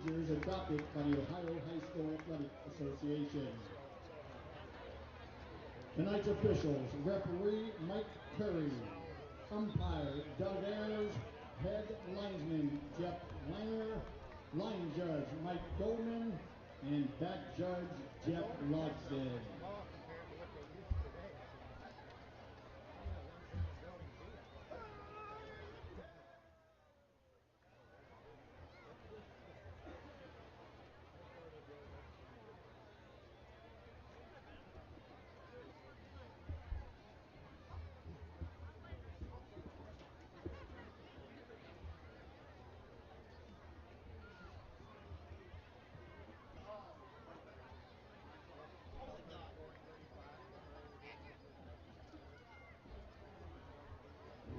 procedures adopted by the Ohio High School Athletic Association. Tonight's officials: referee Mike Curry, umpire Doug Ayers, head linesman Jeff Langer, line judge Mike Goldman, and back judge Jeff Logsdon.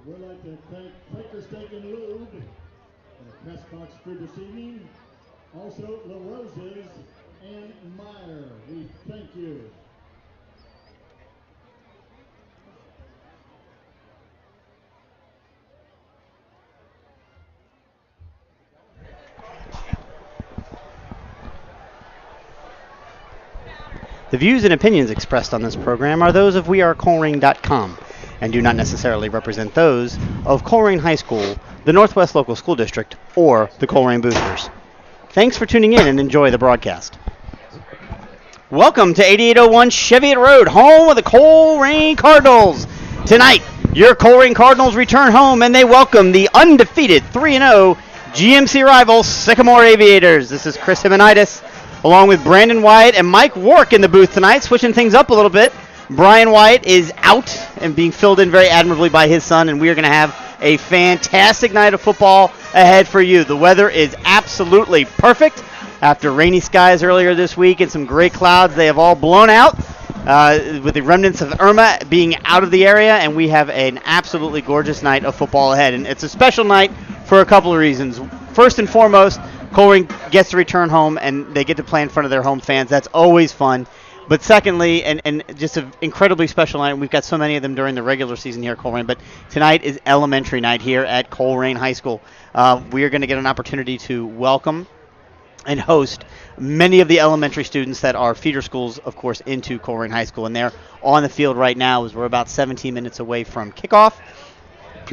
We'd like to thank Quaker Steak and Lube and the press box crew this evening. Also, La Roses and Meyer. We thank you. The views and opinions expressed on this program are those of wearecolerain.com and do not necessarily represent those of Colerain High School, the Northwest Local School District, or the Colerain Boosters. Thanks for tuning in and enjoy the broadcast. Welcome to 8801 Cheviot Road, home of the Colerain Cardinals. Tonight, your Colerain Cardinals return home and they welcome the undefeated 3-0 GMC rival Sycamore Aviators. This is Chris Himonitis, along with Brandon Wyatt and Mike Rourke in the booth tonight, switching things up a little bit. Brian Wyatt is out and being filled in very admirably by his son, and we are going to have a fantastic night of football ahead for you. The weather is absolutely perfect. After rainy skies earlier this week and some gray clouds, they have all blown out, with the remnants of Irma being out of the area, and we have an absolutely gorgeous night of football ahead. And it's a special night for a couple of reasons. First and foremost, Colerain gets to return home, and they get to play in front of their home fans. That's always fun. But secondly, and just an incredibly special night, and we've got so many of them during the regular season here at Colerain, but tonight is elementary night here at Colerain High School. We are going to get an opportunity to welcome and host many of the elementary students that are feeder schools, of course, into Colerain High School. And they're on the field right now as we're about 17 minutes away from kickoff.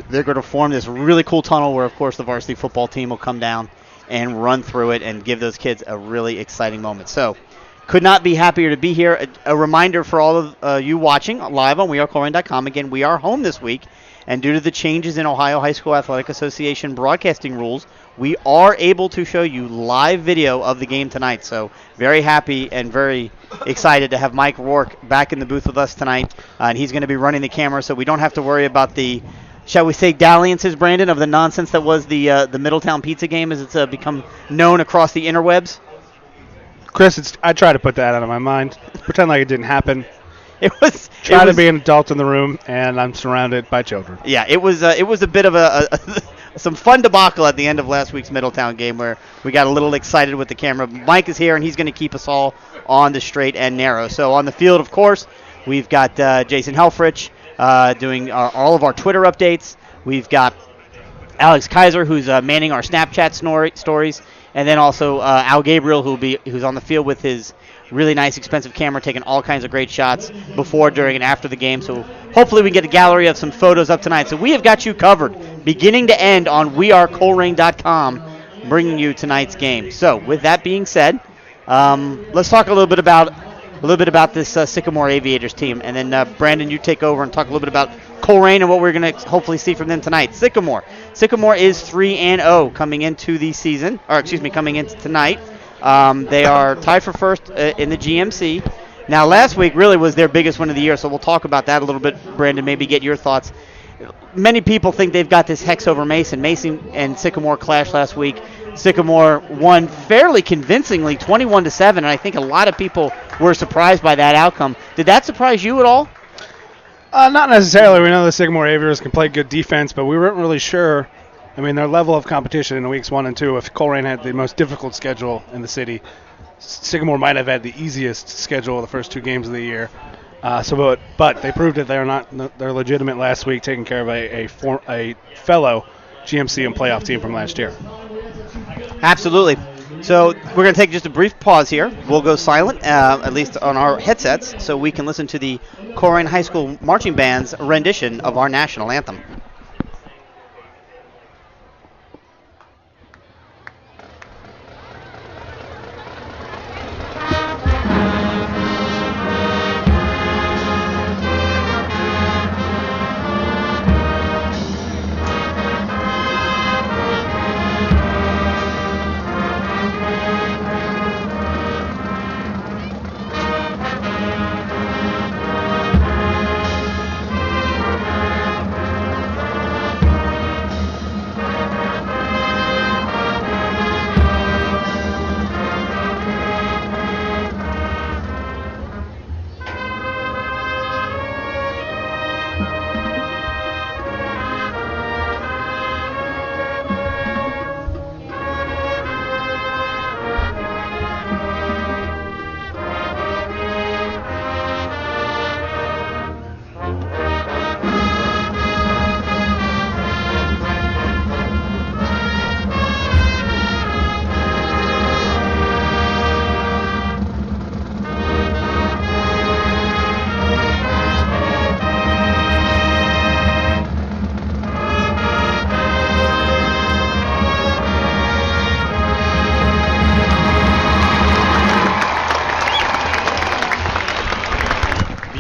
They're going to form this really cool tunnel where, of course, the varsity football team will come down and run through it and give those kids a really exciting moment. So, could not be happier to be here. A reminder for all of you watching live on wearecolerain.com. Again, we are home this week, and due to the changes in Ohio High School Athletic Association broadcasting rules, we are able to show you live video of the game tonight. So very happy and very excited to have Mike Rourke back in the booth with us tonight, and he's going to be running the camera, so we don't have to worry about the, shall we say, dalliances, Brandon, of the nonsense that was the Middletown Pizza game, as it's become known across the interwebs. Chris, I try to put that out of my mind. Pretend like it didn't happen. Try to be an adult in the room, and I'm surrounded by children. Yeah, it was a bit of some fun debacle at the end of last week's Middletown game where we got a little excited with the camera. Mike is here, and he's going to keep us all on the straight and narrow. So on the field, of course, we've got Jason Helfrich doing all of our Twitter updates. We've got Alex Kaiser, who's manning our Snapchat stories. And then also Al Gabriel, who's on the field with his really nice, expensive camera, taking all kinds of great shots before, during, and after the game. So hopefully we can get a gallery of some photos up tonight. So we have got you covered, beginning to end, on wearecolerain.com, bringing you tonight's game. So with that being said, let's talk a little bit about this Sycamore Aviators team, and then Brandon, you take over and talk a little bit about Colerain and what we're going to hopefully see from them tonight. Sycamore is 3-0 coming into the season, coming into tonight. They are tied for first in the GMC. Now, last week really was their biggest win of the year, so we'll talk about that a little bit, Brandon, maybe get your thoughts. Many people think they've got this hex over Mason. Mason and Sycamore clashed last week. Sycamore won fairly convincingly, 21-7, and I think a lot of people were surprised by that outcome. Did that surprise you at all? Not necessarily. We know the Sycamore Aviators can play good defense, but we weren't really sure. I mean, their level of competition in weeks 1 and 2, if Colerain had the most difficult schedule in the city, Sycamore might have had the easiest schedule of the first 2 games of the year. But they proved that they're legitimate last week, taking care of a fellow GMC and playoff team from last year. Absolutely. So we're going to take just a brief pause here. We'll go silent, at least on our headsets, so we can listen to the Colerain High School Marching Band's rendition of our national anthem.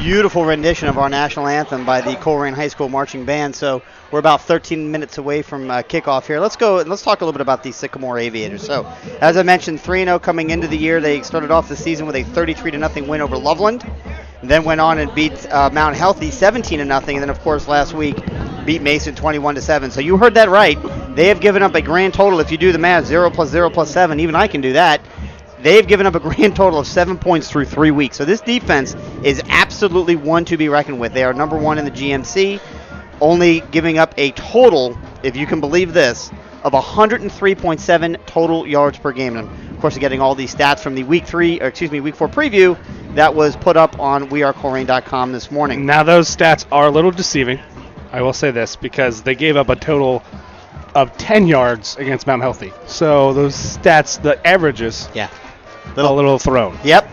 Beautiful rendition of our national anthem by the Colerain High School Marching Band. So we're about 13 minutes away from kickoff here. Let's go and let's talk a little bit about the Sycamore Aviators. So, as I mentioned, 3-0 coming into the year. They started off the season with a 33-0 win over Loveland, then went on and beat Mount Healthy 17-0, and then of course last week beat Mason 21-7. So you heard that right. They have given up a grand total, if you do the math, 0 + 0 + 7. Even I can do that. They've given up a grand total of 7 points through 3 weeks. So this defense is absolutely one to be reckoned with. They are number one in the GMC, only giving up a total, if you can believe this, of 103.7 total yards per game. And of course, getting all these stats from the week 4 preview that was put up on wearecolerain.com this morning. Now those stats are a little deceiving. I will say this, because they gave up a total of 10 yards against Mount Healthy. So those stats, the averages, a little thrown. Yep.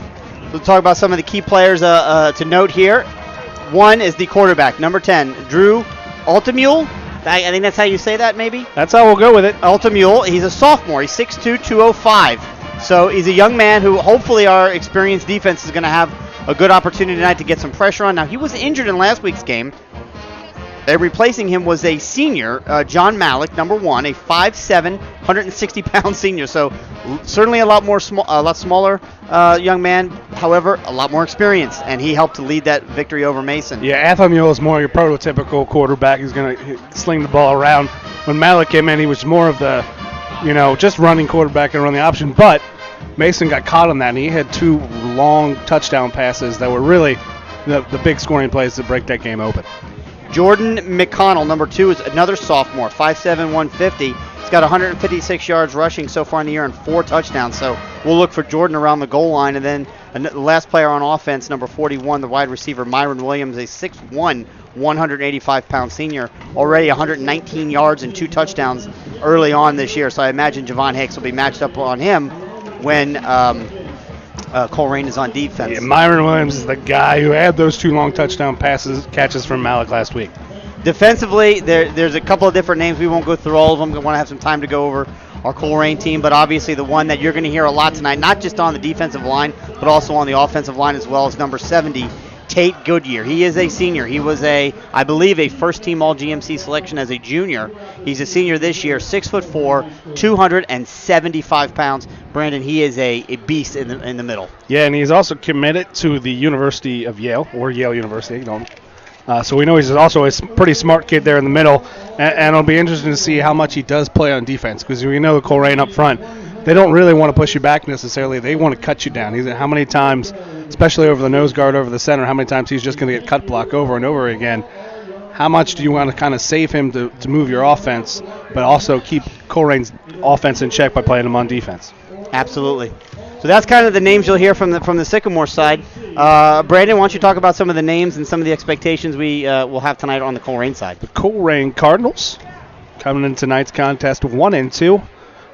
We'll talk about some of the key players to note here. One is the quarterback, number 10, Drew Altamule. I think that's how you say that, maybe? That's how we'll go with it. Altamule. He's a sophomore. He's 6'2", 205. So he's a young man who hopefully our experienced defense is going to have a good opportunity tonight to get some pressure on. Now, he was injured in last week's game. Replacing him was a senior, John Malik, number 1, a 5'7", 160-pound senior. So certainly a lot smaller young man. However, a lot more experience, and he helped to lead that victory over Mason. Yeah, Athamiel is more your prototypical quarterback. He's going to sling the ball around. When Malik came in, he was more of the, just running quarterback and run the option. But Mason got caught on that, and he had 2 long touchdown passes that were really the big scoring plays to break that game open. Jordan McConnell, number 2, is another sophomore, 5'7", 150. He's got 156 yards rushing so far in the year and 4 touchdowns. So we'll look for Jordan around the goal line. And then the last player on offense, number 41, the wide receiver, Myron Williams, a 6'1", 185-pound senior, already 119 yards and 2 touchdowns early on this year. So I imagine Javon Hicks will be matched up on him when Colerain is on defense. Yeah, Myron Williams is the guy who had those 2 long touchdown catches from Malik last week. Defensively, there's a couple of different names. We won't go through all of them. We want to have some time to go over our Colerain team, but obviously the one that you're going to hear a lot tonight, not just on the defensive line, but also on the offensive line as well, is number 70, Tate Goodyear. He is a senior. He was I believe, a first-team All-GMC selection as a junior. He's a senior this year, 6'4", 275 pounds. Brandon, he is a beast in the middle. Yeah, and he's also committed to the University of Yale, or Yale University. So we know he's also a pretty smart kid there in the middle, and it'll be interesting to see how much he does play on defense, because we know the Colerain up front, they don't really want to push you back necessarily. They want to cut you down. How many times, especially over the nose guard, over the center, how many times he's just going to get cut block over and over again. How much do you want to kind of save him to move your offense, but also keep Colerain's offense in check by playing him on defense? Absolutely. So that's kind of the names you'll hear from the Sycamore side. Brandon, why don't you talk about some of the names and some of the expectations we will have tonight on the Colerain side? The Colerain Cardinals coming in tonight's contest 1-2.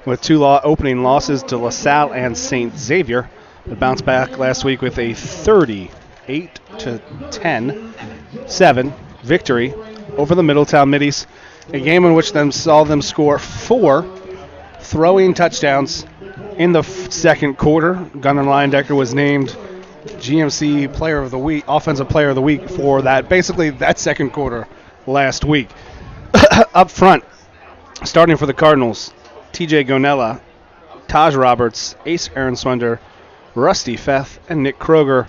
with two opening losses to LaSalle and St. Xavier, but bounced back last week with a 38-10-7 victory over the Middletown Middies, a game in which saw them score 4 throwing touchdowns in the second quarter. Gunnar Leyendecker was named GMC Player of the Week, Offensive Player of the Week for that second quarter last week. Up front, starting for the Cardinals, TJ Gonella, Taj Roberts, Ace Aaronswender, Rusty Feth, and Nick Kroger.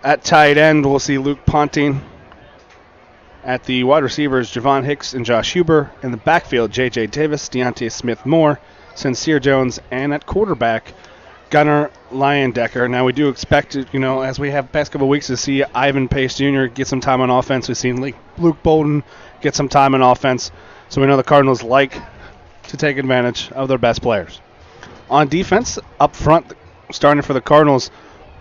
At tight end, we'll see Luke Ponting. At the wide receivers, Javon Hicks and Josh Huber. In the backfield, J.J. Davis, Deontay Smith-Moore, Sincere Jones, and at quarterback, Gunnar Leyendecker. Now, we do expect, as we have past couple of weeks, to see Ivan Pace Jr. get some time on offense. We've seen Luke Bolden get some time on offense. So we know the Cardinals like to take advantage of their best players. On defense, up front, starting for the Cardinals,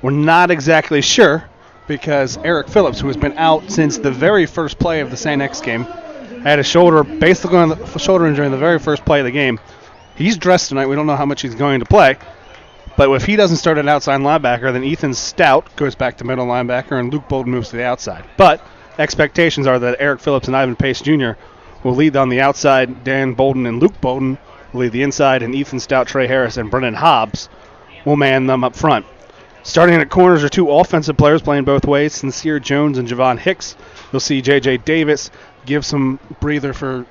we're not exactly sure because Eric Phillips, who has been out since the very first play of the St. X game, had a shoulder injury in the very first play of the game. He's dressed tonight. We don't know how much he's going to play. But if he doesn't start at outside linebacker, then Ethan Stout goes back to middle linebacker and Luke Bolden moves to the outside. But expectations are that Eric Phillips and Ivan Pace Jr. will lead on the outside. Dan Bolden and Luke Bolden will lead the inside, and Ethan Stout, Trey Harris, and Brennan Hobbs will man them up front. Starting at corners are two offensive players playing both ways, Sincere Jones and Javon Hicks. You'll see J.J. Davis give some breather for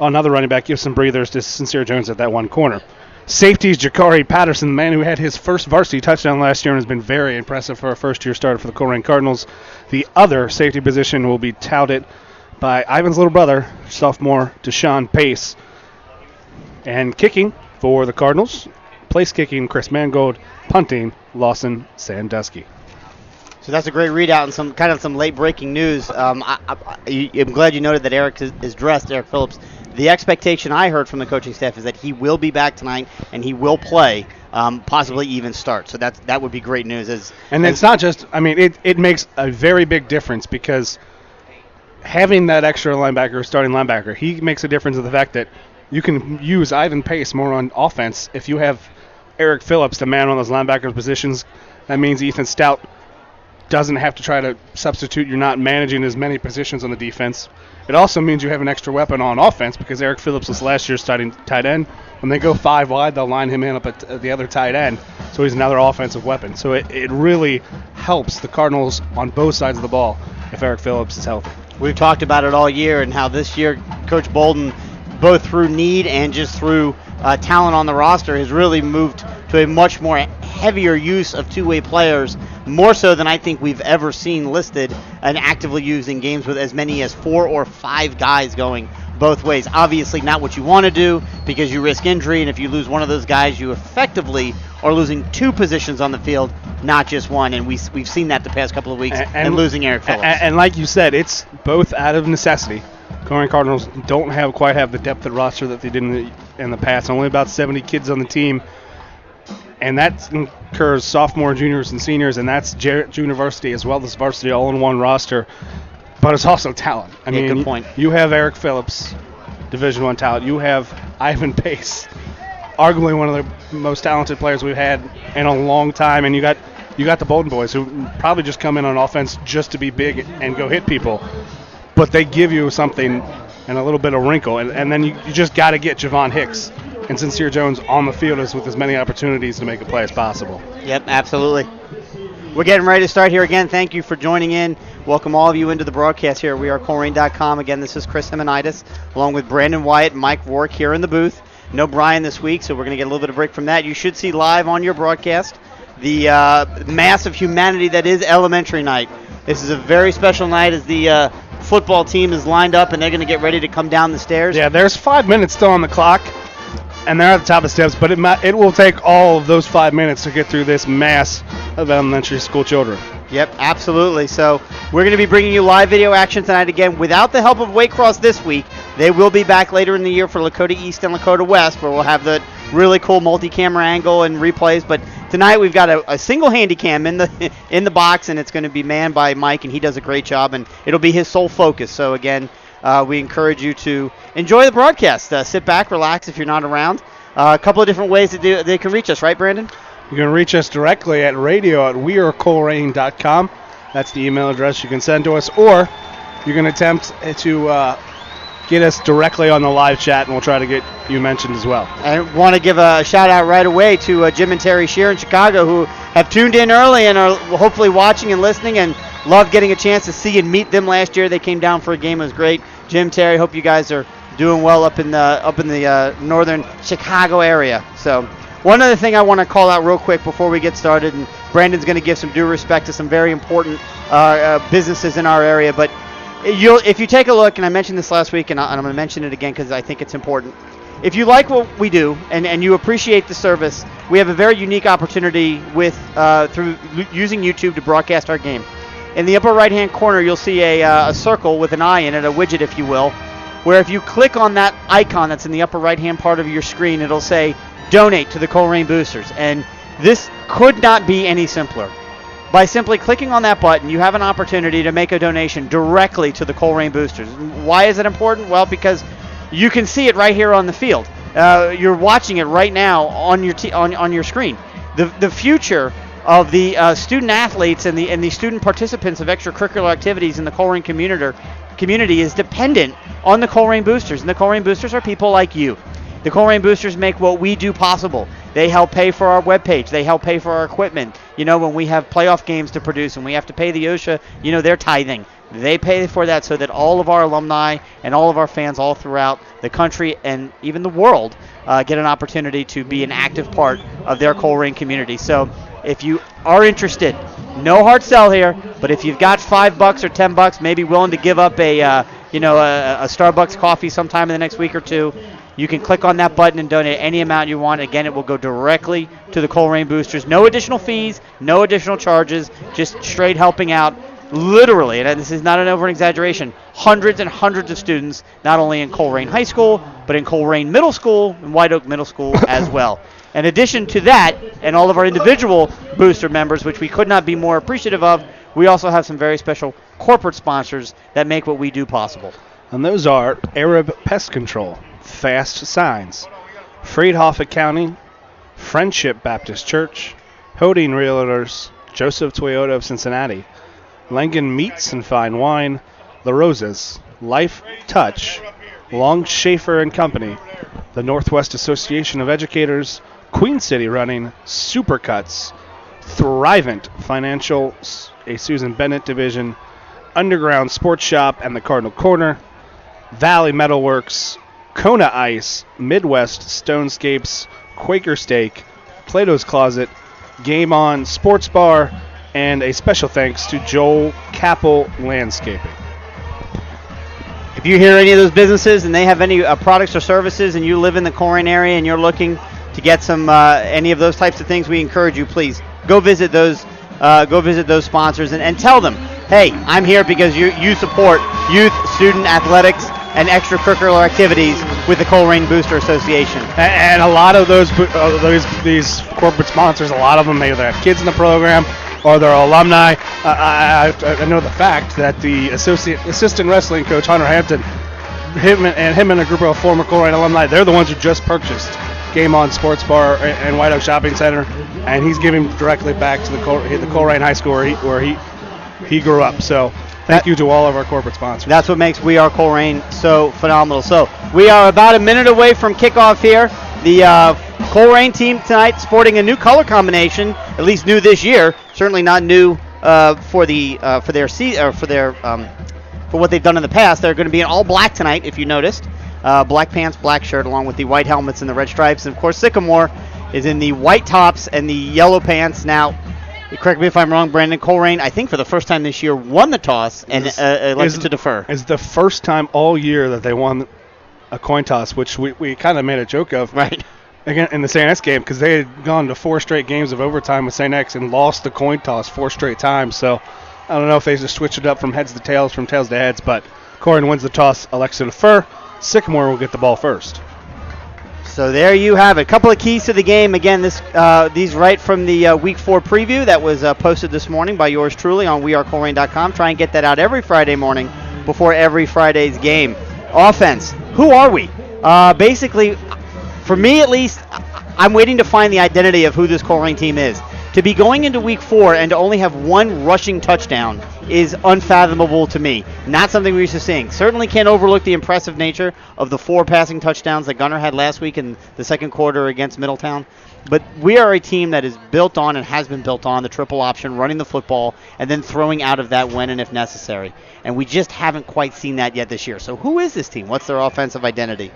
another running back, give some breathers to Sincere Jones at that one corner. Safeties, Jakari Patterson, the man who had his first varsity touchdown last year and has been very impressive for a first-year starter for the Colerain Cardinals. The other safety position will be touted by Ivan's little brother, sophomore Deshaun Pace. And kicking for the Cardinals, place kicking, Chris Mangold, punting, Lawson Sandusky. So that's a great readout and some late breaking news. I'm glad you noted that Eric is dressed, Eric Phillips. The expectation I heard from the coaching staff is that he will be back tonight and he will play, possibly even start. So that would be great news. It's not just, it makes a very big difference because having that extra linebacker, starting linebacker, he makes a difference in the fact that you can use Ivan Pace more on offense. If you have Eric Phillips, the man on those linebacker positions, that means Ethan Stout doesn't have to try to substitute. You're not managing as many positions on the defense. It also means you have an extra weapon on offense because Eric Phillips was last year's starting tight end. When they go 5 wide, they'll line him in up at the other tight end. So he's another offensive weapon. So it really helps the Cardinals on both sides of the ball if Eric Phillips is healthy. We've talked about it all year and how this year Coach Bolden, both through need and just through talent on the roster, has really moved to a much more heavier use of two-way players, more so than I think we've ever seen listed and actively used in games with as many as 4 or 5 guys going both ways. Obviously not what you want to do because you risk injury, and if you lose one of those guys, you effectively are losing 2 positions on the field, not just one, and we've seen that the past couple of weeks and losing Eric Phillips. And like you said, it's both out of necessity. Colerain Cardinals don't quite have the depth of roster that they did in the past. Only about 70 kids on the team. And that incurs sophomore, juniors, and seniors, and that's junior varsity as well as varsity all in one roster. But it's also talent. Good point. You have Eric Phillips, Division I talent. You have Ivan Pace, arguably one of the most talented players we've had in a long time. And you got the Bolden boys who probably just come in on offense just to be big and go hit people. But they give you something and a little bit of wrinkle. And then you just got to get Javon Hicks and Sincere Jones on the field with as many opportunities to make a play as possible. Yep, absolutely. We're getting ready to start here again. Thank you for joining in. Welcome all of you into the broadcast here. We are Colerain.com. Again, this is Chris Hemonitis, along with Brandon Wyatt and Mike Rourke here in the booth. No Brian this week, so we're going to get a little bit of break from that. You should see live on your broadcast the mass of humanity that is elementary night. This is a very special night as the football team is lined up and they're going to get ready to come down the stairs. Yeah, there's 5 minutes still on the clock. And they're at the top of the steps, but it will take all of those 5 minutes to get through this mass of elementary school children. Yep, absolutely. So we're going to be bringing you live video action tonight again without the help of Waycross this week. They will be back later in the year for Lakota East and Lakota West, where we'll have the really cool multi-camera angle and replays. But tonight we've got a single handy cam in the box, and it's going to be manned by Mike, and he does a great job, and it'll be his sole focus. So again, we encourage you to enjoy the broadcast. Sit back, relax if you're not around. A couple of different ways that they can reach us, right, Brandon? You can reach us directly at radio@wearecolerain.com. That's the email address you can send to us, or you can attempt to get us directly on the live chat, and we'll try to get you mentioned as well. I want to give a shout-out right away to Jim and Terry Shear in Chicago, who have tuned in early and are hopefully watching and listening, and loved getting a chance to see and meet them last year. They came down for a game. It was great. Jim, Terry, hope you guys are doing well up in the northern Chicago area. So one other thing I want to call out real quick before we get started, and Brandon's going to give some due respect to some very important businesses in our area, but if you take a look, and I mentioned this last week, and I'm going to mention it again because I think it's important. If you like what we do and you appreciate the service, we have a very unique opportunity through using YouTube to broadcast our game. In the upper right-hand corner, you'll see a circle with an eye in it, a widget, if you will, where if you click on that icon that's in the upper right-hand part of your screen, it'll say Donate to the Colerain Boosters. And this could not be any simpler. By simply clicking on that button, you have an opportunity to make a donation directly to the Colerain Boosters. Why is it important? Well, because you can see it right here on the field. You're watching it right now on your screen. The future of the student athletes and the student participants of extracurricular activities in the Colerain community is dependent on the Colerain Boosters, and the Colerain Boosters are people like you. The Colerain Boosters make what we do possible. They help pay for our webpage. They help pay for our equipment. When we have playoff games to produce and we have to pay the OSHA, they're tithing. They pay for that so that all of our alumni and all of our fans all throughout the country and even the world get an opportunity to be an active part of their Colerain community. So if you are interested, no hard sell here, but if you've got $5 or $10, maybe willing to give up a Starbucks coffee sometime in the next week or two, you can click on that button and donate any amount you want. Again, it will go directly to the Colerain Boosters. No additional fees, no additional charges, just straight helping out, literally, and this is not an over-exaggeration, hundreds and hundreds of students, not only in Colerain High School, but in Colerain Middle School and White Oak Middle School as well. In addition to that, and all of our individual booster members, which we could not be more appreciative of, we also have some very special corporate sponsors that make what we do possible. And those are Arab Pest Control, Fast Signs, Friedhof Accounting, Friendship Baptist Church, Hodine Realtors, Joseph Toyota of Cincinnati, Langen Meats and Fine Wine, La Rosas, Life Touch, Long Schaefer and Company, the Northwest Association of Educators, Queen City Running, Supercuts, Thrivent Financial, a Susan Bennett division, Underground Sports Shop and the Cardinal Corner, Valley Metalworks, Kona Ice, Midwest Stonescapes, Quaker Steak, Plato's Closet, Game On Sports Bar, and a special thanks to Joel Capel Landscaping. If you hear any of those businesses and they have any products or services and you live in the Colerain area and you're looking to get some any of those types of things, we encourage you, please go visit those sponsors and tell them, hey, I'm here because you support youth, student athletics, and extracurricular activities with the Colerain Booster Association. And a lot of these corporate sponsors, a lot of them either have kids in the program or they're alumni. I know the fact that the assistant wrestling coach, Hunter Hampton, him and a group of former Colerain alumni, they're the ones who just purchased Game On Sports Bar and White Oak Shopping Center, and he's giving directly back to the Colerain High School where he grew up. So thank you to all of our corporate sponsors. That's what makes We Are Colerain so phenomenal. So we are about a minute away from kickoff here. The Colerain team tonight sporting a new color combination, at least new this year. Certainly not new for what they've done in the past. They're going to be in all black tonight, if you noticed. Black pants, black shirt, along with the white helmets and the red stripes. And of course, Sycamore is in the white tops and the yellow pants. Now, correct me if I'm wrong, Brandon, Colerain, I think for the first time this year, won the toss and elected to defer. It's the first time all year that they won a coin toss, which we kind of made a joke of. Right. Again, in the St. X game, because they had gone to 4 straight games of overtime with St. X and lost the coin toss 4 straight times. So I don't know if they just switched it up from heads to tails, from tails to heads, but Colerain wins the toss, elects to defer. Sycamore will get the ball first. So there you have it. A couple of keys to the game. Again, these right from the Week 4 preview that was posted this morning by yours truly on wearecolerain.com. Try and get that out every Friday morning before every Friday's game. Offense. Who are we? Basically, for me at least, I'm waiting to find the identity of who this Colerain team is. To be going into week 4 and to only have one rushing touchdown is unfathomable to me. Not something we're used to seeing. Certainly can't overlook the impressive nature of the 4 passing touchdowns that Gunner had last week in the second quarter against Middletown. But we are a team that is built on and has been built on the triple option, running the football, and then throwing out of that when and if necessary. And we just haven't quite seen that yet this year. So who is this team? What's their offensive identity?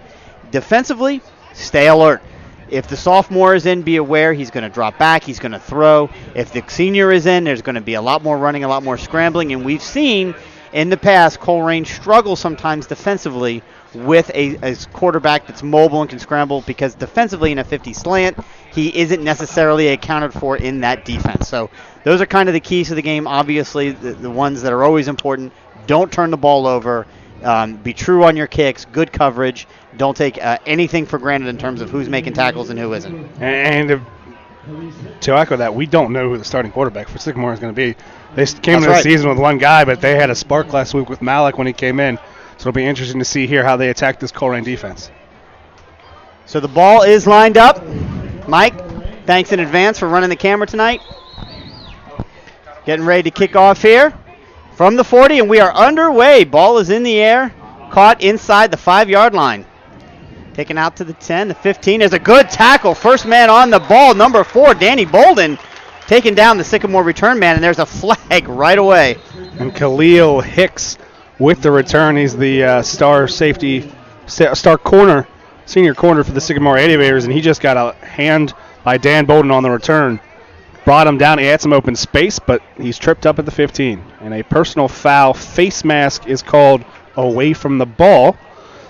Defensively, stay alert. If the sophomore is in, be aware he's going to drop back, he's going to throw. If the senior is in, there's going to be a lot more running, a lot more scrambling. And we've seen in the past Colerain struggle sometimes defensively with a quarterback that's mobile and can scramble, because defensively in a 50 slant, he isn't necessarily accounted for in that defense. So those are kind of the keys to the game. Obviously, the ones that are always important. Don't turn the ball over. Be true on your kicks, good coverage. Don't take anything for granted in terms of who's making tackles and who isn't. And to echo that, we don't know who the starting quarterback for Sycamore is going to be. They came into the season with one guy, but they had a spark last week with Malik when he came in. So it'll be interesting to see here how they attack this Colerain defense. So the ball is lined up. Mike, thanks in advance for running the camera tonight. Getting ready to kick off here from the 40, and we are underway. Ball is in the air, caught inside the 5-yard line. Taken out to the 10, the 15. There's a good tackle. First man on the ball, number 4, Danny Bolden, taking down the Sycamore return man, and there's a flag right away. And Khalil Hicks with the return. He's the star corner, senior corner for the Sycamore Aviators, and he just got a hand by Dan Bolden on the return. Brought him down. He had some open space, but he's tripped up at the 15. And a personal foul face mask is called away from the ball.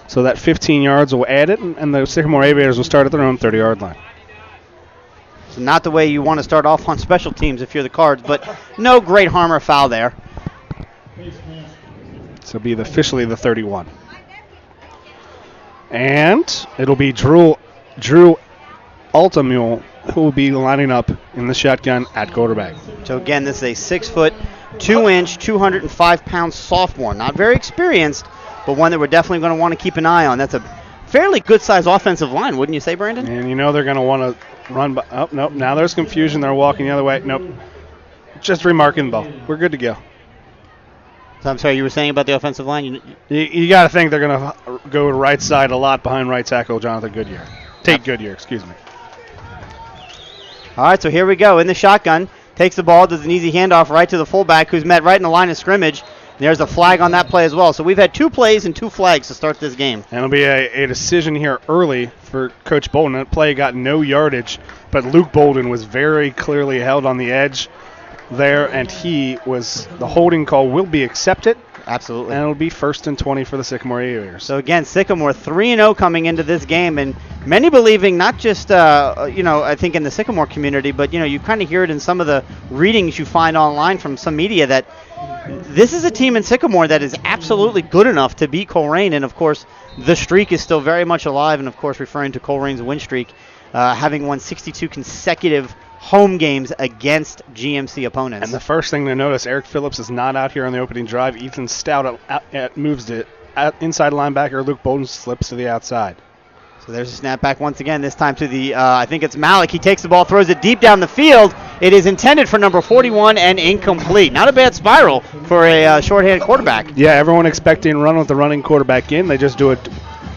So that 15 yards will add it, and the Sycamore Aviators will start at their own 30-yard line. So not the way you want to start off on special teams if you're the Cards, but no great harm or foul there. So it'll be officially the 31. And it'll be Drew Altamule who will be lining up in the shotgun at quarterback. So again, this is a 6', 2-inch, 205-pound sophomore. Not very experienced, but one that we're definitely going to want to keep an eye on. That's a fairly good-sized offensive line, wouldn't you say, Brandon? And you know they're going to want to run by. Oh, nope. Now there's confusion. They're walking the other way. Nope. Just remarking the ball. We're good to go. So I'm sorry, you were saying about the offensive line? You got to think they're going to go to right side a lot behind right tackle Jonathan Goodyear. Goodyear, excuse me. All right, so here we go. In the shotgun, takes the ball, does an easy handoff right to the fullback, who's met right in the line of scrimmage. There's a flag on that play as well. So we've had 2 plays and 2 flags to start this game. And it'll be a decision here early for Coach Bolden. That play got no yardage, but Luke Bolden was very clearly held on the edge there, and the holding call will be accepted. Absolutely. And it'll be 1st and 20 for the Sycamore Aviators. So again, Sycamore 3-0 coming into this game, and many believing, not just I think in the Sycamore community, but you kind of hear it in some of the readings you find online from some media, that this is a team in Sycamore that is absolutely good enough to beat Colerain. And of course, the streak is still very much alive, and of course referring to Colerain's win streak, having won 62 consecutive home games against GMC opponents. And the first thing to notice, Eric Phillips is not out here on the opening drive. Ethan Stout moves to inside linebacker. Luke Bolden slips to the outside. So there's a snap back once again, this time to the, I think it's Malik. He takes the ball, throws it deep down the field. It is intended for number 41 and incomplete. Not a bad spiral for a shorthanded quarterback. Yeah, everyone expecting run with the running quarterback in. They just do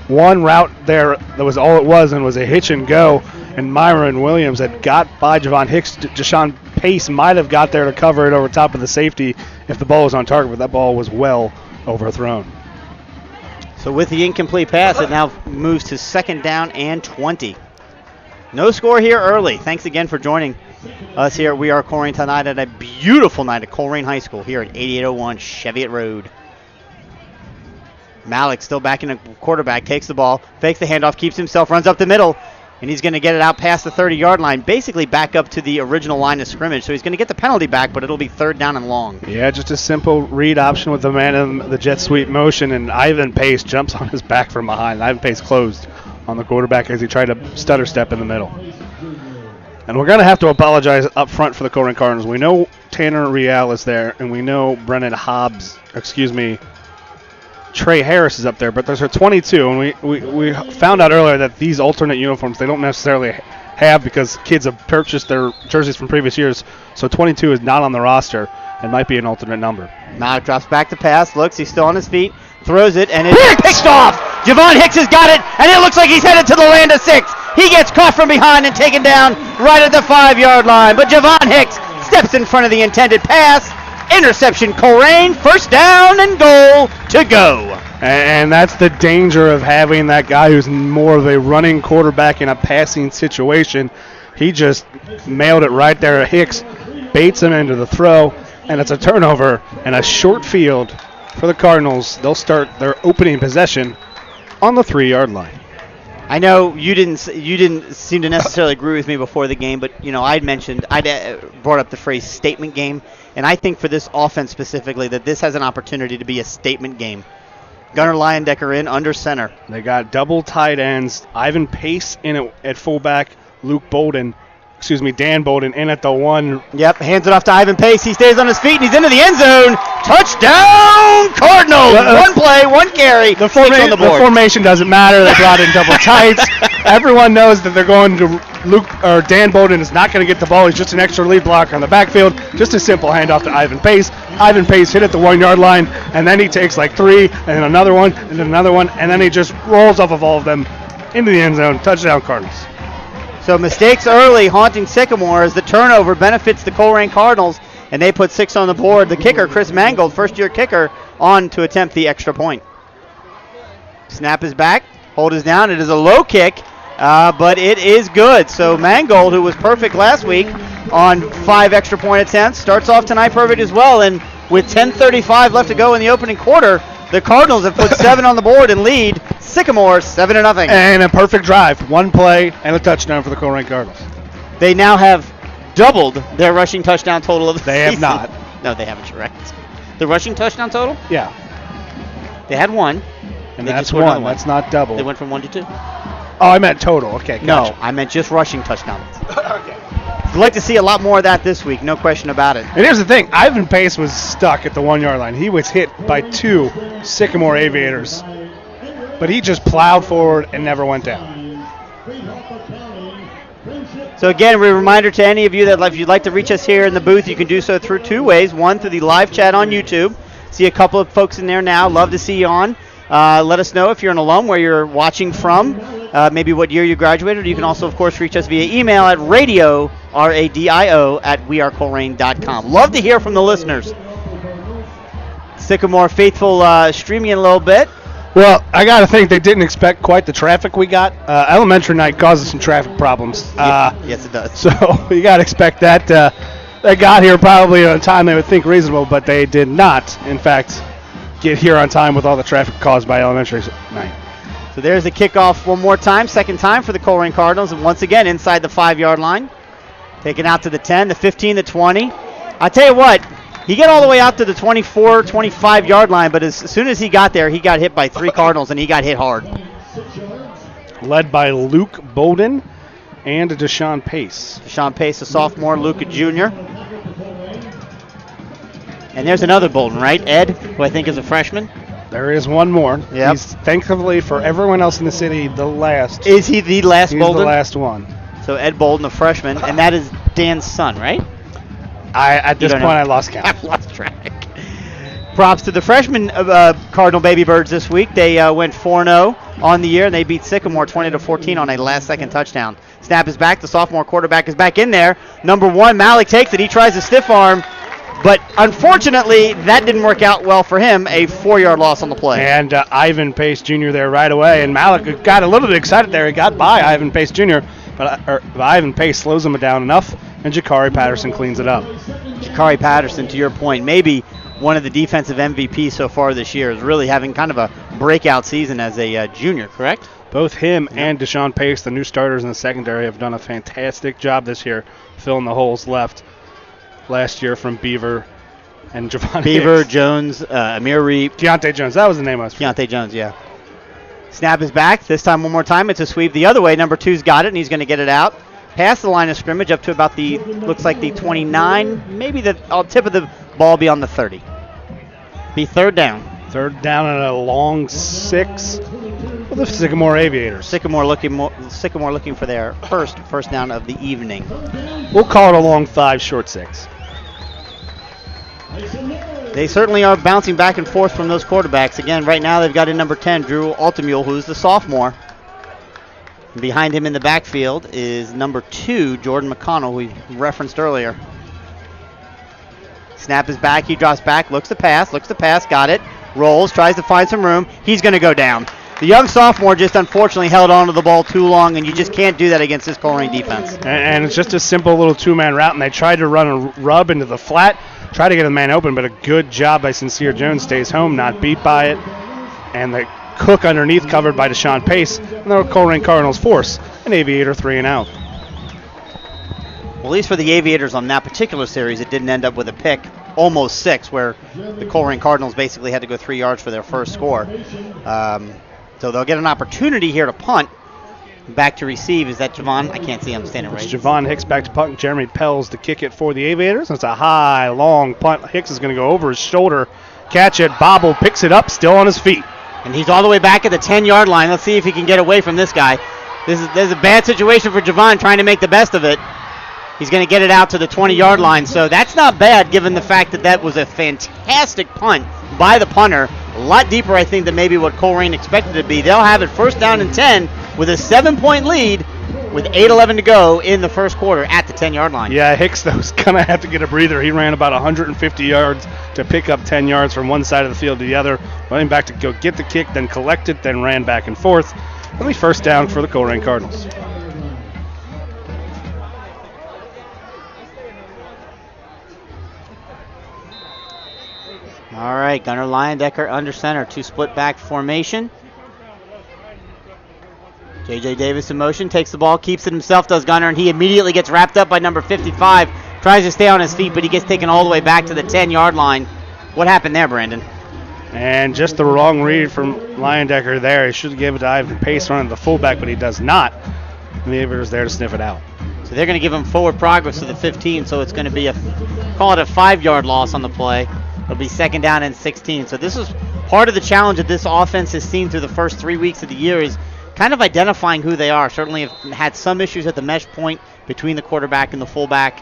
one route there that was all it was, and was a hitch and go. And Myron Williams had got by Javon Hicks. Deshaun Pace might have got there to cover it over top of the safety if the ball was on target, but that ball was well overthrown. So with the incomplete pass, it now moves to 2nd down and 20. No score here early. Thanks again for joining us here. We are Colerain tonight at a beautiful night at Colerain High School here at 8801 Cheviot Road. Malik still back in the quarterback, takes the ball, fakes the handoff, keeps himself, runs up the middle, and he's going to get it out past the 30-yard line, basically back up to the original line of scrimmage. So he's going to get the penalty back, but it'll be 3rd down and long. Yeah, just a simple read option with the man in the jet sweep motion, and Ivan Pace jumps on his back from behind. Ivan Pace closed on the quarterback as he tried to stutter step in the middle. And we're going to have to apologize up front for the Colerain Cardinals. We know Tanner Real is there, and we know Brennan Trey Harris is up there, but there's a 22, and we found out earlier that these alternate uniforms they don't necessarily have because kids have purchased their jerseys from previous years, so 22 is not on the roster and might be an alternate number. Malik drops back to pass, looks, he's still on his feet, throws it, and it's picked off! Javon Hicks has got it, and it looks like he's headed to the land of 6. He gets caught from behind and taken down right at the 5-yard line, but Javon Hicks steps in front of the intended pass. Interception, Colerain, first down and goal to go. And that's the danger of having that guy who's more of a running quarterback in a passing situation. He just mailed it right there. Hicks baits him into the throw, and it's a turnover and a short field for the Cardinals. They'll start their opening possession on the 3-yard line. I know you didn't seem to necessarily agree with me before the game, but I'd brought up the phrase statement game, and I think for this offense specifically that this has an opportunity to be a statement game. Gunnar Leyendecker in under center. They got double tight ends. Ivan Pace in at fullback. Dan Bolden in at the 1. Yep, hands it off to Ivan Pace. He stays on his feet, and he's into the end zone. Touchdown, Cardinals! One play, one carry. The formation doesn't matter. They brought in double tights. Everyone knows that they're going to Dan Bolden is not going to get the ball. He's just an extra lead blocker on the backfield. Just a simple handoff to Ivan Pace. Ivan Pace hit at the 1-yard line, and then he takes like 3, and then another one, and then another one, and then he just rolls off of all of them into the end zone. Touchdown, Cardinals. So mistakes early haunting Sycamore as the turnover benefits the Colerain Cardinals, and they put 6 on the board. The kicker, Chris Mangold, first-year kicker, on to attempt the extra point. Snap is back. Hold is down. It is a low kick, but it is good. So Mangold, who was perfect last week on 5 extra point attempts, starts off tonight perfect as well. And with 10:35 left to go in the opening quarter, the Cardinals have put 7 on the board and lead Sycamore 7-0. And a perfect drive. 1 play and a touchdown for the Colerain Cardinals. They now have doubled their rushing touchdown total of the season. Have not. No, they haven't, correct. The rushing touchdown total? Yeah. They had 1. And that's 1. That's not double. They went from 1 to 2. Oh, I meant total. Okay, gotcha. No, I meant just rushing touchdowns. Okay. I'd like to see a lot more of that this week, no question about it. And here's the thing. Ivan Pace was stuck at the 1-yard line. He was hit by 2 Sycamore Aviators. But he just plowed forward and never went down. So again, a reminder to any of you that if you'd like to reach us here in the booth, you can do so through 2 ways. One, through the live chat on YouTube. See a couple of folks in there now. Love to see you on. Let us know if you're an alum, where you're watching from, maybe what year you graduated. You can also, of course, reach us via email at radio, R-A-D-I-O, at wearecolerain.com. Love to hear from the listeners. Sycamore faithful streaming in a little bit. Well, I got to think they didn't expect quite the traffic we got. Elementary night causes some traffic problems. Yes, it does. So you got to expect that. They got here probably on time they would think reasonable, but they did not, in fact, get here on time with all the traffic caused by elementary night. So there's the kickoff one more time, second time for the Colerain Cardinals, and once again inside the 5-yard line. Taken out to the 10, the 15, the 20. I tell you what, he got all the way out to the 24, 25-yard line, but as soon as he got there, he got hit by 3 Cardinals, and he got hit hard. Led by Luke Bolden and Deshaun Pace. Deshaun Pace, a sophomore, Luke a junior. And there's another Bolden, right? Ed, who I think is a freshman. There is one more. Yep. He's thankfully for everyone else in the city the last. Is he the last He's Bolden? the last one. So Ed Bolden, a freshman, and that is Dan's son, right? At this point, I lost count. I've lost track. Props to the freshman Cardinal Baby Birds this week. They went 4-0 on the year, and they beat Sycamore 20-14 on a last-second touchdown. Snap is back. The sophomore quarterback is back in there. Number 1, Malik takes it. He tries to stiff arm, but unfortunately, that didn't work out well for him. A 4-yard loss on the play. And Ivan Pace Jr. there right away, and Malik got a little bit excited there. He got by Ivan Pace Jr., but Ivan Pace slows him down enough, and Jakari Patterson cleans it up. Jakari Patterson, to your point, maybe one of the defensive MVPs so far this year, is really having kind of a breakout season as a junior, correct? Both him and Deshaun Pace, the new starters in the secondary, have done a fantastic job this year filling the holes left last year from Beaver and Javon Beaver, Hicks. Jones, Amir Reep. Deontay Jones, that was the name I was Deontay Jones, yeah. Snap is back. This time one more time. It's a sweep the other way. Number 2's got it, and he's going to get it out. Past the line of scrimmage up to about the, looks like the 29, maybe the tip of the ball be on the 30. Be third down. Third down and a long 6 for the Sycamore Aviators. Sycamore looking for their first down of the evening. We'll call it a long 5, short 6. They certainly are bouncing back and forth from those quarterbacks. Again, right now they've got in number 10, Drew Altamule, who's the sophomore. And behind him in the backfield is number 2, Jordan McConnell, who we referenced earlier. Snap is back, he drops back, looks to pass, got it. Rolls, tries to find some room. He's going to go down. The young sophomore just unfortunately held on to the ball too long, and you just can't do that against this Colerain defense. And it's just a simple little 2-man route, and they tried to run a rub into the flat, try to get a man open, but a good job by Sincere Jones, stays home, not beat by it. And the Cook underneath covered by Deshaun Pace, and the Colerain Cardinals force an Aviator 3 and out. Well, at least for the Aviators on that particular series, it didn't end up with a pick, almost 6, where the Colerain Cardinals basically had to go 3 yards for their first score. So they'll get an opportunity here to punt. Back to receive. Is that Javon? I can't see him standing right. It's Javon Hicks back to punt. Jeremy Pells to kick it for the Aviators. It's a high, long punt. Hicks is going to go over his shoulder, catch it, bobble, picks it up, still on his feet. And he's all the way back at the 10-yard line. Let's see if he can get away from this guy. There's a bad situation for Javon trying to make the best of it. He's going to get it out to the 20-yard line. So that's not bad given the fact that that was a fantastic punt by the punter. A lot deeper, I think, than maybe what Colerain expected it to be. They'll have it first down and 10 with a 7-point lead with 8:11 to go in the first quarter at the 10-yard line. Yeah, Hicks, though, is going to have to get a breather. He ran about 150 yards to pick up 10 yards from one side of the field to the other, running back to go get the kick, then collect it, then ran back and forth. Only first down for the Colerain Cardinals. All right, Gunnar Leyendecker under center, 2 split back formation. J.J. Davis in motion, takes the ball, keeps it himself, does Gunnar, and he immediately gets wrapped up by number 55. Tries to stay on his feet, but he gets taken all the way back to the 10-yard line. What happened there, Brandon? And just the wrong read from Leyendecker there. He should have given it to Ivan Pace running the fullback, but he does not. And the Aviators there to sniff it out. So they're going to give him forward progress to the 15, so it's going to be call it a 5-yard loss on the play. It'll be second down and 16. So this is part of the challenge that this offense has seen through the first 3 weeks of the year is kind of identifying who they are. Certainly have had some issues at the mesh point between the quarterback and the fullback.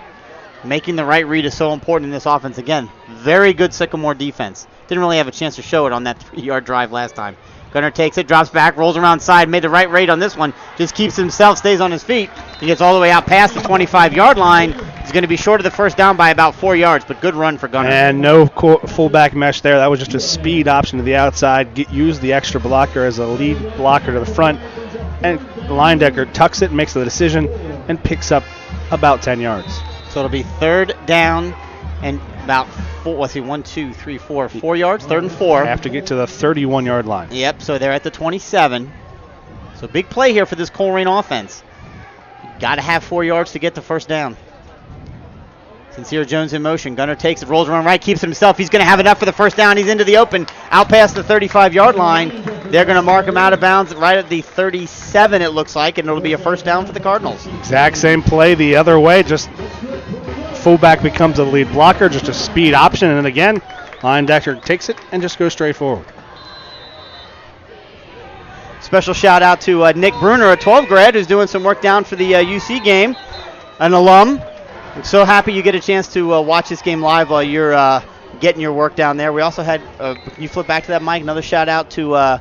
Making the right read is so important in this offense. Again, very good Sycamore defense. Didn't really have a chance to show it on that 3-yard drive last time. Gunnar takes it, drops back, rolls around side, made the right read on this one. Just keeps himself, stays on his feet. He gets all the way out past the 25-yard line. He's going to be short of the first down by about 4 yards, but good run for Gunnar. And no fullback mesh there. That was just a speed option to the outside. Use the extra blocker as a lead blocker to the front. And Leyendecker tucks it, makes the decision, and picks up about 10 yards. So it'll be third down and about 4 yards, third and 4. Have to get to the 31-yard line. Yep, so they're at the 27. So big play here for this Colerain offense. Got to have 4 yards to get the first down. Sincere Jones in motion. Gunnar takes it, rolls around right, keeps it himself. He's going to have enough for the first down. He's into the open, out past the 35-yard line. They're going to mark him out of bounds right at the 37, it looks like, and it'll be a first down for the Cardinals. Exact same play the other way, just fullback becomes a lead blocker, just a speed option, and then again, Leyendecker takes it and just goes straight forward. Special shout out to Nick Bruner, a 12th grad who's doing some work down for the UC game, an alum. I'm so happy you get a chance to watch this game live while you're getting your work down there. We also had, can you flip back to that mic? Another shout out to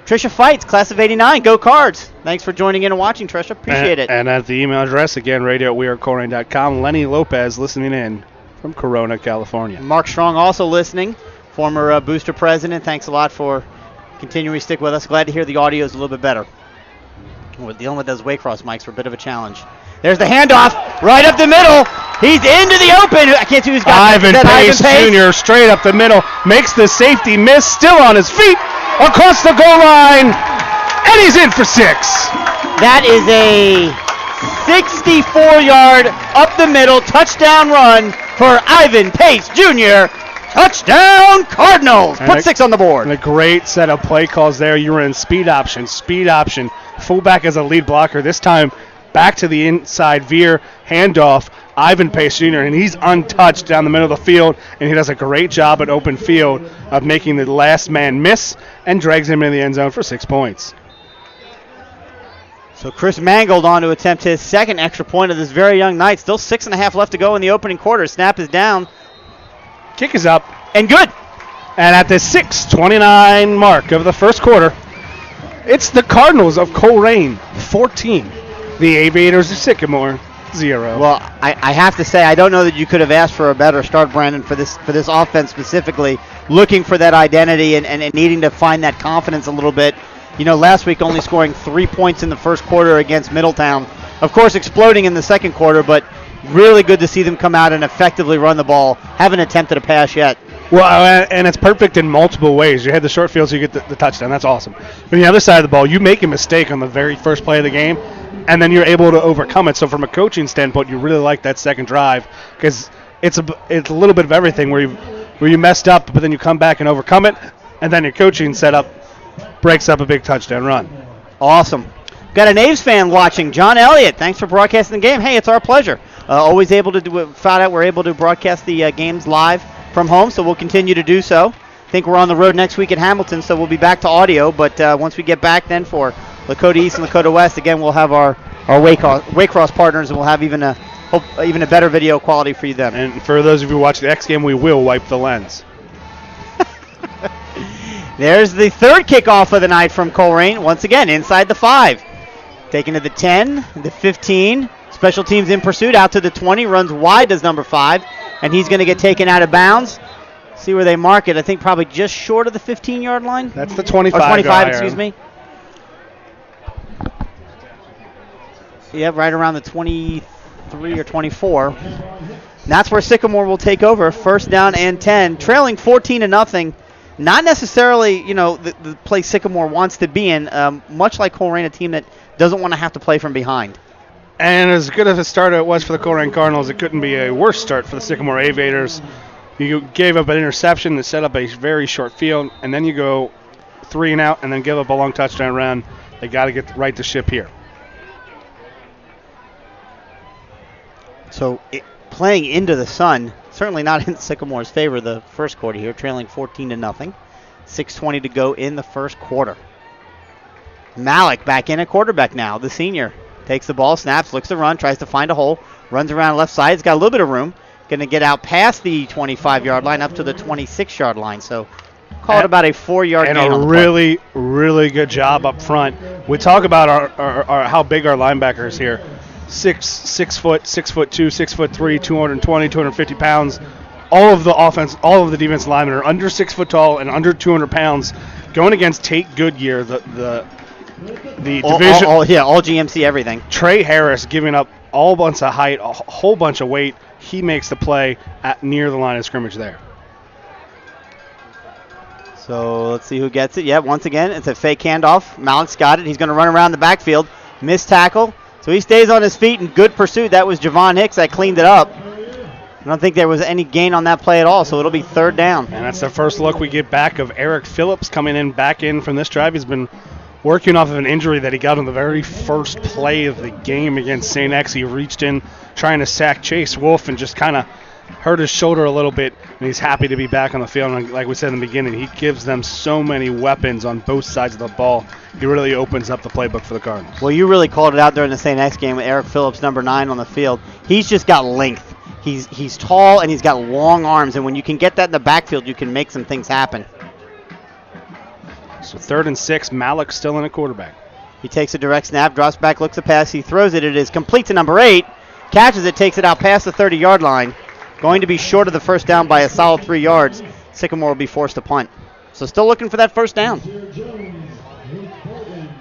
Trisha Fights, class of 89. Go Cards. Thanks for joining in and watching, Trisha. Appreciate it. And at the email address, again, radio@wearecolerain.com. Lenny Lopez listening in from Corona, California. Mark Strong also listening, former booster president. Thanks a lot for continuing to stick with us. Glad to hear the audio is a little bit better. We're dealing with those Waycross mics for a bit of a challenge. There's the handoff right up the middle. He's into the open. I can't see who's got Ivan Pace Jr. straight up the middle. Makes the safety miss. Still on his feet. Across the goal line. And he's in for 6. That is a 64-yard up the middle touchdown run for Ivan Pace Jr. Touchdown Cardinals. Put 6 on the board. And a great set of play calls there. You were in speed option. Fullback as a lead blocker. This time back to the inside veer, handoff, Ivan Pace Jr., and he's untouched down the middle of the field, and he does a great job at open field of making the last man miss and drags him into the end zone for 6 points. So Chris Mangold on to attempt his second extra point of this very young night. Still 6.5 left to go in the opening quarter. Snap is down. Kick is up. And good. And at the 6:29 mark of the first quarter, it's the Cardinals of Colerain 14, the Aviators of Sycamore 0. Well, I have to say, I don't know that you could have asked for a better start, Brandon, for this offense specifically, looking for that identity and needing to find that confidence a little bit. You know, last week only scoring 3 points in the first quarter against Middletown. Of course, exploding in the second quarter, but really good to see them come out and effectively run the ball. Haven't attempted a pass yet. Well, and it's perfect in multiple ways. You had the short field, so you get the touchdown. That's awesome. But on the other side of the ball, you make a mistake on the very first play of the game, and then you're able to overcome it. So from a coaching standpoint, you really like that second drive because it's a little bit of everything where you messed up, but then you come back and overcome it, and then your coaching setup breaks up a big touchdown run. Awesome. Got an Aves fan watching, John Elliott. Thanks for broadcasting the game. Hey, it's our pleasure. Always able to found out we're able to broadcast the games live from home, so we'll continue to do so. I think we're on the road next week at Hamilton, so we'll be back to audio. But once we get back then for Lakota East and Lakota West, again, we'll have our Waycross partners, and we'll have even a better video quality for you then. And for those of you who watch the X game, we will wipe the lens. There's the third kickoff of the night from Colerain. Once again, inside the 5. Taken to the 10, the 15. Special teams in pursuit, out to the 20. Runs wide, does number 5. And he's going to get taken out of bounds. See where they mark it. I think probably just short of the 15-yard line. That's the 25. Or 25, excuse me. Yeah, right around the 23 or 24. And that's where Sycamore will take over. First down and 10. Trailing 14-0. Not necessarily, the place Sycamore wants to be in. Much like Colerain, a team that doesn't want to have to play from behind. And as good of a start it was for the Colerain Cardinals, it couldn't be a worse start for the Sycamore Aviators. You gave up an interception to set up a very short field, and then you go 3 and out and then give up a long touchdown run. They got to get right the ship here. So playing into the sun, certainly not in Sycamore's favor the first quarter here, trailing 14-0. 6:20 to go in the first quarter. Malik back in at quarterback now, the senior. Takes the ball, snaps, looks to run, tries to find a hole, runs around left side. He's got a little bit of room. Going to get out past the 25-yard line up to the 26-yard line. So call it about a 4-yard gain and on the really, really good job up front. We talk about our how big our linebackers here. 6 foot, 6'2", 6'3", 220, 250 pounds. All of the offense, all of the defensive linemen are under 6 foot tall and under 200 pounds. Going against Tate Goodyear, the division. All GMC everything. Trey Harris giving up all bunch of height, a whole bunch of weight. He makes the play at near the line of scrimmage there. So let's see who gets it. Yeah, once again, it's a fake handoff. Malik's got it. He's going to run around the backfield. Missed tackle. So he stays on his feet in good pursuit. That was Javon Hicks that cleaned it up. I don't think there was any gain on that play at all, so it'll be third down. And that's the first look we get back of Eric Phillips coming back in from this drive. He's been working off of an injury that he got on the very first play of the game against St. X. He reached in trying to sack Chase Wolf and just kind of hurt his shoulder a little bit, and he's happy to be back on the field. And like we said in the beginning, he gives them so many weapons on both sides of the ball. He really opens up the playbook for the Cardinals. Well, you really called it out during the St. X game with Eric Phillips, number 9 on the field. He's just got length. He's tall and he's got long arms, and when you can get that in the backfield, you can make some things happen. So 3rd and 6, Malik still in a quarterback. He takes a direct snap, drops back, looks a pass, he throws it. It is complete to number 8, catches it, takes it out past the 30-yard line. Going to be short of the first down by a solid 3 yards. Sycamore will be forced to punt. So still looking for that first down.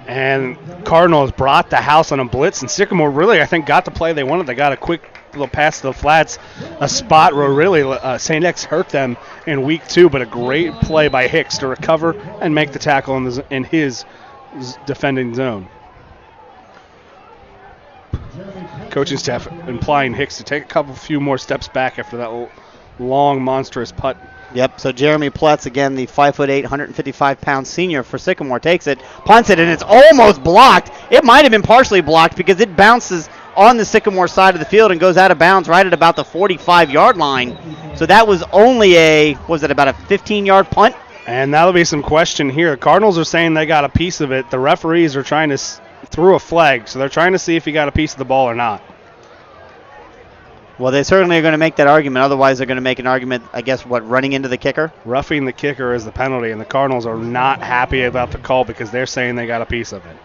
And Cardinals brought the house on a blitz, and Sycamore really, I think, got the play they wanted. They got a quick little pass to the flats, a spot where really St. X hurt them in week 2, but a great play by Hicks to recover and make the tackle in his defending zone. Coaching staff implying Hicks to take a few more steps back after that long, monstrous putt Yep, so Jeremy Pletz, again, the 5'8", 155-pound senior for Sycamore, takes it, punts it, and it's almost blocked. It might have been partially blocked because it bounces on the Sycamore side of the field and goes out of bounds right at about the 45-yard line. So that was only about a 15-yard punt? And that'll be some question here. Cardinals are saying they got a piece of it. The referees are trying to throw a flag, so they're trying to see if he got a piece of the ball or not. Well, they certainly are going to make that argument. Otherwise, they're going to make an argument, I guess, running into the kicker? Roughing the kicker is the penalty, and the Cardinals are not happy about the call because they're saying they got a piece of it.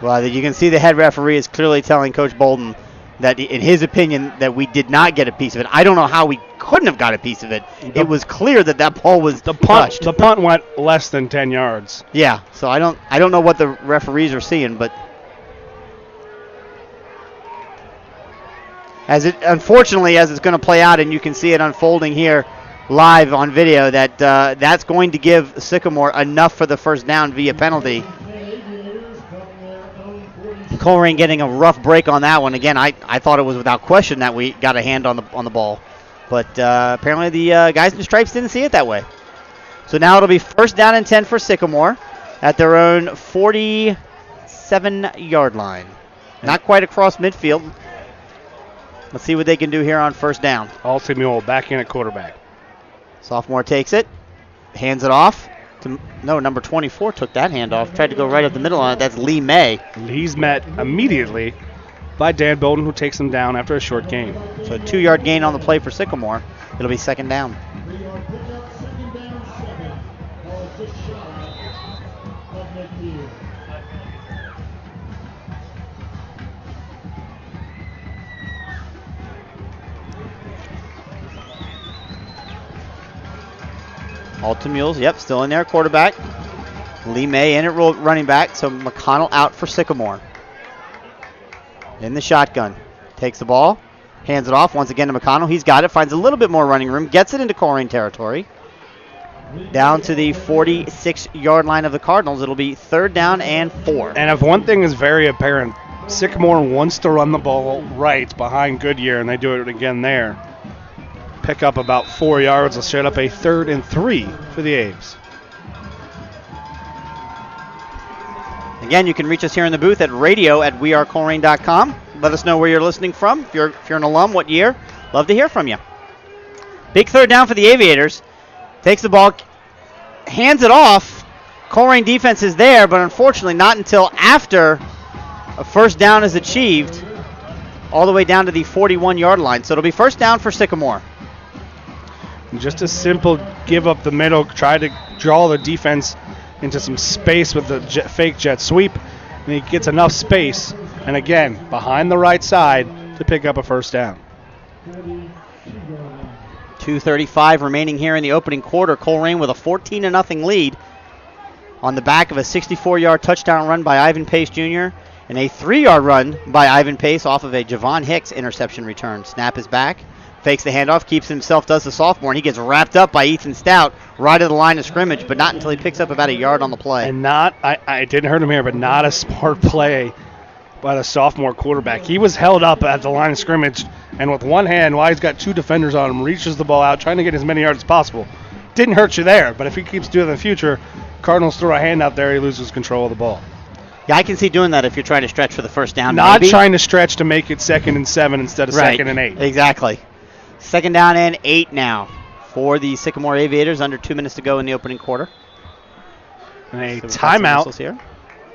Well, you can see the head referee is clearly telling Coach Bolden that, in his opinion, that we did not get a piece of it. I don't know how we couldn't have got a piece of it. It was clear that ball was touched. The punt went less than 10 yards. Yeah, so I don't know what the referees are seeing, but unfortunately, as it's going to play out, and you can see it unfolding here live on video, that's going to give Sycamore enough for the first down via penalty. Colerain getting a rough break on that one. Again, I thought it was without question that we got a hand on the ball, but apparently the guys in the stripes didn't see it that way. So now it'll be first down and 10 for Sycamore at their own 47-yard line. Not quite across midfield. Let's see what they can do here on first down. Altumule back in at quarterback. Sophomore takes it, hands it off. Number 24 took that handoff, tried to go right up the middle on it. That's Lee May. He's met immediately by Dan Bolden, who takes him down after a short gain. So a 2-yard gain on the play for Sycamore. It'll be second down. Altamules, yep, still in there, quarterback. Lee May in at running back, so McConnell out for Sycamore. In the shotgun. Takes the ball, hands it off once again to McConnell. He's got it, finds a little bit more running room, gets it into Colerain territory. Down to the 46-yard line of the Cardinals. It'll be third down and 4. And if one thing is very apparent, Sycamore wants to run the ball right behind Goodyear, and they do it again there. Pick up about 4 yards. Will set up a 3rd and 3 for the Aves. Again, you can reach us here in the booth at radio@wearecolerain.com. Let us know where you're listening from. If you're an alum, what year? Love to hear from you. Big third down for the Aviators. Takes the ball, hands it off. Colerain defense is there, but unfortunately not until after a first down is achieved, all the way down to the 41-yard line. So it'll be first down for Sycamore. Just a simple give up the middle, try to draw the defense into some space with the fake jet sweep, and he gets enough space, and again, behind the right side to pick up a first down. 2:35 remaining here in the opening quarter. Colerain with a 14-0 lead on the back of a 64-yard touchdown run by Ivan Pace Jr. and a 3-yard run by Ivan Pace off of a Javon Hicks interception return. Snap is back. Fakes the handoff, keeps himself, does the sophomore, and he gets wrapped up by Ethan Stout right at the line of scrimmage, but not until he picks up about a yard on the play. And I didn't hurt him here, but not a smart play by the sophomore quarterback. He was held up at the line of scrimmage, and with one hand, while he's got 2 defenders on him, reaches the ball out, trying to get as many yards as possible. Didn't hurt you there, but if he keeps doing it in the future, Cardinals throw a hand out there, he loses control of the ball. Yeah, I can see doing that if you're trying to stretch for the first down. Not maybe. Trying to stretch to make it 2nd and 7 instead of 2nd and 8. Exactly. Second down and 8 now for the Sycamore Aviators. Under 2 minutes to go in the opening quarter. And a timeout here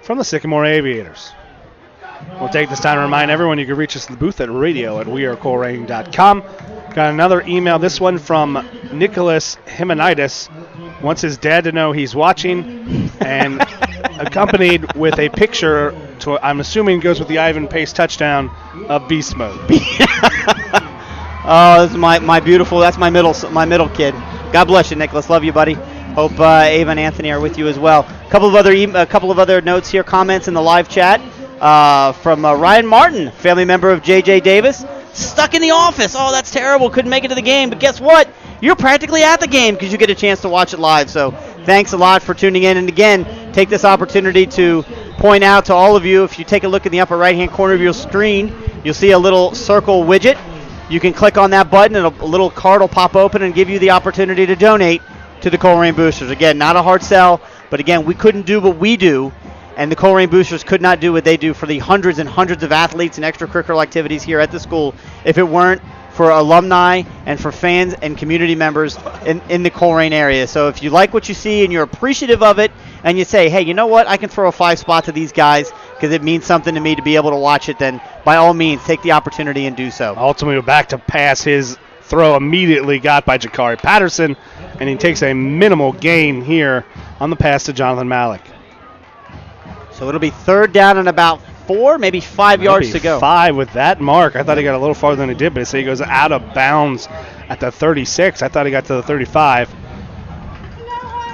from the Sycamore Aviators. We'll take this time to remind everyone you can reach us in the booth at radio@wearecolerain.com. Got another email, this one from Nicholas Himonitis. Wants his dad to know he's watching, and accompanied with a picture, I'm assuming goes with the Ivan Pace touchdown, of Beast Mode. Oh, this is my beautiful, that's my middle kid. God bless you, Nicholas. Love you, buddy. Hope Ava and Anthony are with you as well. A couple of other notes here, comments in the live chat from Ryan Martin, family member of J.J. Davis. Stuck in the office. Oh, that's terrible. Couldn't make it to the game. But guess what? You're practically at the game because you get a chance to watch it live. So thanks a lot for tuning in. And again, take this opportunity to point out to all of you, if you take a look in the upper right-hand corner of your screen, you'll see a little circle widget. you can click on that button and a little card will pop open and give you the opportunity to donate to the Colerain Boosters. Again, not a hard sell, but again, we couldn't do what we do, and the Colerain Boosters could not do what they do for the hundreds and hundreds of athletes and extracurricular activities here at the school if it weren't for alumni and for fans and community members in the Colerain area. So if you like what you see and you're appreciative of it, and you say, hey, you know what, I can throw a 5-spot to these guys because it means something to me to be able to watch it, then by all means, take the opportunity and do so. Ultimately, back to pass. His throw immediately got by Jakari Patterson, and he takes a minimal gain here on the pass to Jonathan Malik. So it'll be 3rd down and about 4, maybe 5 yards to go. 5 with that mark. I thought he got a little farther than he did, but he goes out of bounds at the 36. I thought he got to the 35.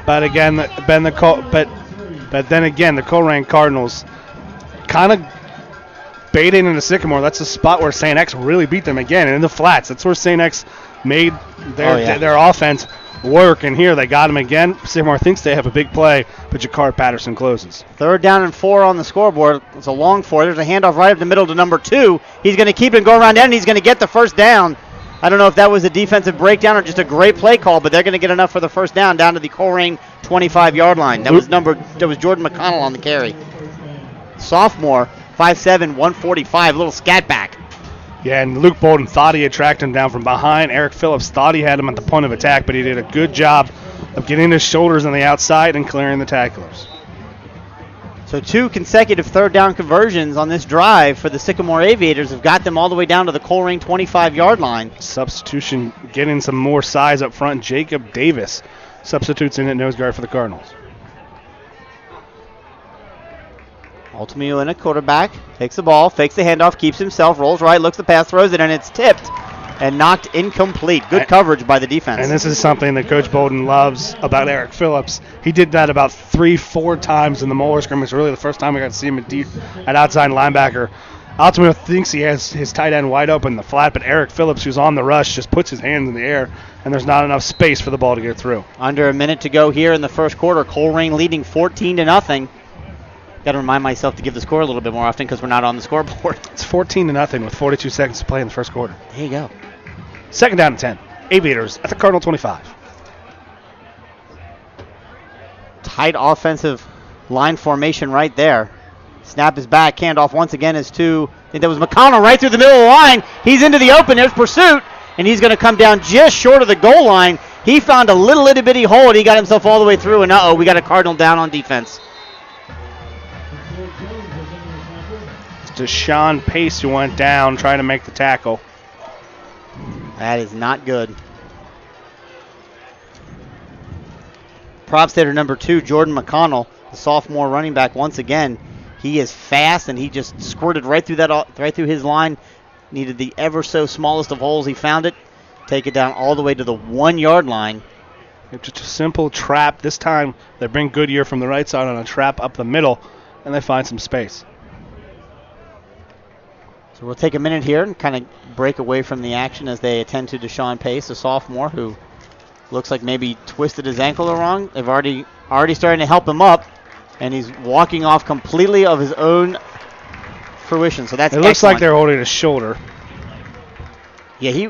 But again, then again, the Colerain Cardinals kind of baiting into Sycamore. That's a spot where St. X really beat them again. And in the flats, that's where St. X made their offense work. And here they got him again. Sycamore thinks they have a big play, but Jakari Patterson closes. 3rd down and 4 on the scoreboard. It's a long 4. There's a handoff right up the middle to number 2. He's going to keep it and go around down, and he's going to get the first down. I don't know if that was a defensive breakdown or just a great play call, but they're going to get enough for the first down to the Colerain 25-yard line. That was Jordan McConnell on the carry. Sophomore, 5'7", 145, little scat back. Yeah, and Luke Bolden thought he had tracked him down from behind. Eric Phillips thought he had him at the point of attack, but he did a good job of getting his shoulders on the outside and clearing the tacklers. So 2 consecutive 3rd down conversions on this drive for the Sycamore Aviators have got them all the way down to the Colerain 25-yard line. Substitution getting some more size up front. Jacob Davis substitutes in at nose guard for the Cardinals. Ultimately, quarterback takes the ball, fakes the handoff, keeps himself, rolls right, looks the pass, throws it, and it's tipped and knocked incomplete. Good coverage by the defense. And this is something that Coach Bolden loves about Eric Phillips. He did that about 3-4 times in the Moeller scrimmage. Really the first time we got to see him at outside linebacker. Ultimately thinks he has his tight end wide open in the flat, but Eric Phillips, who's on the rush, just puts his hands in the air, and there's not enough space for the ball to get through. Under a minute to go here in the first quarter. Colerain leading 14-0. Got to remind myself to give the score a little bit more often because we're not on the scoreboard. It's 14-0 with 42 seconds to play in the first quarter. There you go. 2nd down and 10. Aviators at the Cardinal 25. Tight offensive line formation right there. Snap is back. Handoff once again is to, I think that was McConnell right through the middle of the line. He's into the open. There's pursuit, and he's going to come down just short of the goal line. He found a little itty bitty hole, and he got himself all the way through, and we got a Cardinal down on defense. Deshaun Pace who went down trying to make the tackle. That is not good. Props there to number 2, Jordan McConnell, the sophomore running back. Once again, he is fast, and he just squirted right through his line. Needed the ever so smallest of holes. He found it. Take it down all the way to the 1-yard line. Just a simple trap. This time they bring Goodyear from the right side on a trap up the middle, and they find some space. So we'll take a minute here and kind of break away from the action as they attend to Deshaun Pace, a sophomore who looks like maybe twisted his ankle wrong. They've already starting to help him up, and he's walking off completely of his own fruition. So that's it. Looks like they're holding his shoulder. Yeah, he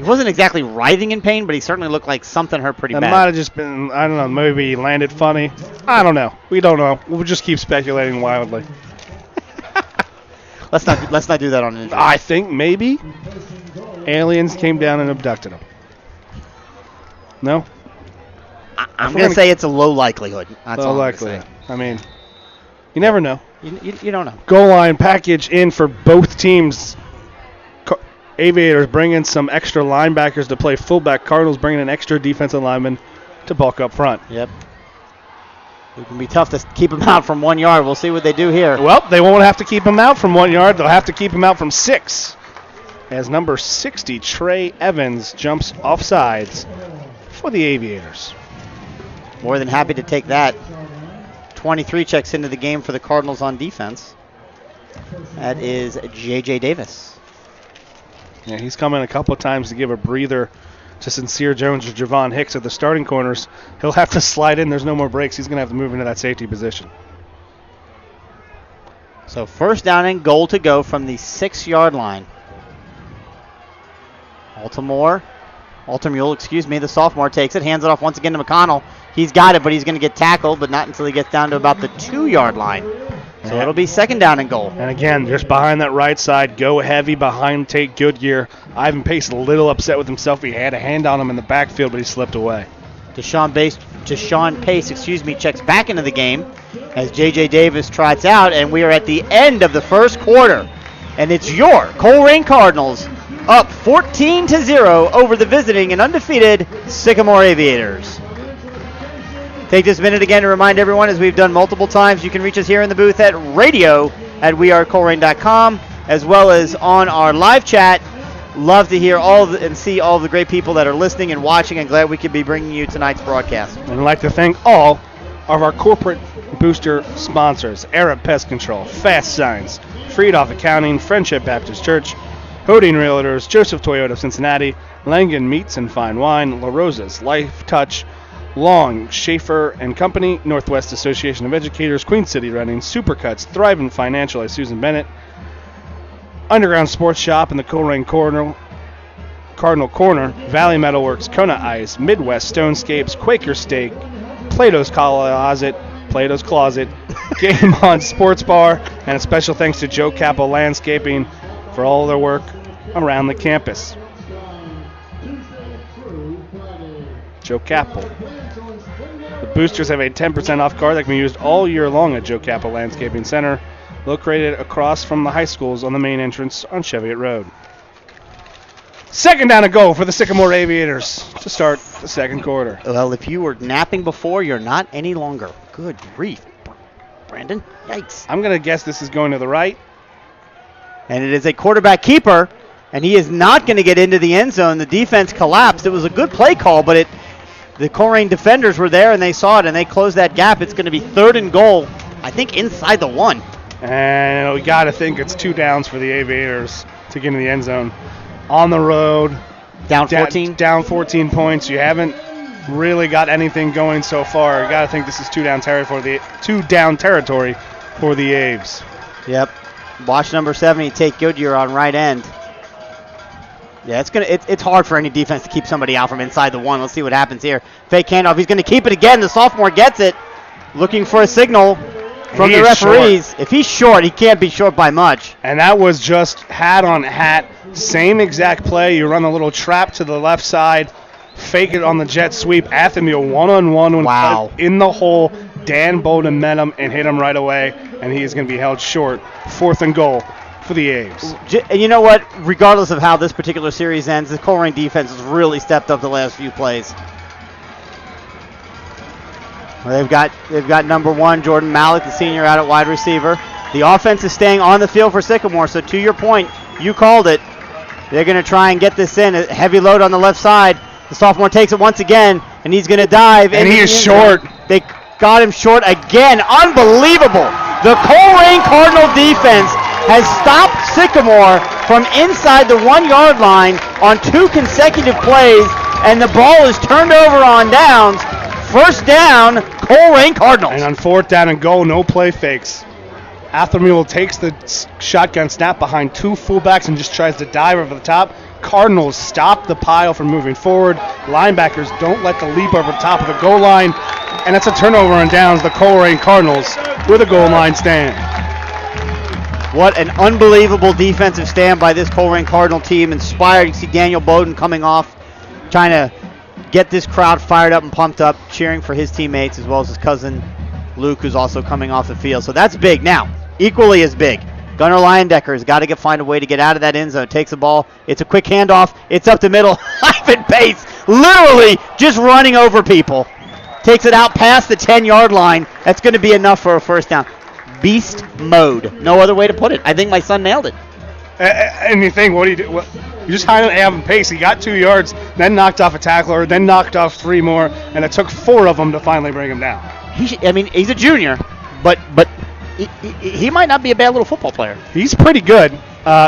wasn't exactly writhing in pain, but he certainly looked like something hurt pretty bad. It might have just been, I don't know, maybe he landed funny. I don't know. We don't know. We'll just keep speculating wildly. Let's not do that on an injury. I think maybe aliens came down and abducted him. No? I'm going to say it's a low likelihood. That's low all likelihood. I mean, you never know. You don't know. Goal line package in for both teams. Aviators bring in some extra linebackers to play fullback. Cardinals bringing an extra defensive lineman to bulk up front. Yep. It can be tough to keep him out from 1 yard. We'll see what they do here. Well, they won't have to keep him out from 1 yard. They'll have to keep him out from 6. As number 60, Trey Evans, jumps off sides for the Aviators. More than happy to take that. 23 checks into the game for the Cardinals on defense. That is J.J. Davis. Yeah, he's come in a couple of times to give a breather to Sincere Jones or Javon Hicks at the starting corners. He'll have to slide in. There's no more breaks. He's going to have to move into that safety position. So 1st down and goal to go from the 6-yard line. Altamule, the sophomore takes it, hands it off once again to McConnell. He's got it, but he's going to get tackled, but not until he gets down to about the 2-yard line. So it'll be second down and goal. And again, just behind that right side, go heavy behind Tate Goodyear. Ivan Pace a little upset with himself. He had a hand on him in the backfield, but he slipped away. Deshaun Pace, checks back into the game as J.J. Davis trots out, and we are at the end of the first quarter. And it's your Colerain Cardinals up 14-0 over the visiting and undefeated Sycamore Aviators. Take this minute again to remind everyone, as we've done multiple times, you can reach us here in the booth at radio@wearecolerain.com, as well as on our live chat. Love to hear and see all the great people that are listening and watching, and glad we could be bringing you tonight's broadcast. And I'd like to thank all of our corporate booster sponsors: Arab Pest Control, Fast Signs, Friedoff Accounting, Friendship Baptist Church, Hoding Realtors, Joseph Toyota of Cincinnati, Langen Meats and Fine Wine, La Rosa's Life Touch, Long, Schaefer and Company, Northwest Association of Educators, Queen City Running, Supercuts, Thriving Financial by Susan Bennett, Underground Sports Shop in the Colerain Cardinal Corner, Valley Metalworks, Kona Ice, Midwest Stonescapes, Quaker Steak, Plato's Closet, Game On Sports Bar, and a special thanks to Joe Cappo Landscaping for all their work around the campus. Joe Cappo. The boosters have a 10% off card that can be used all year long at Joe Cappo Landscaping Center, located across from the high schools on the main entrance on Cheviot Road. Second down and goal for the Sycamore Aviators to start the second quarter. Well, if you were napping before, you're not any longer. Good grief, Brandon. Yikes. I'm going to guess this is going to the right. And it is a quarterback keeper, and he is not going to get into the end zone. The defense collapsed. It was a good play call, but the Colerain defenders were there, and they saw it, and they closed that gap. It's going to be third and goal, I think, inside the 1. And we got to think it's 2 downs for the Aviators to get into the end zone. On the road. Down 14? Down 14 points. You haven't really got anything going so far. You got to think this is 2 down territory for the Aves. Yep. Watch number 70, Tate Goodyear on right end. Yeah, it's hard for any defense to keep somebody out from inside the 1. Let's see what happens here. Fake handoff. He's going to keep it again. The sophomore gets it. Looking for a signal from the referees. Short. If he's short, he can't be short by much. And that was just hat on hat. Same exact play. You run a little trap to the left side. Fake it on the jet sweep. Athamule one-on-one. Wow. In the hole. Dan Bowden met him and hit him right away. And he is going to be held short. 4th and goal for the A's. And you know what? Regardless of how this particular series ends, the Colerain defense has really stepped up the last few plays. Well, they've got number 1, Jordan Malik, the senior, out at wide receiver. The offense is staying on the field for Sycamore, so to your point, you called it. They're going to try and get this in. A heavy load on the left side. The sophomore takes it once again, and he's going to dive. And he is short. They got him short again. Unbelievable. The Colerain Cardinal defense has stopped Sycamore from inside the 1-yard line on 2 consecutive plays, and the ball is turned over on downs. First down, Colerain Cardinals. And on 4th down and goal, no play fakes. Athamule takes the shotgun snap behind 2 fullbacks and just tries to dive over the top. Cardinals stop the pile from moving forward. Linebackers don't let the leap over the top of the goal line. And it's a turnover on downs. The Colerain Cardinals with a goal line stand. What an unbelievable defensive stand by this Colerain Cardinal team. Inspired. You see Daniel Bowden coming off, trying to get this crowd fired up and pumped up, cheering for his teammates as well as his cousin Luke, who's also coming off the field. So that's big. Now, equally as big, Gunnar Leyendecker has got to find a way to get out of that end zone. Takes the ball. It's a quick handoff. It's up the middle. Ivan Pace literally just running over people. Takes it out past the 10-yard line. That's going to be enough for a first down. Beast mode. No other way to put it. I think my son nailed it. And you think, what do you do? You just hired Ivan Pace. He got 2 yards, then knocked off a tackler, then knocked off 3 more, and it took 4 of them to finally bring him down. He's a junior, but he might not be a bad little football player. He's pretty good.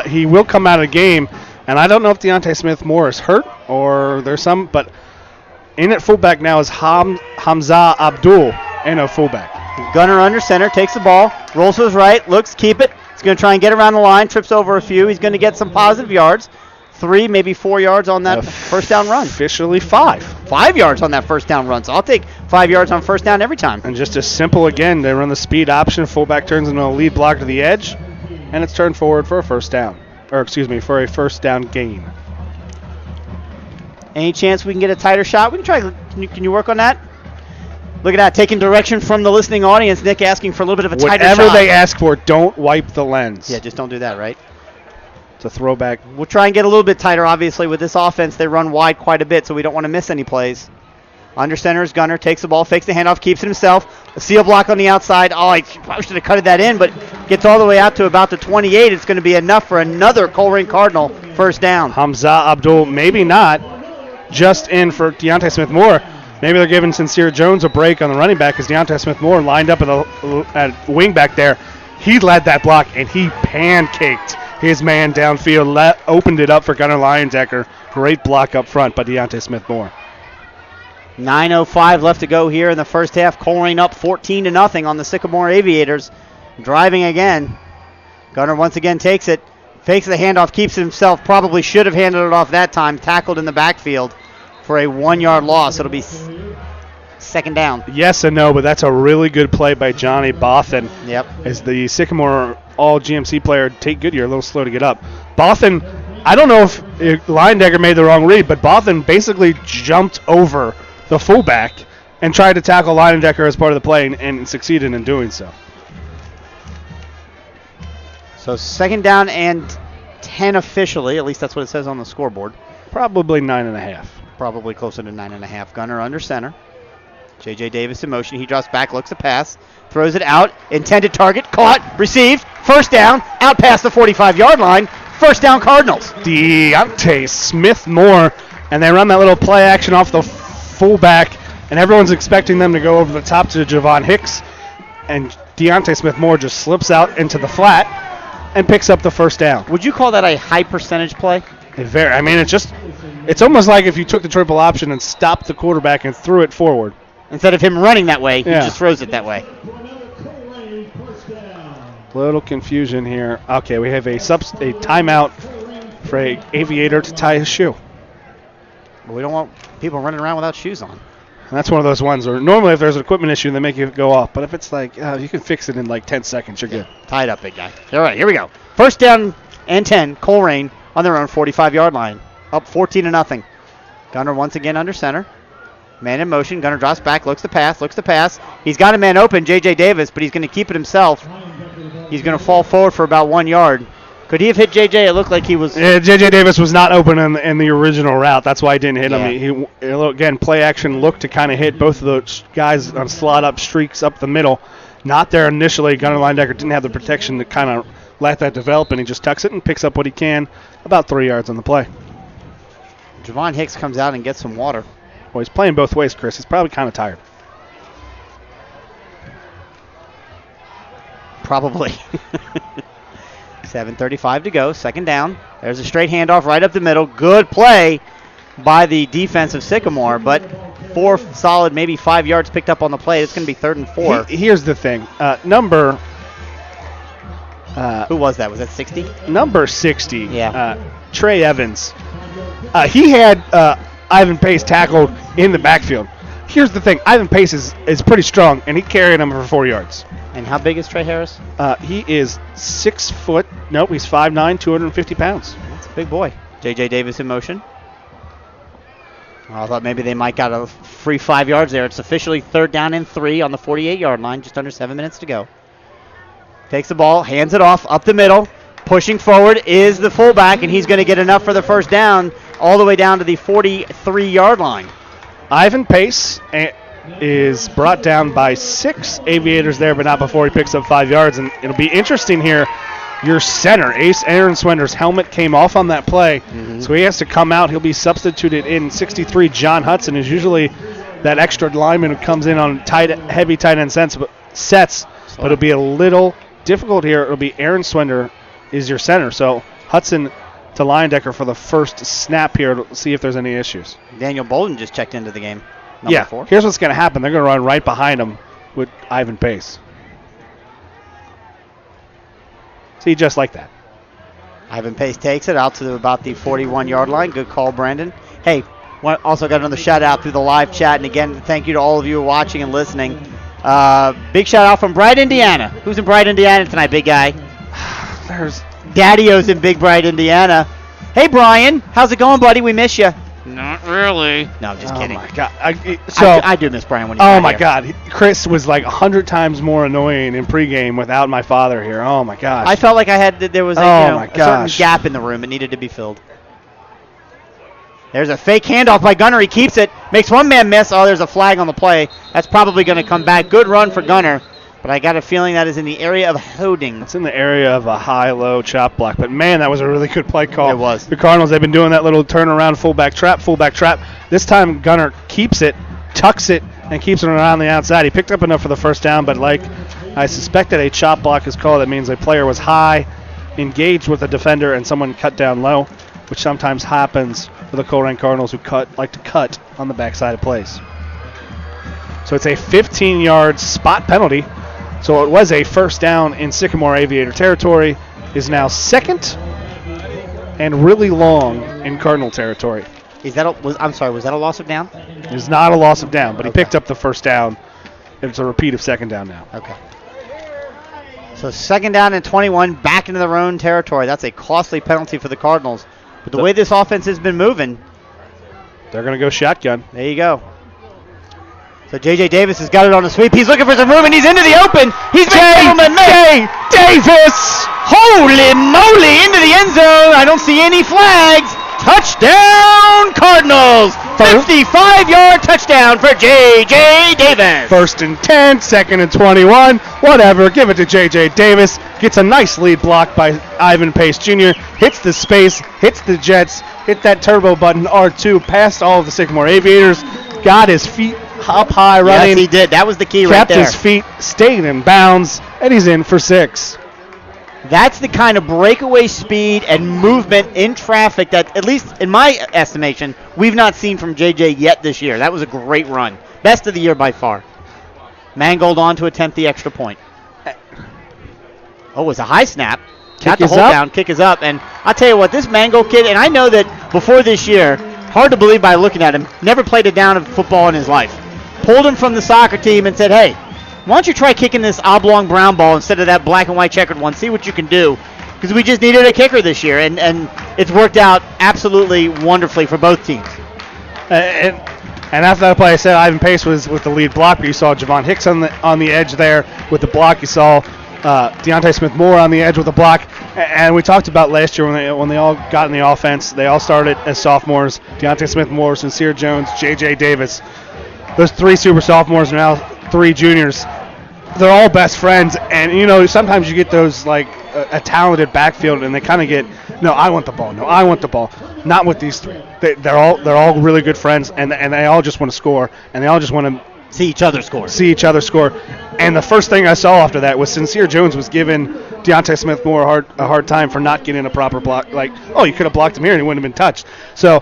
He will come out of the game, and I don't know if Deontay Smith-Moore is hurt or there's some, but in at fullback now is Hamza Abdul in a fullback. Gunner under center, takes the ball, rolls to his right, looks, keep it. He's going to try and get around the line, trips over a few. He's going to get some positive yards. 3, maybe 4 yards on that first down run. Officially 5. 5 yards on that first down run. So I'll take 5 yards on first down every time. And just as simple again, they run the speed option. Fullback turns into a lead block to the edge, and it's turned forward for a first down. Or excuse me, for a first down gain. Any chance we can get a tighter shot? We can try. Can you work on that? Look at that, taking direction from the listening audience. Nick asking for a little bit of a tighter shot. Whatever they ask for, don't wipe the lens. Yeah, just don't do that, right? It's a throwback. We'll try and get a little bit tighter, obviously. With this offense, they run wide quite a bit, so we don't want to miss any plays. Under center is Gunner, takes the ball, fakes the handoff, keeps it himself. A seal block on the outside. Oh, I probably should have cutted that in, but gets all the way out to about the 28. It's going to be enough for another Colerain Cardinal first down. Hamza Abdul, maybe not. Just in for Deontay Smith-Moore. Maybe they're giving Sincere Jones a break on the running back because Deontay Smith-Moore lined up at wing back there. He led that block, and he pancaked his man downfield, opened it up for Gunnar Leyendecker. Great block up front by Deontay Smith-Moore. 9:05 left to go here in the first half. Colerain up 14-0 on the Sycamore Aviators. Driving again. Gunnar once again takes it. Fakes the handoff, keeps it himself. Probably should have handed it off that time. Tackled in the backfield for a 1-yard loss. It'll be second down. Yes and no, but that's a really good play by Johnny Bothan. Yep. As the Sycamore all-GMC player, Tate Goodyear, a little slow to get up. Bothan, I don't know if Leyendecker made the wrong read, but Bothan basically jumped over the fullback and tried to tackle Leyendecker as part of the play and succeeded in doing so. So second down and 10 officially. At least that's what it says on the scoreboard. Probably 9.5. Probably closer to 9.5. Gunner under center. J.J. Davis in motion. He drops back, looks to pass, throws it out. Intended target, caught, received. First down, out past the 45-yard line. First down, Cardinals. Deontay Smith-Moore, and they run that little play action off the fullback, and everyone's expecting them to go over the top to Javon Hicks, and Deontay Smith-Moore just slips out into the flat and picks up the first down. Would you call that a high percentage play? I mean, it's almost like if you took the triple option and stopped the quarterback and threw it forward. Instead of him running that way, he just throws it that way. Little confusion here. Okay, we have a timeout for an Aviator to tie his shoe. But we don't want people running around without shoes on. And that's one of those ones where normally if there's an equipment issue, they make you go off. But if it's like, you can fix it in like 10 seconds, you're good. Tie it up, big guy. All right, here we go. First down and 10. Colerain on their own 45-yard line. Up 14-0. Gunner once again under center. Man in motion. Gunner drops back, looks to pass. He's got a man open, J.J. Davis, but he's going to keep it himself. He's going to fall forward for about 1 yard. Could he have hit J.J.? It looked like he was. Yeah, J.J. Davis was not open in the original route. That's why he didn't hit him. Again, play action looked to kind of hit both of those guys on slot up streaks up the middle. Not there initially. Gunnar Leyendecker didn't have the protection to kind of let that develop, and he just tucks it and picks up what he can, about 3 yards on the play. Javon Hicks comes out and gets some water. Well, he's playing both ways, Chris. He's probably kind of tired. Probably. 7:35 to go. Second down. There's a straight handoff right up the middle. Good play by the defense of Sycamore, but 4 solid, maybe 5 yards picked up on the play. It's going to be 3rd and 4. Here's the thing. Who was that? Was that 60? Number 60. Yeah. Trey Evans. He had Ivan Pace tackled in the backfield. Here's the thing. Ivan Pace is pretty strong, and he carried him for 4 yards. And how big is Trey Harris? He is 6 foot. Nope, he's 5'9", 250 pounds. That's a big boy. J.J. Davis in motion. I thought maybe they might got a free 5 yards there. It's officially 3rd down and 3 on the 48-yard line. Just under 7 minutes to go. Takes the ball, hands it off, up the middle. Pushing forward is the fullback, and he's going to get enough for the first down all the way down to the 43-yard line. Ivan Pace is brought down by 6 Aviators there, but not before he picks up 5 yards. And it'll be interesting here. Your center, Ace Aaron Swender's helmet came off on that play, so he has to come out. He'll be substituted in. 63, John Hudson, is usually that extra lineman who comes in on heavy tight end sets, but it'll be a little difficult here. It'll be Aaron Swender is your center, so Hudson to Leyendecker for the first snap here to see if there's any issues. Daniel Bolden just checked into the game. Number 4. Here's what's going to happen. They're going to run right behind him with Ivan Pace. See, just like that. Ivan Pace takes it out to about the 41-yard line. Good call, Brandon. Hey, also got another shout out through the live chat. And again, thank you to all of you watching and listening. Big shout out from Bright, Indiana. Who's in Bright, Indiana tonight, big guy? There's Daddy-O's in Big Bright, Indiana. Hey, Brian. How's it going, buddy? We miss you. Not really. No, just kidding. Oh, my God. I do miss Brian when he's Oh, not my here. God. Chris was like 100 times more annoying in pregame without my father here. Oh, my gosh. I felt like there was my a certain gosh. gap in the room. It needed to be filled. There's a fake handoff by Gunner. He keeps it. Makes one man miss. Oh, there's a flag on the play. That's probably going to come back. Good run for Gunner. But I got a feeling that is in the area of holding. It's in the area of a high-low chop block. But, man, that was a really good play call. It was. The Cardinals, they've been doing that little turnaround fullback trap. This time Gunner keeps it, tucks it, and keeps it around the outside. He picked up enough for the first down, but like I suspected, a chop block is called. That means a player was high, engaged with a defender, and someone cut down low, which sometimes happens for the Colerain Cardinals who like to cut on the backside of plays. So it's a 15-yard spot penalty. So it was a first down in Sycamore Aviator territory, is now second and really long in Cardinal territory. Was that a loss of down? It is not a loss of down, but he picked up the first down. It's a repeat of second down now. Okay. So second down and 21, back into their own territory. That's a costly penalty for the Cardinals. But the way this offense has been moving, they're going to go shotgun. there you go. So J.J. Davis has got it on the sweep. He's looking for some room, and he's into the open. He's J.J. Davis! Holy moly, into the end zone. I don't see any flags. Touchdown, Cardinals. 55-yard touchdown for J.J. Davis. First and 10, second and 21. Whatever, give it to J.J. Davis. Gets a nice lead block by Ivan Pace Jr. Hits the space, hits the jets, hit that turbo button R2, past all of the Sycamore Aviators. Got his feet up high running. Yes, he did. That was the key right there. Kept his feet, stayed in bounds, and he's in for 6. That's the kind of breakaway speed and movement in traffic that, at least in my estimation, we've not seen from JJ yet this year. That was a great run. Best of the year by far. Mangold on to attempt the extra point. Oh, it was a high snap. Got the hold down. Kick is up. And I'll tell you what, this Mangold kid, and I know that before this year, hard to believe by looking at him, never played a down of football in his life. Pulled him from the soccer team and said, hey, why don't you try kicking this oblong brown ball instead of that black and white checkered one? See what you can do. Because we just needed a kicker this year, and it's worked out absolutely wonderfully for both teams. And after that play, I said Ivan Pace was with the lead blocker. You saw Javon Hicks on the edge there with the block. You saw Deontay Smith-Moore on the edge with the block. And we talked about last year when they all got in the offense. They all started as sophomores. Deontay Smith-Moore, Sincere Jones, J.J. Davis. Those 3 super sophomores are now 3 juniors. They're all best friends. And, you know, sometimes you get those, like, a talented backfield, and they kind of get, no, I want the ball. No, I want the ball. Not with these 3. They're all really good friends, and they all just want to score, and they all just want to see each other score. And the first thing I saw after that was Sincere Jones was giving Deontay Smith-Moore a hard time for not getting a proper block. Like, oh, you could have blocked him here and he wouldn't have been touched. So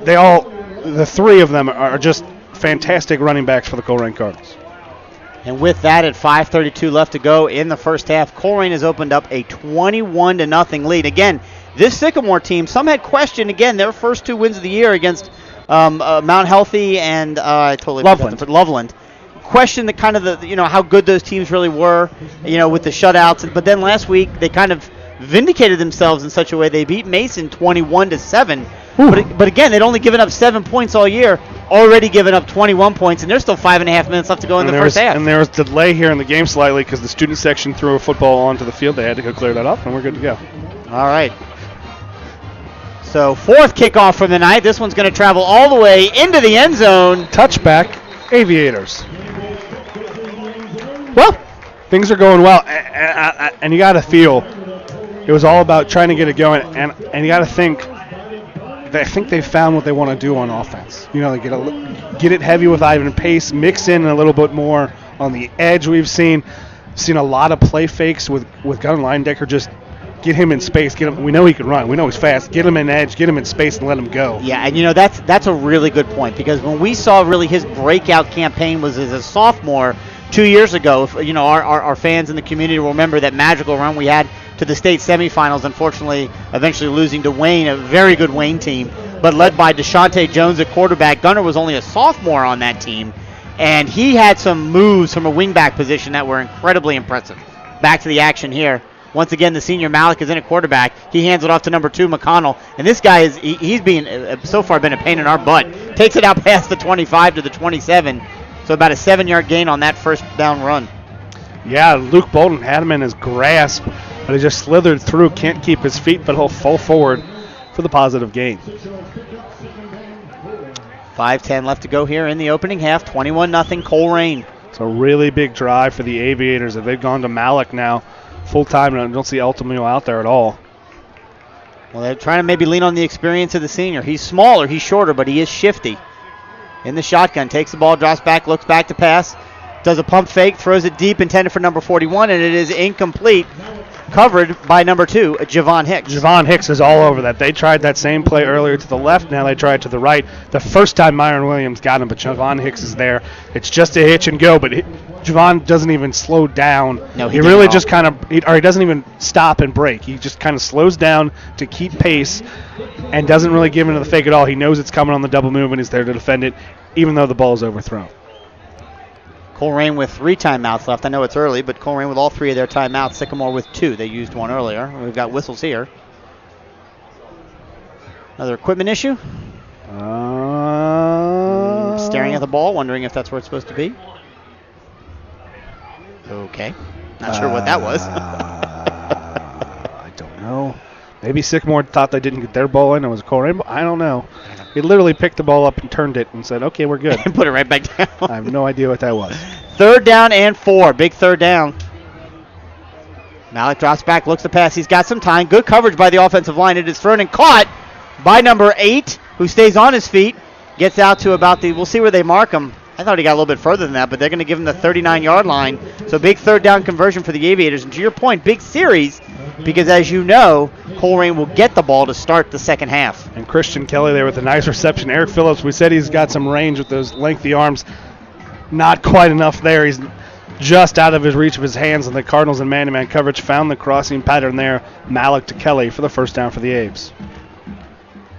the 3 of them are just fantastic running backs for the Colerain Cardinals. And with that, at 5:32 left to go in the first half, Colerain has opened up a 21-0 lead. Again, this Sycamore team, some had questioned, again, their first 2 wins of the year against Mount Healthy and Loveland. Question the kind of how good those teams really were, with the shutouts. But then last week they kind of vindicated themselves in such a way they beat Mason 21-7. But again, they'd only given up 7 points all year, already given up 21 points, and there's still 5.5 minutes left to go in the first half. And there was delay here in the game slightly because the student section threw a football onto the field. They had to go clear that up, and we're good to go. All right. So 4th kickoff from the night. This one's going to travel all the way into the end zone. Touchback, Aviators. Well, things are going well, and you got to feel it was all about trying to get it going, and you got to think. I think they found what they want to do on offense. They get it heavy with Ivan Pace, mix in a little bit more on the edge. We've seen a lot of play fakes with Gunnar Leindecker. Just get him in space. Get him. We know he can run. We know he's fast. Get him in edge. Get him in space and let him go. Yeah, and that's a really good point, because when we saw really his breakout campaign was as a sophomore 2 years ago. Our fans in the community will remember that magical run we had to the state semifinals, unfortunately eventually losing to Wayne, a very good Wayne team, but led by Deshaunte Jones at quarterback. Gunner was only a sophomore on that team, and he had some moves from a wingback position that were incredibly impressive. Back to the action here. Once again, the senior Malik is in at quarterback. He hands it off to number 2, McConnell. And this guy he's so far been a pain in our butt. Takes it out past the 25 to the 27. So about a 7-yard gain on that first down run. Yeah, Luke Bolton had him in his grasp, but he just slithered through. Can't keep his feet, but he'll fall forward for the positive gain. 5:10 left to go here in the opening half. 21-0 Colerain. It's a really big drive for the Aviators. If they've gone to Malik now full time, and I don't see Altamio out there at all. Well, they're trying to maybe lean on the experience of the senior. He's smaller, he's shorter, but he is shifty. In the shotgun, takes the ball, drops back, looks back to pass, does a pump fake, throws it deep, intended for number 41, and it is incomplete. Covered by number 2, Javon Hicks. Javon Hicks is all over that. They tried that same play earlier to the left. Now they try it to the right. The first time Myron Williams got him, but Javon Hicks is there. It's just a hitch and go, but Javon doesn't even slow down. No, he really just kind of, he doesn't even stop and break. He just kind of slows down to keep pace and doesn't really give into the fake at all. He knows it's coming on the double move and he's there to defend it, even though the ball is overthrown. Colerain with 3 timeouts left. I know it's early, but Colerain with all 3 of their timeouts. Sycamore with 2. They used one earlier. We've got whistles here. Another equipment issue. Staring at the ball, wondering if that's where it's supposed to be. Okay. Not sure what that was. I don't know. Maybe Sycamore thought they didn't get their ball in. It was Colerain, but I don't know. He literally picked the ball up and turned it and said, okay, we're good. And put it right back down. I have no idea what that was. 3rd down and 4. Big 3rd down. Malik drops back, looks to pass. He's got some time. Good coverage by the offensive line. It is thrown and caught by number 8, who stays on his feet. Gets out to about we'll see where they mark him. I thought he got a little bit further than that, but they're going to give him the 39-yard line. So big 3rd down conversion for the Aviators. And to your point, big series, because as you know, Colerain will get the ball to start the second half. And Christian Kelly there with a nice reception. Eric Phillips, we said he's got some range with those lengthy arms. Not quite enough there. He's just out of his reach of his hands, and the Cardinals in man-to-man coverage found the crossing pattern there. Malik to Kelly for the first down for the Aves.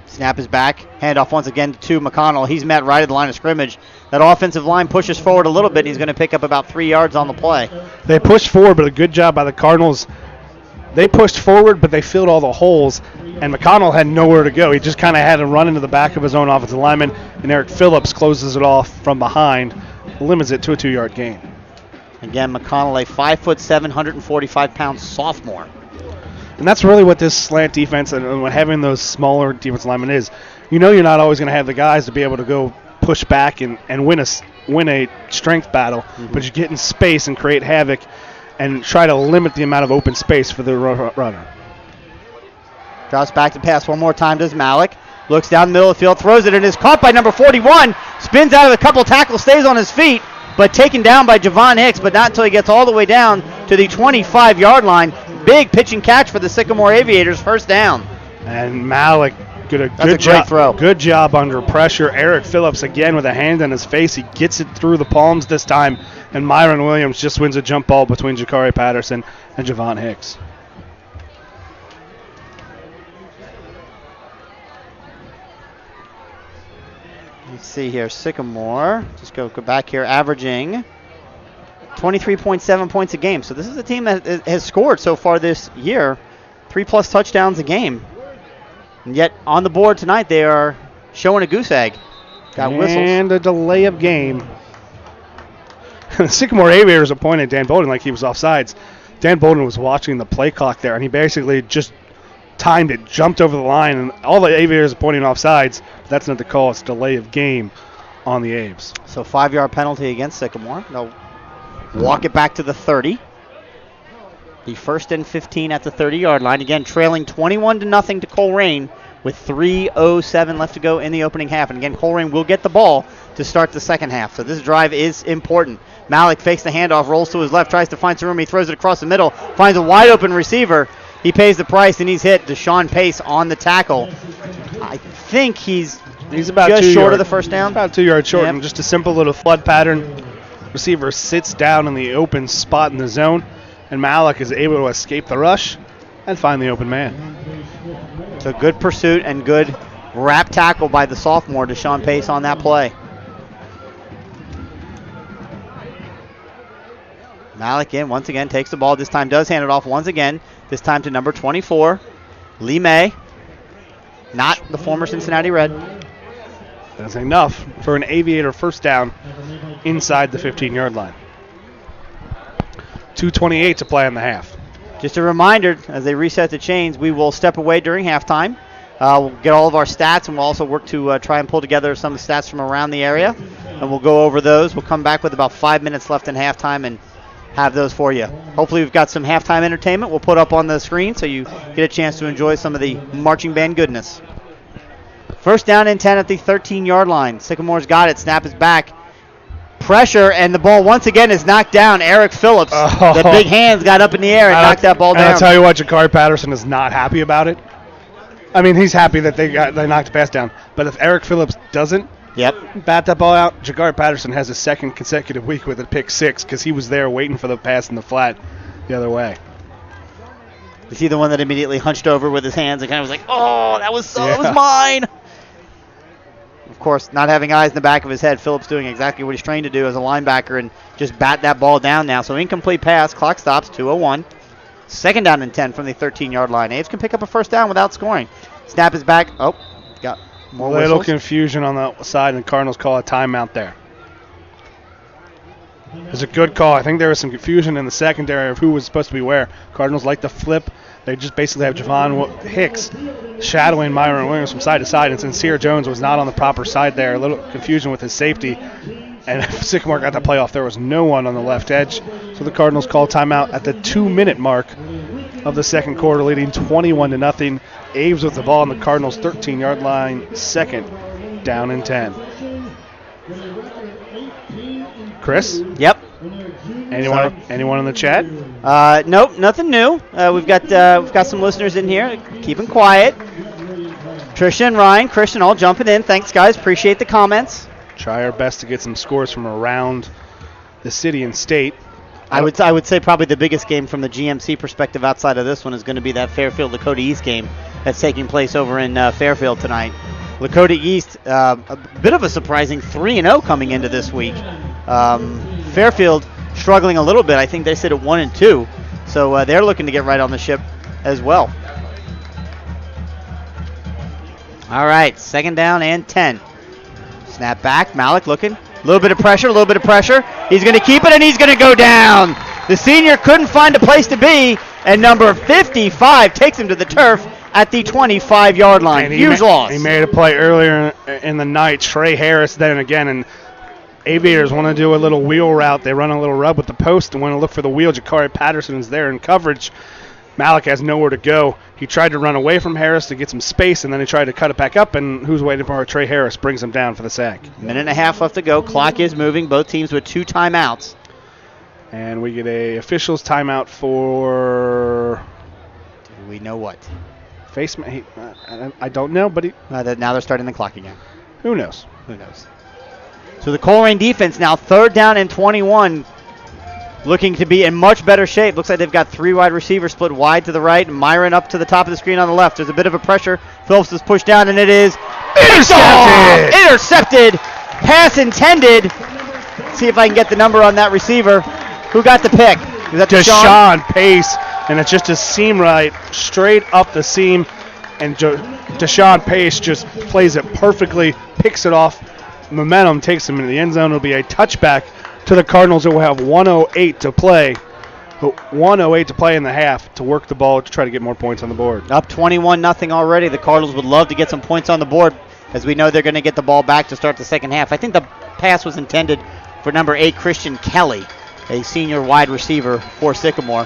Snap is back. Handoff once again to McConnell. He's met right at the line of scrimmage. That offensive line pushes forward a little bit, and he's going to pick up about 3 yards on the play. They pushed forward, but a good job by the Cardinals. They pushed forward, but they filled all the holes, and McConnell had nowhere to go. He just kind of had to run into the back of his own offensive lineman, and Eric Phillips closes it off from behind, limits it to a 2-yard gain. Again, McConnell, a 5'7", 145-pound sophomore. And that's really what this slant defense and what having those smaller defensive linemen is. You know you're not always going to have the guys to be able to go push back and win a strength battle, but you get in space and create havoc and try to limit the amount of open space for the runner. Drops back to pass one more time, does Malik. Looks down the middle of the field, throws it, and is caught by number 41. Spins out of a couple tackles, stays on his feet, but taken down by Javon Hicks, but not until he gets all the way down to the 25-yard line. Big pitch and catch for the Sycamore Aviators, first down. And Malik did a great throw. Good job under pressure. Eric Phillips again with a hand on his face. He gets it through the palms this time, and Myron Williams just wins a jump ball between Jakari Patterson and Javon Hicks. Let's see here, Sycamore, just go back here, averaging 23.7 points a game. So this is a team that has scored so far this year, 3+ touchdowns a game. And yet on the board tonight, they are showing a goose egg. Got whistles. And a delay of game. The Sycamore Aviators appointed Dan Bolden like he was offsides. Dan Bolden was watching the play clock there, and he basically just timed it, jumped over the line, and all the Aviators are pointing offsides. That's not the call. It's delay of game on the Aves. So 5-yard penalty against Sycamore. They'll walk it back to the 30. The 1st and 15 at the 30-yard line. Again, trailing 21-0 to Colerain with 3:07 left to go in the opening half. And again, Colerain will get the ball to start the second half. So this drive is important. Malik fakes the handoff, rolls to his left, tries to find some room. He throws it across the middle, finds a wide open receiver. He pays the price, and he's hit. Deshaun Pace on the tackle. I think he's about just short of the first down. About 2 yards short, Yep. and just a simple little flood pattern. Receiver sits down in the open spot in the zone, and Malik is able to escape the rush and find the open man. So good pursuit and good wrap tackle by the sophomore, Deshaun Pace, on that play. Malik in once again, takes the ball. This time does hand it off once again. This time to number 24, Lee May. Not the former Cincinnati Red. That's enough for an Aviator first down inside the 15-yard line. 2:28 to play in the half. Just a reminder, as they reset the chains, we will step away during halftime. We'll get all of our stats, and we'll also work to try and pull together some stats from around the area, and we'll go over those. We'll come back with about 5 minutes left in halftime and have those for you. Hopefully we've got some halftime entertainment we'll put up on the screen so you get a chance to enjoy some of the marching band goodness. First down and 10 at the 13-yard line. Sycamore's got it. Snap is back. Pressure, and the ball once again is knocked down. Eric Phillips, the big hands got up in the air and knocked that ball down. And I'll tell you what, Ja'Cory Patterson is not happy about it. I mean, he's happy that they knocked the pass down. But if Eric Phillips doesn't bat that ball out, Ja'Cory Patterson has his second consecutive week with a pick six because he was there waiting for the pass in the flat the other way. Is he the one that immediately hunched over with his hands and kind of was like, oh, that was mine? Of course, not having eyes in the back of his head, Phillips doing exactly what he's trained to do as a linebacker and just bat that ball down now. So incomplete pass, clock stops, 2:01. Second down and 10 from the 13-yard line. Aves can pick up a first down without scoring. Snap is back. Oh, got more whistles. Little confusion on the side, and the Cardinals call a timeout there. It's a good call. I think there was some confusion in the secondary of who was supposed to be where. Cardinals like to flip. They just basically have Javon Hicks shadowing Myron Williams from side to side, and Sincere Jones was not on the proper side there. A little confusion with his safety. And if Sycamore got that play off, there was no one on the left edge. So the Cardinals call timeout at the 2-minute mark of the second quarter, leading 21-0. Aves with the ball on the Cardinals' 13-yard line, second down and 10. Chris? Yep. Anyone in the chat? Nope, nothing new. We've got some listeners in here, keeping quiet. Trisha and Ryan, Christian, all jumping in. Thanks, guys. Appreciate the comments. Try our best to get some scores from around the city and state. I would say probably the biggest game from the GMC perspective outside of this one is going to be that Fairfield-Lakota East game that's taking place over in Fairfield tonight. Lakota East, a bit of a surprising 3-0 coming into this week. Fairfield struggling a little bit. I think they sit at 1-2, so they're looking to get right on the ship as well. All right, second down and 10. Snap back, Malik looking. A little bit of pressure. He's going to keep it, and he's going to go down. The senior couldn't find a place to be, and number 55 takes him to the turf at the 25-yard line. Huge loss. He made a play earlier in the night. Trey Harris then again, and Aviators want to do a little wheel route. They run a little rub with the post and want to look for the wheel. Ja'Cory Patterson is there in coverage. Malik has nowhere to go. He tried to run away from Harris to get some space, and then he tried to cut it back up, and who's waiting for her? Trey Harris brings him down for the sack. Minute and a half left to go. Clock is moving. Both teams with 2 timeouts. And we get a officials timeout for... Do we know what? I don't know, but now they're starting the clock again. Who knows? So the Colerain defense now third down and 21, looking to be in much better shape. Looks like they've got 3 wide receivers split wide to the right, and Myron up to the top of the screen on the left. There's a bit of a pressure. Phillips is pushed down, and it is intercepted. Pass intended. See if I can get the number on that receiver. Who got the pick? Is that Deshaun Pace, and it's just a seam right, straight up the seam, and Deshaun Pace just plays it perfectly, picks it off. Momentum takes him into the end zone. It'll be a touchback to the Cardinals, who will have 1:08 to play. 1:08 to play in the half to work the ball to try to get more points on the board. Up 21-0 already. The Cardinals would love to get some points on the board, as we know they're going to get the ball back to start the second half. I think the pass was intended for number 8, Christian Kelly, a senior wide receiver for Sycamore.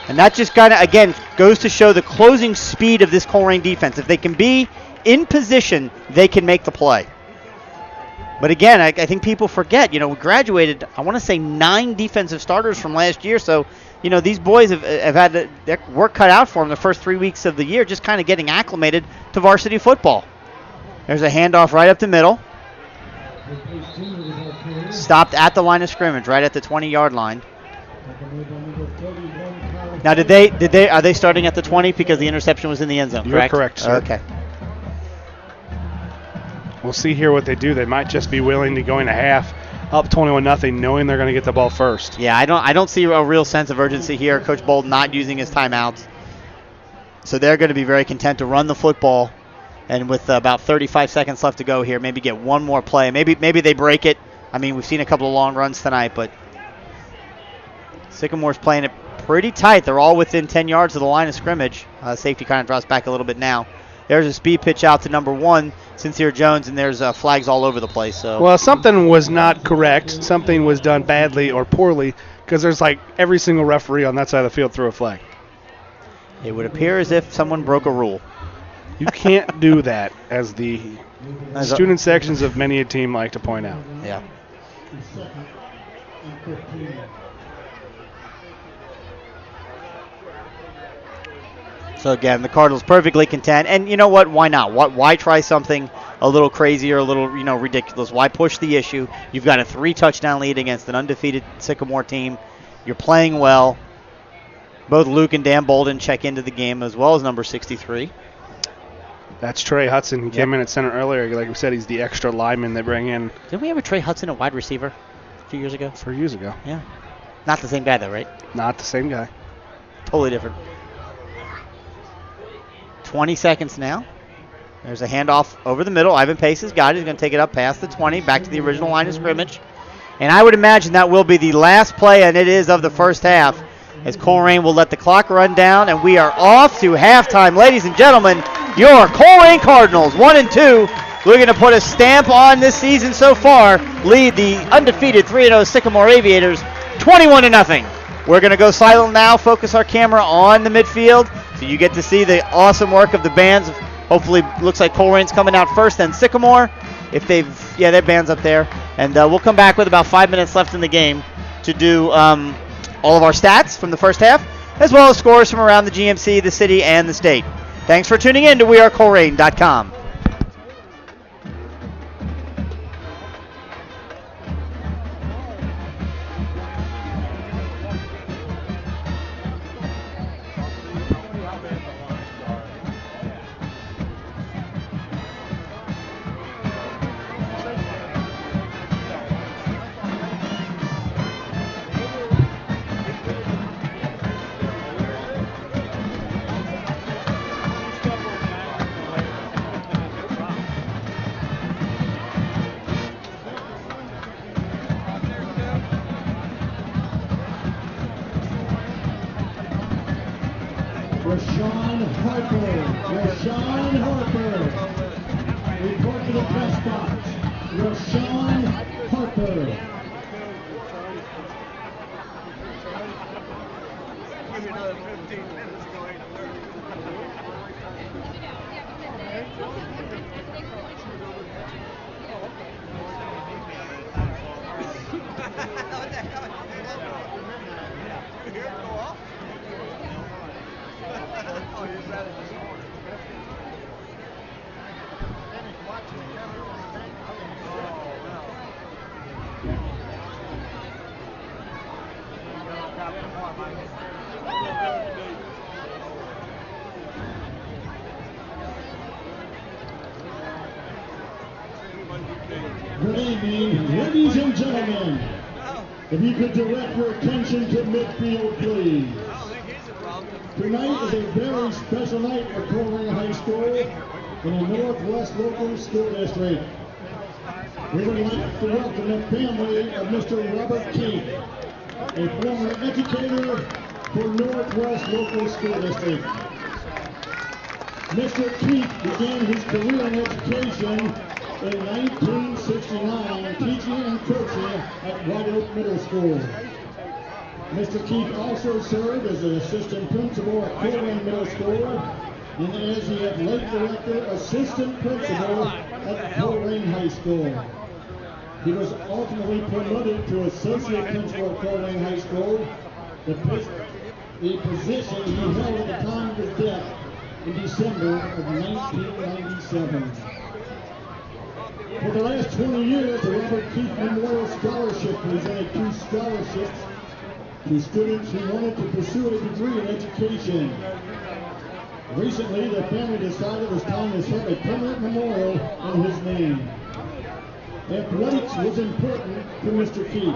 And that just kind of, again, goes to show the closing speed of this Colerain defense. If they can be in position, they can make the play. But again, I think people forget, we graduated, I want to say 9 defensive starters from last year. So, these boys have had their work cut out for them the first 3 weeks of the year, just kind of getting acclimated to varsity football. There's a handoff right up the middle. Stopped at the line of scrimmage, right at the 20-yard line. Now, are they starting at the 20 because the interception was in the end zone, correct? You're correct, sir. Okay. We'll see here what they do. They might just be willing to go into half up 21-0, knowing they're going to get the ball first. Yeah, I don't see a real sense of urgency here. Coach Bolden not using his timeouts. So they're going to be very content to run the football. And with about 35 seconds left to go here, maybe get one more play. Maybe they break it. I mean, we've seen a couple of long runs tonight, but Sycamore's playing it pretty tight. They're all within 10 yards of the line of scrimmage. Safety kind of drops back a little bit now. There's a speed pitch out to number 1, Sincere Jones, and there's flags all over the place. So. Well, something was not correct. Something was done badly or poorly because there's like every single referee on that side of the field threw a flag. It would appear as if someone broke a rule. You can't do that, as the student sections of many a team like to point out. Yeah. So again, the Cardinals perfectly content, and you know what? Why not? Why try something a little crazy or a little ridiculous? Why push the issue? You've got a 3-touchdown lead against an undefeated Sycamore team. You're playing well. Both Luke and Dan Bolden check into the game, as well as number 63. That's Trey Hudson. He came in at center earlier. Like we said, he's the extra lineman they bring in. Didn't we have a Trey Hudson at wide receiver a few years ago? 4 years ago. Yeah. Not the same guy, though, right? Not the same guy. Totally different. 20 seconds now. There's a handoff over the middle. Ivan Pace has got it. He's going to take it up past the 20, back to the original line of scrimmage. And I would imagine that will be the last play, and it is of the first half, as Colerain will let the clock run down, and we are off to halftime. Ladies and gentlemen, your Colerain Cardinals, 1-2, looking to put a stamp on this season so far, lead the undefeated 3-0 Sycamore Aviators 21-0. We're going to go silent now, focus our camera on the midfield, so you get to see the awesome work of the bands. Hopefully, looks like Colerain's coming out first, then Sycamore. If their band's up there. And we'll come back with about 5 minutes left in the game to do all of our stats from the first half, as well as scores from around the GMC, the city, and the state. Thanks for tuning in to WeAreColerain.com. Rashawn Harper. Report to the press box. Rashawn Harper. Give me another 15 minutes to go 8 to 30. What the hell? You hear it go off? Oh, you said it this morning. Good evening, ladies and gentlemen. If you could direct your attention to midfield, please. Tonight is a very special night for Colerain High School in the Northwest Local School District. We would like to welcome the family of Mr. Robert Keith, a former educator for Northwest Local School District. Mr. Keith began his career in education in 1969, teaching and coaching at White Oak Middle School. Mr. Keith also served as an assistant principal at Colerain Middle School and as the athletic director, assistant principal at Colerain High School. He was ultimately promoted to associate principal at Colerain High School, the position he held at the time of his death in December of 1997. For the last 20 years, the Robert Keith Memorial Scholarship presented 2 scholarships to students who wanted to pursue a degree in education. Recently, the family decided it was time to set a permanent memorial in his name. Athletics was important to Mr. Keith.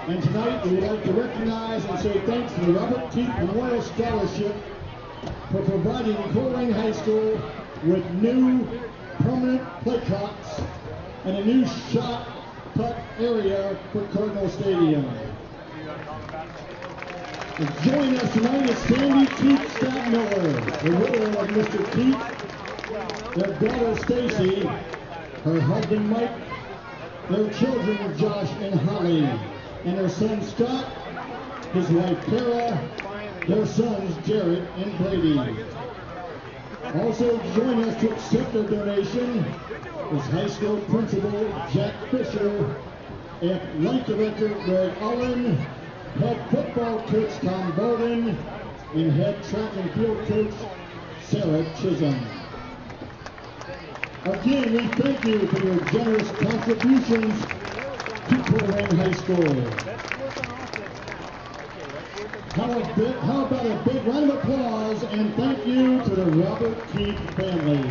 And tonight, we would like to recognize and say thanks to the Robert Keith Memorial Scholarship for providing Colerain High School with new permanent play cots and a new shot put area for Cardinals Stadium. And joining us tonight is Sandy Keith Stadmiller, the widow of Mr. Keith, their daughter Stacy, her husband Mike, their children Josh and Holly, and their son Scott, his wife Kara, their sons Jared and Brady. Also joining us to accept their donation is high school principal Jack Fisher, athletic director Greg Allen, head football coach Tom Bowden, and head track and field coach Sarah Chisholm. Again, we thank you for your generous contributions to Colerain High School. How about a big round of applause and thank you to the Robert Keith family.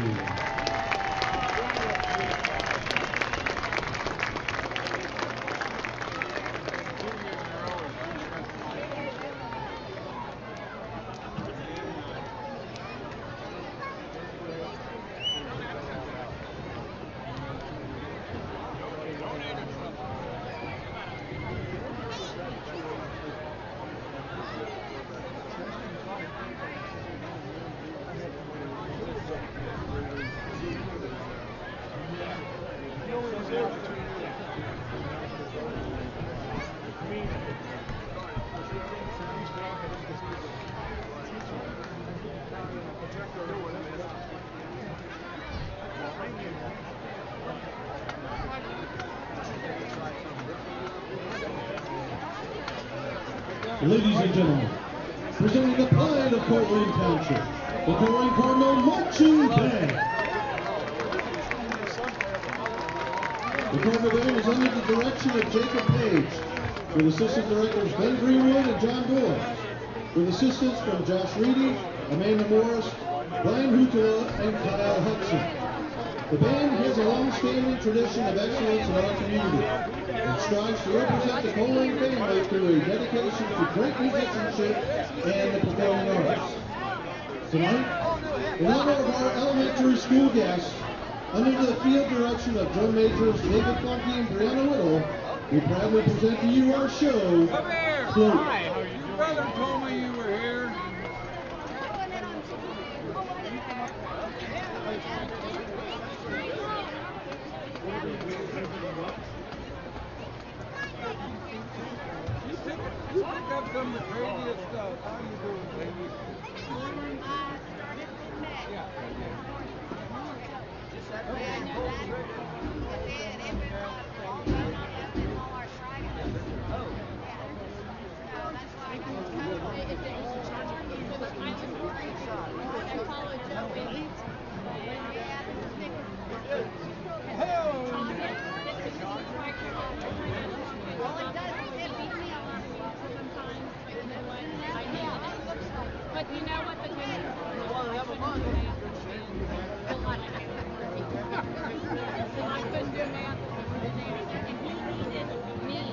Ladies and gentlemen, presenting the pride of Colerain Township, the Colerain Cardinal Marching Band. The Cardinal Band is under the direction of Jacob Page, with assistant directors Ben Greenwood and John Doyle, with assistants from Josh Reedy, Amanda Morris, Brian Hutula, and Kyle Hudson. The band has a long-standing tradition of excellence in our community and strives to represent the Colerain family through a dedication to great musicianship and the performing arts. Tonight, in honor of our elementary school guests, under the field direction of drum majors David Funky and Brianna Whittle, we proudly present to you our show, Float. Hi, how are you? Your brother told me you were here. You picked up some of the craziest stuff. How you doing, baby? Yeah. But you know what the I couldn't do math. And he needed me.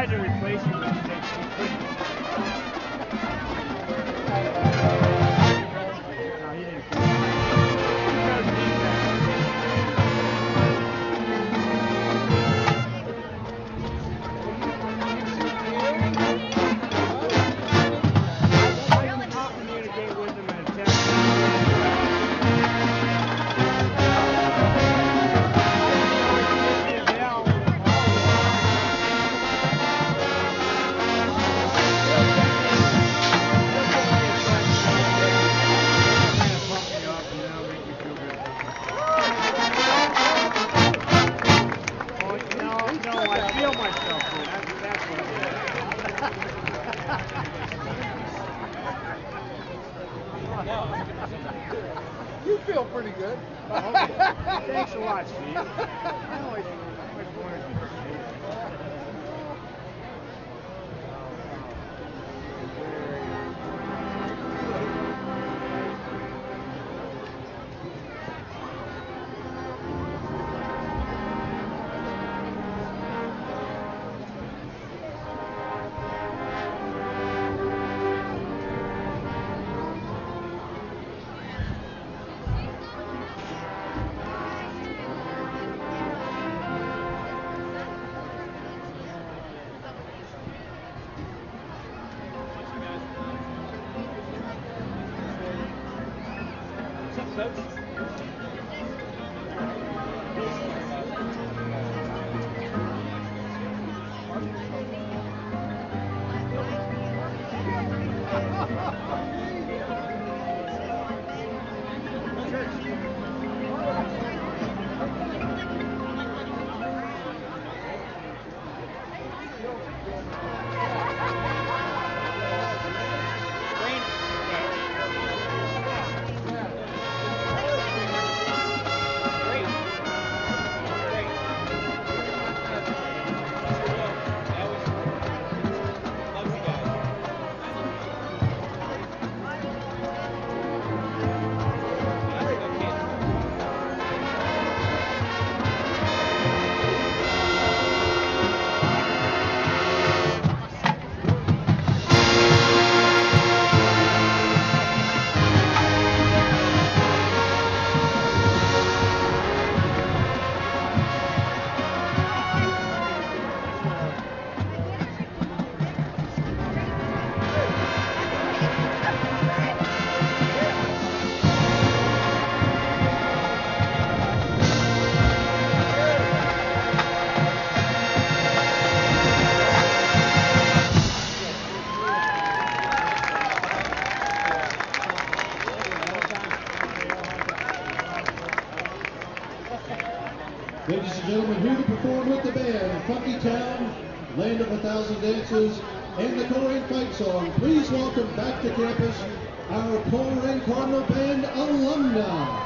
tried to replace him, but he couldn't. No, he didn't. Communicate with him and text I feel myself, dude. That's what You feel pretty good. Thanks a lot, Steve. I always wanted you to say that. Ladies and gentlemen, here to perform with the band, Funky Town, Land of a Thousand Dances, and the Colerain Fight Song. Please welcome back to campus our Colerain Cardinal Band alumni.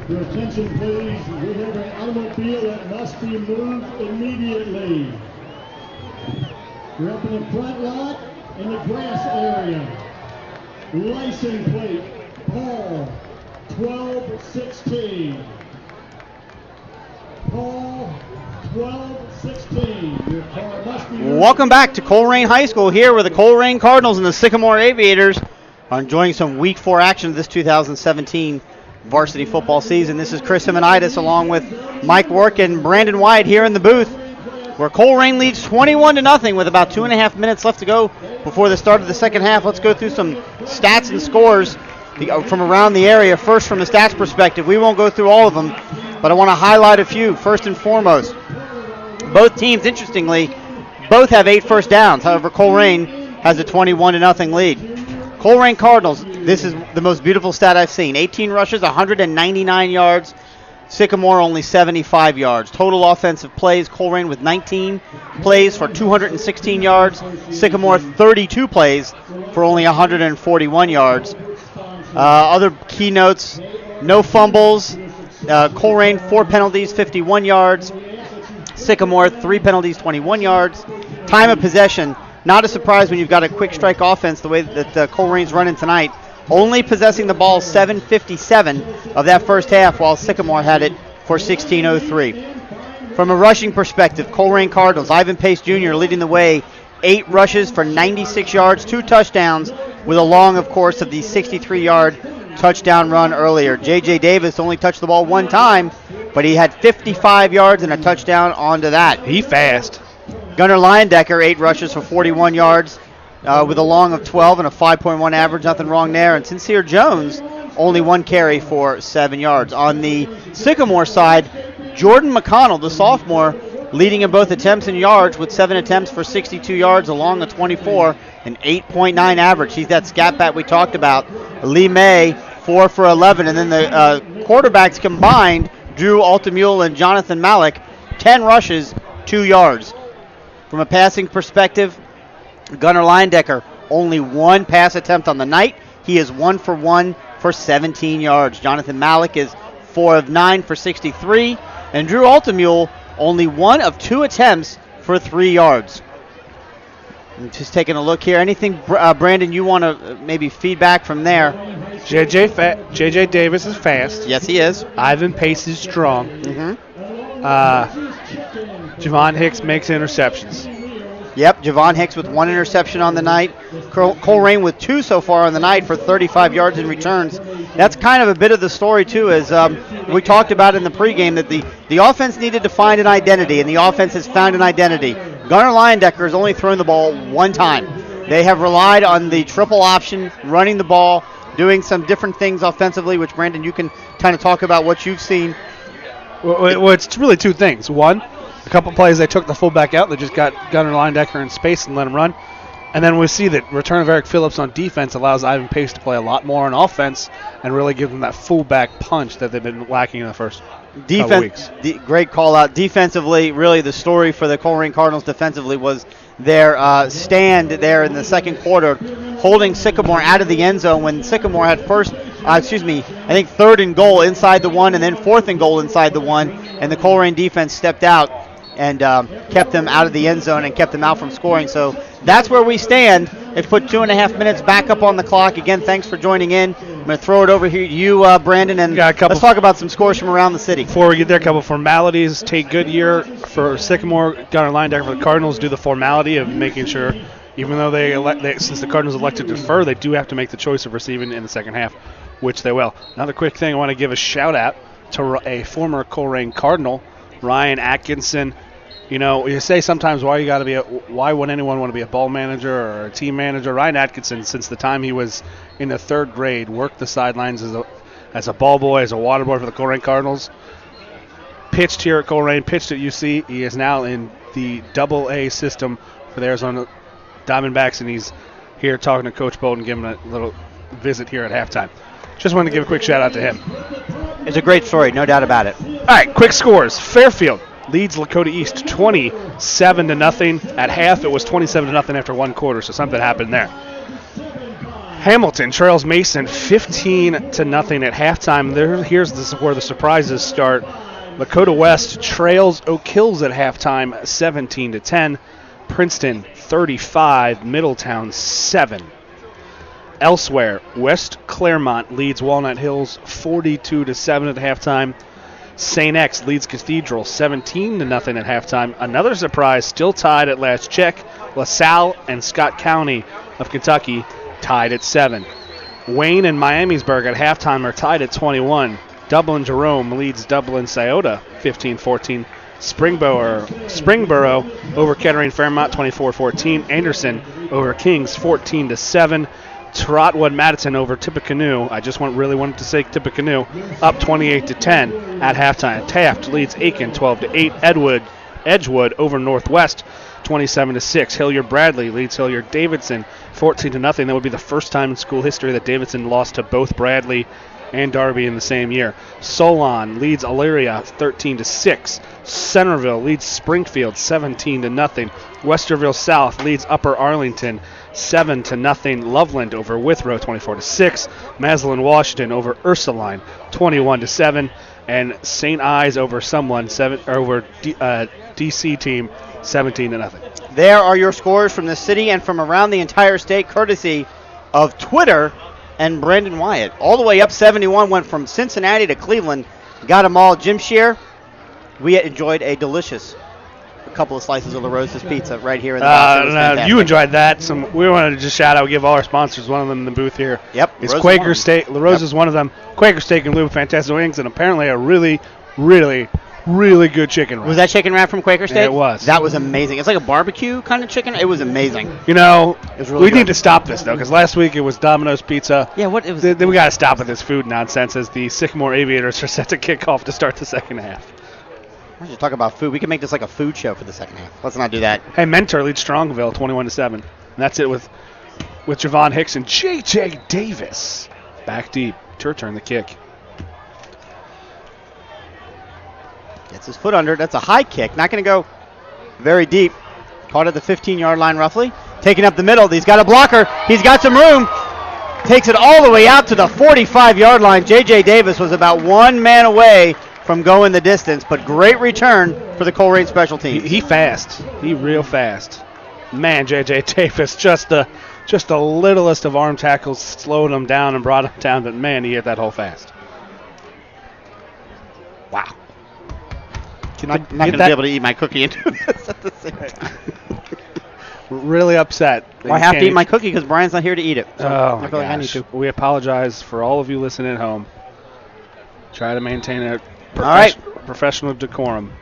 Your attention, please. We have an automobile that must be moved immediately. We're up in the front lot in the grass area. License plate, Paul 1216. Paul 1216. Your car must be Welcome back to Colerain High School here where the Colerain Cardinals and the Sycamore Aviators are enjoying some Week 4 action of this 2017 varsity football season. This is Chris Simonitis along with Mike Work and Brandon White here in the booth where Colerain leads 21-0 with about 2.5 minutes left to go before the start of the second half. Let's go through some stats and scores from around the area. First, from a stats perspective, we won't go through all of them, but I want to highlight a few. First and foremost, both teams, interestingly, both have 8 first downs. However, Colerain has a 21-0 lead. Colerain Cardinals, this is the most beautiful stat I've seen. 18 rushes, 199 yards. Sycamore only 75 yards. Total offensive plays, Colerain with 19 plays for 216 yards. Sycamore 32 plays for only 141 yards. Other keynotes, no fumbles. Colerain 4 penalties, 51 yards. Sycamore 3 penalties, 21 yards. Time of possession, not a surprise when you've got a quick strike offense the way that Colerain's running tonight. Only possessing the ball 7:57 of that first half, while Sycamore had it for 16:03. From a rushing perspective, Colerain Cardinals, Ivan Pace Jr. leading the way, 8 rushes for 96 yards, 2 touchdowns, with a long, of course, of the 63-yard touchdown run earlier. J.J. Davis only touched the ball 1 time, but he had 55 yards and a touchdown onto that. He fast. Gunnar Leyendecker, 8 rushes for 41 yards, with a long of 12 and a 5.1 average, nothing wrong there. And Sincere Jones, only 1 carry for 7 yards. On the Sycamore side, Jordan McConnell, the sophomore, leading in both attempts and yards with 7 attempts for 62 yards, a long of 24, and 8.9 average. He's that scat bat we talked about. Lee May, 4 for 11. And then the quarterbacks combined, Drew Altamule and Jonathan Malik, 10 rushes, 2 yards. From a passing perspective, Gunnar Leyendecker, only 1 pass attempt on the night. He is 1 for 1 for 17 yards. Jonathan Malik is 4 of 9 for 63. And Drew Altamule, only 1 of 2 attempts for 3 yards. I'm just taking a look here. Anything, Brandon, you want to maybe feedback from there? J.J. Davis is fast. Yes, he is. Ivan Pace is strong. Javon Hicks makes interceptions. Yep, Javon Hicks with 1 interception on the night. Colerain with 2 so far on the night for 35 yards in returns. That's kind of a bit of the story, too, as we talked about in the pregame, that the offense needed to find an identity, and the offense has found an identity. Gunnar Leyendecker has only thrown the ball 1 time. They have relied on the triple option, running the ball, doing some different things offensively, which, Brandon, you can kind of talk about what you've seen. Well, it's really 2 things. One, a couple plays they took the fullback out. They just got Gunnar Leyendecker in space and let him run. And then we see that return of Eric Phillips on defense allows Ivan Pace to play a lot more on offense and really give them that fullback punch that they've been lacking in the first couple weeks. Great call out. Defensively, really the story for the Colerain Cardinals defensively was their stand there in the second quarter, holding Sycamore out of the end zone when Sycamore had I think 3rd and goal inside the 1 and then 4th and goal inside the 1, and the Colerain defense stepped out and kept them out of the end zone and kept them out from scoring. So that's where we stand. It's put 2.5 minutes back up on the clock. Again, thanks for joining in. I'm going to throw it over here to you, Brandon, and let's talk about some scores from around the city. Before we get there, a couple formalities. Tate Goodyear for Sycamore, Gunnar Leyendecker for the Cardinals do the formality of making sure, even though since the Cardinals elected to defer, they do have to make the choice of receiving in the second half, which they will. Another quick thing, I want to give a shout out to a former Colerain Cardinal, Ryan Atkinson. You know, you say sometimes why would anyone want to be a ball manager or a team manager? Ryan Atkinson, since the time he was in the 3rd grade, worked the sidelines as a ball boy, as a water boy for the Colerain Cardinals. Pitched here at Colerain, pitched at UC. He is now in the AA system for the Arizona Diamondbacks, and he's here talking to Coach Bolden, giving a little visit here at halftime. Just wanted to give a quick shout out to him. It's a great story, no doubt about it. All right, quick scores. Fairfield leads Lakota East 27-0. At half, it was 27-0 after 1 quarter, so something happened there. Hamilton trails Mason 15-0 at halftime. Here's where the surprises start. Lakota West trails Oak Hills at halftime 17-10. Princeton 35, Middletown 7. Elsewhere, West Claremont leads Walnut Hills 42-7 at halftime. St. X leads Cathedral 17-0 at halftime. Another surprise, still tied at last check. LaSalle and Scott County of Kentucky tied at 7. Wayne and Miamisburg at halftime are tied at 21. Dublin Jerome leads Dublin Scioto 15-14. Springboro over Kettering Fairmont 24-14. Anderson over Kings 14-7. Trotwood Madison over Tippecanoe. I just really wanted to say Tippecanoe up 28-10 at halftime. Taft leads Aiken 12-8. Edgewood over Northwest 27-6. Hilliard Bradley leads Hilliard Davidson 14-0. That would be the first time in school history that Davidson lost to both Bradley and Darby in the same year. Solon leads Elyria 13-6. Centerville leads Springfield 17-0. Westerville South leads Upper Arlington 7-0. Loveland over Withrow 24-6. Maslin Washington over Ursuline 21-7. And St. Ives over DC team 17-0. There are your scores from the city and from around the entire state, courtesy of Twitter and Brandon Wyatt. All the way up 71, went from Cincinnati to Cleveland. Got them all. Jim Shear, we enjoyed a delicious couple of slices of LaRosa's pizza right here in the box. You enjoyed that. We wanted to just shout out, give all our sponsors, one of them in the booth here. Yep. It's Quaker Steak. LaRosa's one of them. Quaker Steak and Lube, fantastic wings, and apparently a really, really, really good chicken wrap. Was that chicken wrap from Quaker Steak? Yeah, it was. That was amazing. It's like a barbecue kind of chicken. It was amazing. You know, really we need to stop this, though, because last week it was Domino's Pizza. Yeah, what? It was. Then we got to stop with this food nonsense as the Sycamore Aviators are set to kick off to start the second half. Why don't you talk about food? We can make this like a food show for the second half. Let's not do that. Hey, Mentor leads Strongville 21-7. And that's it with Javon Hicks and J.J. Davis back deep to return the kick. Gets his foot under. That's a high kick. Not going to go very deep. Caught at the 15-yard line roughly. Taking up the middle. He's got a blocker. He's got some room. Takes it all the way out to the 45-yard line. J.J. Davis was about one man away from going the distance, but great return for the Colerain special teams. He fast. He real fast. Man, J.J. Davis, just the littlest of arm tackles slowed him down and brought him down, but man, he hit that hole fast. Wow. I'm not going to be able to eat my cookie and do this at the same time. Really upset. Well, I have to eat my cookie because Brian's not here to eat it. So I feel like I need to. We apologize for all of you listening at home. Try to maintain a professional decorum.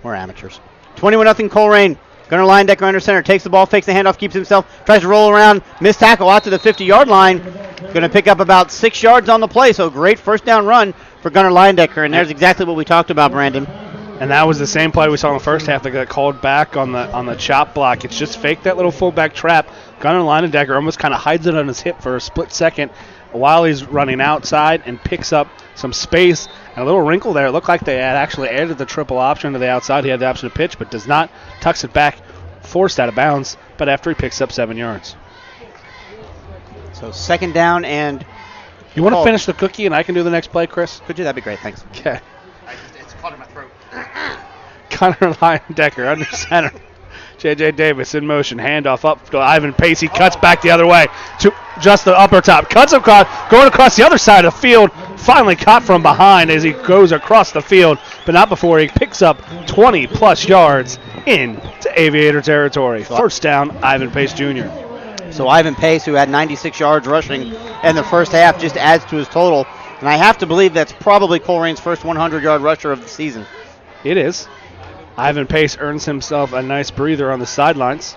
We're amateurs. 21-0 Colerain. Gunnar Leyendecker under center. Takes the ball, fakes the handoff, keeps himself. Tries to roll around. Missed tackle out to the 50-yard line. Going to pick up about 6 yards on the play. So great first down run for Gunnar Leyendecker. And there's exactly what we talked about, Brandon. And that was the same play we saw in the first half that got called back on the chop block. It's just fake that little fullback trap. Gunnar Leyendecker almost kind of hides it on his hip for a split second while he's running outside and picks up some space. And a little wrinkle there. It looked like they had actually added the triple option to the outside. He had the option to pitch, but does not. Tucks it back, forced out of bounds, but after he picks up 7 yards. So second down and... You want to finish the cookie and I can do the next play, Chris? Could you? That'd be great. Thanks. Okay. It's caught in my throat. Connor Leyendecker under center. J.J. Davis in motion. Handoff up to Ivan Pace. He cuts back the other way to just the upper top. Cuts across, going across the other side of the field. Finally caught from behind as he goes across the field, but not before he picks up 20-plus yards into Aviator territory. First down, Ivan Pace Jr. So Ivan Pace, who had 96 yards rushing in the first half, just adds to his total. And I have to believe that's probably Colerain's first 100-yard rusher of the season. It is. Ivan Pace earns himself a nice breather on the sidelines.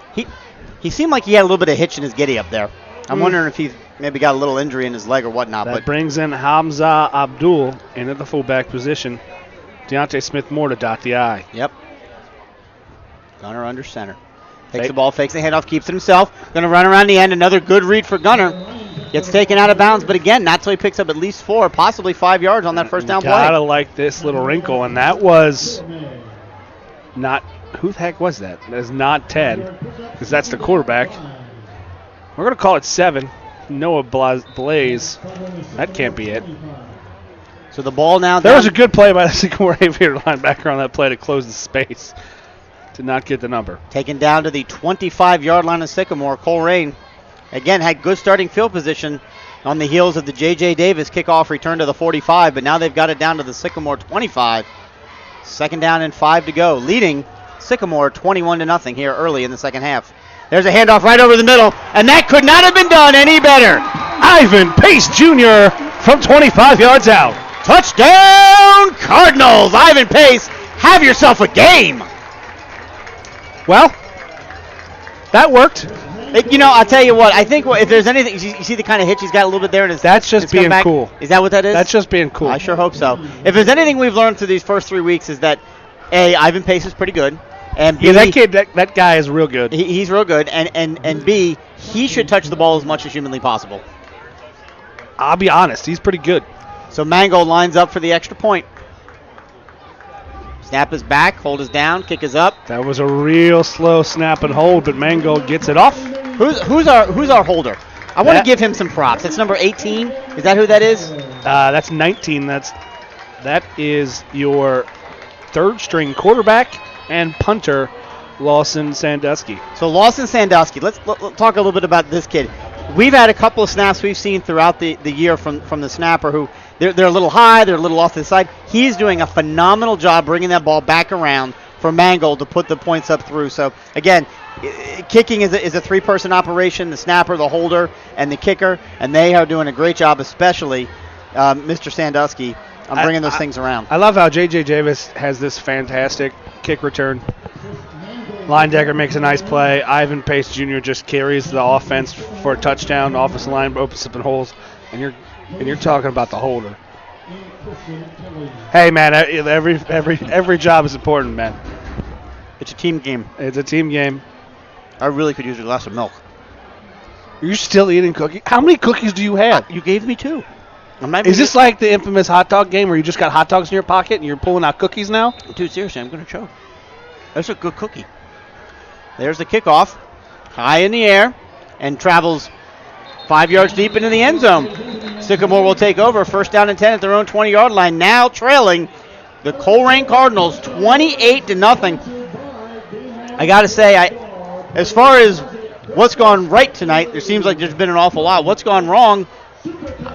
He seemed like he had a little bit of hitch in his giddy up there. I'm wondering if he's maybe got a little injury in his leg or whatnot. That brings in Hamza Abdul into the fullback position. Deontay Smith-Moore to dot the I. Yep. Gunnar under center. Takes the ball, fakes the handoff, keeps it himself. Going to run around the end. Another good read for Gunnar. Gets taken out of bounds, but again, not till he picks up at least 4, possibly 5 yards on that first down play. Gotta like this little wrinkle, and that was not, who the heck was that? That is not Ted, because that's the quarterback. We're going to call it 7. Noah Blaze. That can't be it. So the ball now. There was a good play by the Sycamore Aviator linebacker on that play to close the space. Did not get the number. Taken down to the 25-yard line of Sycamore. Colerain, again, had good starting field position on the heels of the J.J. Davis kickoff return to the 45, but now they've got it down to the Sycamore 25. 2nd down and 5 to go, leading Sycamore 21-0 here early in the second half. There's a handoff right over the middle, and that could not have been done any better. Ivan Pace Jr. from 25 yards out. Touchdown, Cardinals! Ivan Pace, have yourself a game. Well, that worked. I'll tell you what. I think if there's anything, you see the kind of hitch he's got a little bit there in his. That's just being cool. Is that what that is? That's just being cool. I sure hope so. If there's anything we've learned through these first 3 weeks is that A, Ivan Pace is pretty good, and B, that guy is real good. He's real good, and B, he should touch the ball as much as humanly possible. I'll be honest, he's pretty good. So Mangold lines up for the extra point. Snap is back, hold is down, kick is up. That was a real slow snap and hold, but Mangold gets it off. Who's our holder? I want to give him some props. That's number 18. Is that who that is? That's 19. That is your third-string quarterback and punter, Lawson Sandusky. So Lawson Sandusky. Let's talk a little bit about this kid. We've had a couple of snaps we've seen throughout the year from the snapper who they're a little high, they're a little off to the side. He's doing a phenomenal job bringing that ball back around for Mangold to put the points up through. So again, kicking is a three-person operation: the snapper, the holder, and the kicker, and they are doing a great job, especially Mr. Sandusky, on bringing those things around. I love how J.J. Davis has this fantastic kick return. Linedecker makes a nice play. Ivan Pace Jr. just carries the offense for a touchdown. The offensive line opens up in holes, and you're talking about the holder. Hey man, every job is important, man. It's a team game. It's a team game. I really could use a glass of milk. You're still eating cookies? How many cookies do you have? You gave me 2. Is this like the infamous hot dog game where you just got hot dogs in your pocket and you're pulling out cookies now? Dude, seriously, I'm going to choke. That's a good cookie. There's the kickoff, high in the air, and travels 5 yards deep into the end zone. Sycamore will take over, 1st down and 10 at their own 20-yard line, now trailing the Colerain Cardinals 28-0. I got to say, as far as what's gone right tonight, there seems like there's been an awful lot. What's gone wrong?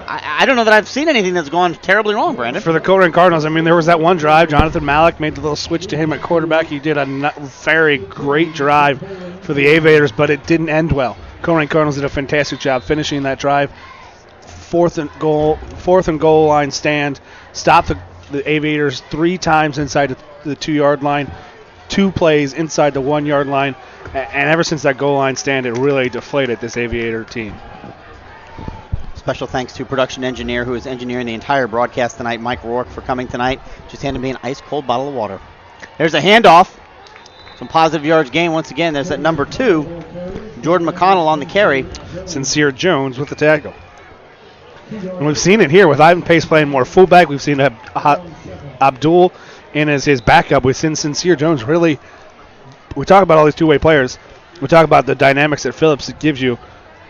I don't know that I've seen anything that's gone terribly wrong, Brandon. For the Colerain Cardinals, I mean, there was that one drive. Jonathan Malik made the little switch to him at quarterback. He did a very great drive for the Aviators, but it didn't end well. Colerain Cardinals did a fantastic job finishing that drive. Fourth and goal line stand. Stopped the Aviators 3 times inside the 2-yard line. 2 plays inside the 1-yard line. And ever since that goal line stand, it really deflated this Aviator team. Special thanks to production engineer who is engineering the entire broadcast tonight, Mike Rourke, for coming tonight. Just handed me an ice-cold bottle of water. There's a handoff. Some positive yards gain once again. There's that number 2, Jordan McConnell on the carry. Sincere Jones with the tackle. And we've seen it here with Ivan Pace playing more fullback. We've seen Abdul in as his backup. We've seen Sincere Jones really. We talk about all these two-way players. We talk about the dynamics that Phillips gives you.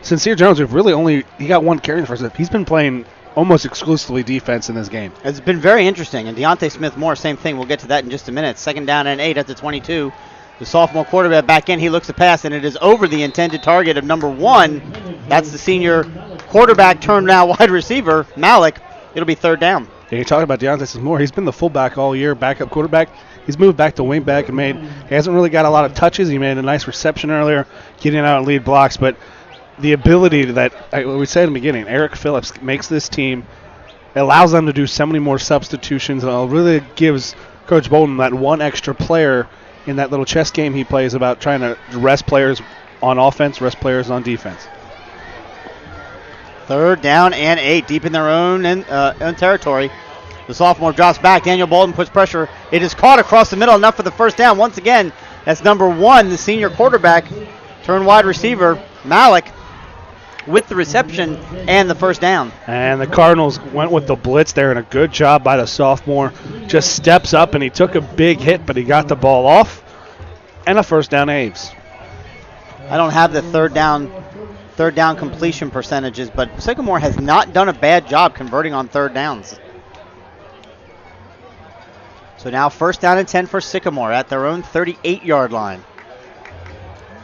Sincere Jones, he got 1 carry in the first half. He's been playing almost exclusively defense in this game. It's been very interesting. And Deontay Smith-Moore, same thing. We'll get to that in just a minute. 2nd down and 8 at the 22. The sophomore quarterback back in. He looks to pass, and it is over the intended target of number 1. That's the senior quarterback turned now wide receiver, Malik. It'll be 3rd down. Yeah, you're talking about Deontay Smith-Moore. He's been the fullback all year, backup quarterback. He's moved back to wingback and he hasn't really got a lot of touches. He made a nice reception earlier, getting out and lead blocks, but the ability that we said in the beginning, Eric Phillips makes this team, allows them to do so many more substitutions, and it really gives Coach Bolden that 1 extra player in that little chess game he plays about trying to rest players on offense, rest players on defense. 3rd down and 8, deep in their own territory. The sophomore drops back. Daniel Bolden puts pressure. It is caught across the middle, enough for the 1st down. Once again, that's number 1, the senior quarterback, turned wide receiver, Malik, with the reception and the 1st down. And the Cardinals went with the blitz there, and a good job by the sophomore. Just steps up, and he took a big hit, but he got the ball off. And a 1st down, Aves. I don't have the 3rd down third down completion percentages, but Sycamore has not done a bad job converting on third downs. So now first down and 10 for Sycamore at their own 38-yard line.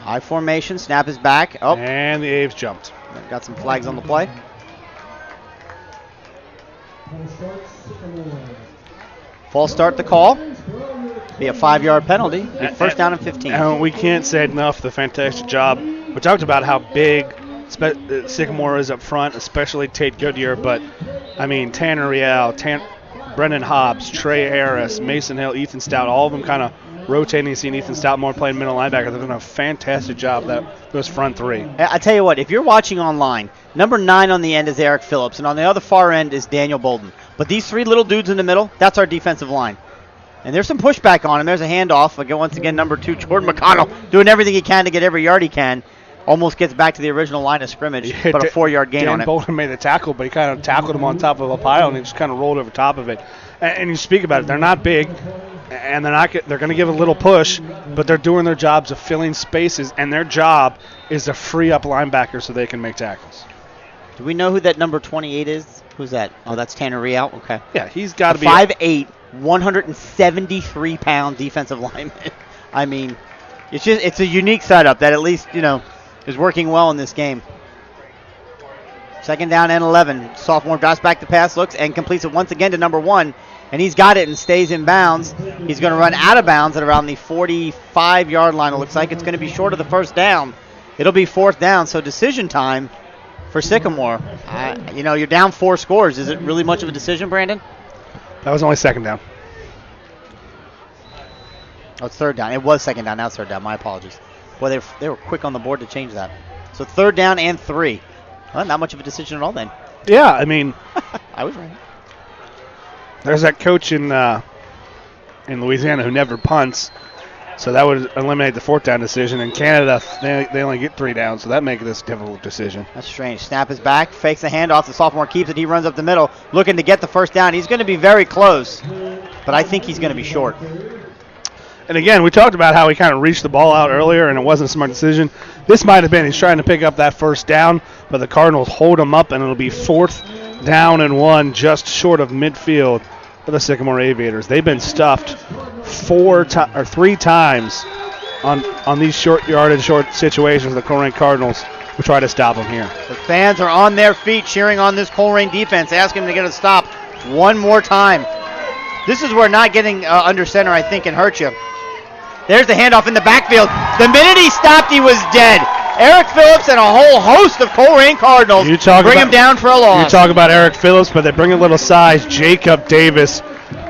I formation, snap is back. Oh, and the Aves jumped. Got some flags on the play. False start to call. Be a 5-yard penalty. Be first down and 15. And we can't say enough the fantastic job. We talked about how big Sycamore is up front, especially Tate Goodyear, but I mean Tanner Rial, Brendan Hobbs, Trey Harris, Mason Hill, Ethan Stout, all of them kind of rotating, seeing Ethan Stout more playing middle linebacker. They're doing a fantastic job, those front three. I tell you what, if you're watching online, number 9 on the end is Eric Phillips, and on the other far end is Daniel Bolden. But these three little dudes in the middle, that's our defensive line. And there's some pushback on him. There's a handoff. Again, once again, number 2, Jordan McConnell, doing everything he can to get every yard he can. Almost gets back to the original line of scrimmage, but a 4-yard gain on it. Dan Bolden made the tackle, but he kind of tackled him on top of a pile, and he just kind of rolled over top of it. And you speak about it, they're not big, and they're going to give a little push, but they're doing their jobs of filling spaces, and their job is to free up linebackers so they can make tackles. Do we know who that number 28 is? Who's that? Oh, that's Tanner Rial. Okay. Yeah, he's got to be 5'8", 173-pound defensive lineman. I mean, it's a unique setup that at least, is working well in this game. Second down and 11. Sophomore drops back to pass, looks, and completes it once again to number 1. And he's got it and stays in bounds. He's going to run out of bounds at around the 45-yard line. It looks like it's going to be short of the first down. It'll be fourth down, so decision time for Sycamore. You're down 4 scores. Is it really much of a decision, Brandon? That was only second down. Oh, it's third down. It was second down. Now it's third down. My apologies. Boy, they were quick on the board to change that. So third down and 3. Well, not much of a decision at all then. Yeah, I mean, I was right. There's that coach in Louisiana who never punts, so that would eliminate the fourth down decision. In Canada, they only get 3 downs, so that makes this a difficult decision. That's strange. Snap is back, fakes the handoff. The sophomore keeps it. He runs up the middle, looking to get the first down. He's going to be very close, but I think he's going to be short. And again, we talked about how he kind of reached the ball out earlier and it wasn't a smart decision. This might have been he's trying to pick up that first down, but the Cardinals hold him up, and it'll be 4th down and 1 just short of midfield for the Sycamore Aviators. They've been stuffed 3 times on these short situations. The Colerain Cardinals will try to stop them here. The fans are on their feet cheering on this Colerain defense, asking them to get a stop one more time. This is where not getting under center, I think, can hurt you. There's the handoff in the backfield. The minute he stopped, he was dead. Eric Phillips and a whole host of Colerain Cardinals bring him down for a loss. You talk about Eric Phillips, but they bring a little size. Jacob Davis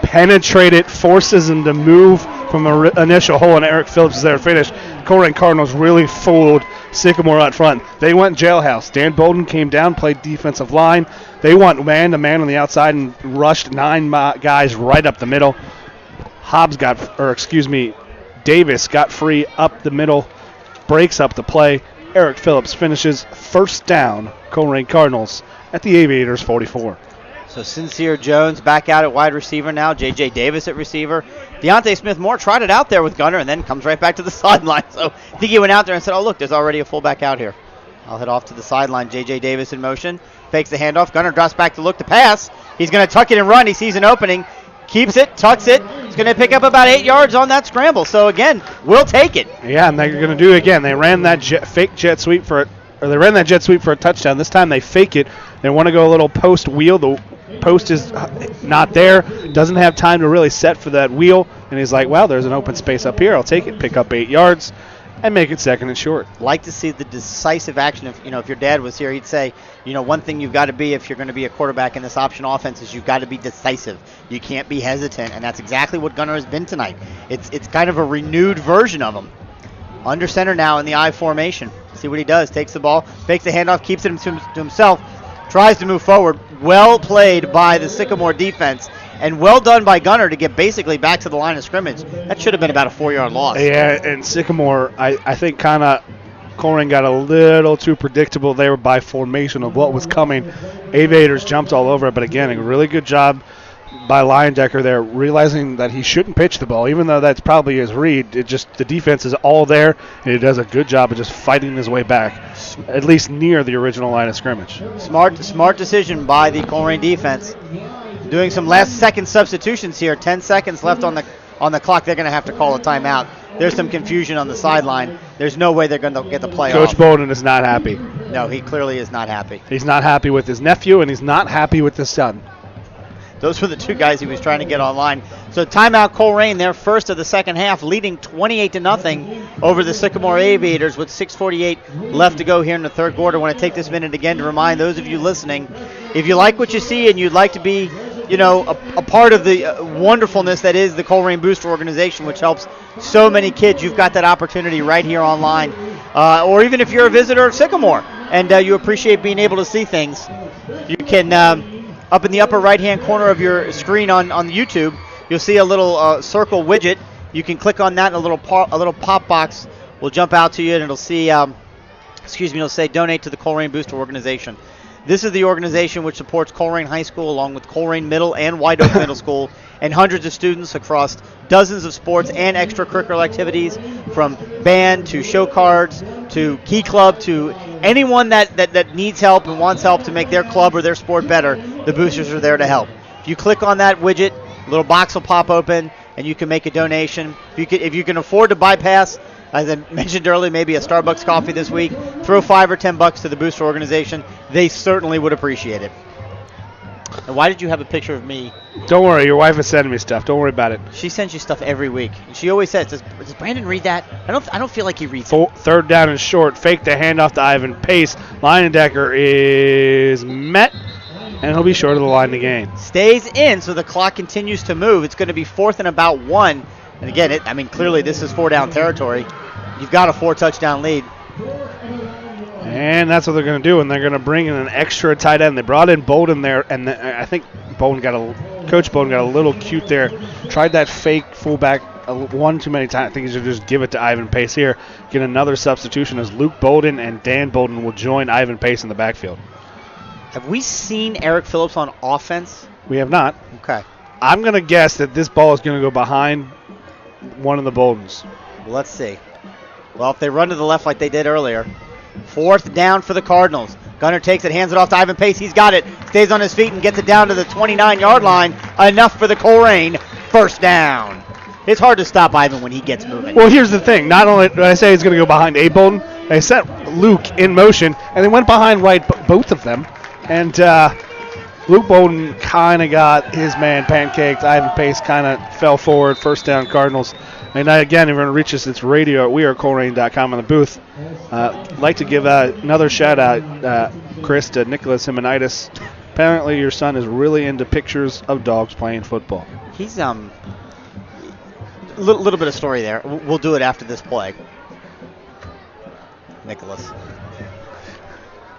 penetrated, forces him to move from an initial hole, and Eric Phillips is there to finish. Colerain Cardinals really fooled Sycamore out front. They went jailhouse. Dan Bolden came down, played defensive line. They went man-to-man on the outside and rushed 9 guys right up the middle. Davis got free up the middle, breaks up the play. Eric Phillips finishes first down, Colerain Cardinals at the Aviators 44. So Sincere Jones back out at wide receiver now. J.J. Davis at receiver. Deontay Smith-Moore tried it out there with Gunner and then comes right back to the sideline. So I think he went out there and said, oh, look, there's already a fullback out here. I'll head off to the sideline. J.J. Davis in motion. Fakes the handoff. Gunner drops back to look to pass. He's going to tuck it and run. He sees an opening. Keeps it, tucks it. He's going to pick up about 8 yards on that scramble. So, again, we'll take it. Yeah, and they're going to do it again. They ran that jet sweep for a touchdown. This time they fake it. They want to go a little post wheel. The post is not there. Doesn't have time to really set for that wheel. And he's like, well, there's an open space up here. I'll take it. Pick up 8 yards and make it second and short. Like to see the decisive action. If your dad was here, he'd say, one thing you've got to be if you're going to be a quarterback in this option offense is you've got to be decisive. You can't be hesitant, and that's exactly what Gunner has been tonight. It's kind of a renewed version of him. Under center now in the I formation. See what he does. Takes the ball, fakes the handoff, keeps it to himself, tries to move forward. Well played by the Sycamore defense, and well done by Gunner to get basically back to the line of scrimmage. That should have been about a 4-yard loss. Yeah, and Sycamore, I think kind of Colerain got a little too predictable there by formation of what was coming. Aviators jumped all over it, but again, a really good job by Leyendecker there, realizing that he shouldn't pitch the ball, even though that's probably his read. The defense is all there, and he does a good job of just fighting his way back, at least near the original line of scrimmage. Smart decision by the Colerain defense. Doing some last-second substitutions here. 10 seconds left on the clock. They're going to have to call a timeout. There's some confusion on the sideline. There's no way they're going to get the play Coach off. Bowden is not happy. No, he clearly is not happy. He's not happy with his nephew, and he's not happy with his son. Those were the two guys he was trying to get online. So timeout Colerain, their first of the second half, leading 28-0 over the Sycamore Aviators with 6:48 left to go here in the third quarter. I want to take this minute again to remind those of you listening, if you like what you see and you'd like to be, a part of the wonderfulness that is the Colerain Booster organization, which helps so many kids, you've got that opportunity right here online. Or even if you're a visitor of Sycamore and you appreciate being able to see things, you can... up in the upper right-hand corner of your screen on YouTube, you'll see a little circle widget. You can click on that, and a little pop box will jump out to you, and it'll see, it'll say donate to the Colerain Booster organization. This is the organization which supports Colerain High School along with Colerain Middle and White Oak Middle School and hundreds of students across dozens of sports and extracurricular activities, from band to show cards to key club to anyone that needs help and wants help to make their club or their sport better. The boosters are there to help. If you click on that widget, a little box will pop open and you can make a donation. If you can afford to bypass, as I mentioned earlier, maybe a Starbucks coffee this week, throw $5 or $10 to the booster organization. They certainly would appreciate it. And why did you have a picture of me? Don't worry, your wife is sending me stuff. Don't worry about it. She sends you stuff every week. And she always says, does Brandon read that? I don't feel like he reads it. Third down and short. Fake the handoff to Ivan Pace. Leyendecker is met, and he'll be short of the line to gain. Stays in, so the clock continues to move. It's going to be 4th and about 1. And again, clearly this is 4-down territory. You've got a 4-touchdown lead. And that's what they're going to do, and they're going to bring in an extra tight end. They brought in Bowden there, and I think Coach Bowden got a little cute there. Tried that fake fullback one too many times. I think he should just give it to Ivan Pace here. Get another substitution as Luke Bowden and Dan Bowden will join Ivan Pace in the backfield. Have we seen Eric Phillips on offense? We have not. Okay. I'm going to guess that this ball is going to go behind one of the Bowdens. Well, let's see. Well, if they run to the left like they did earlier. 4th down for the Cardinals. Gunner takes it, hands it off to Ivan Pace. He's got it. Stays on his feet and gets it down to the 29-yard line. Enough for the Colerain. 1st down. It's hard to stop Ivan when he gets moving. Well, here's the thing. Not only did I say he's going to go behind Abe Bowden, they set Luke in motion, and they went behind both of them. And Luke Bowden kind of got his man pancaked. Ivan Pace kind of fell forward. 1st down Cardinals. And again, if you want to reach us, it's radio at wearecolerain.com on the booth. I'd like to give another shout-out, Chris, to Nicholas Himonitis. Apparently your son is really into pictures of dogs playing football. He's little bit of story there. We'll do it after this play. Nicholas.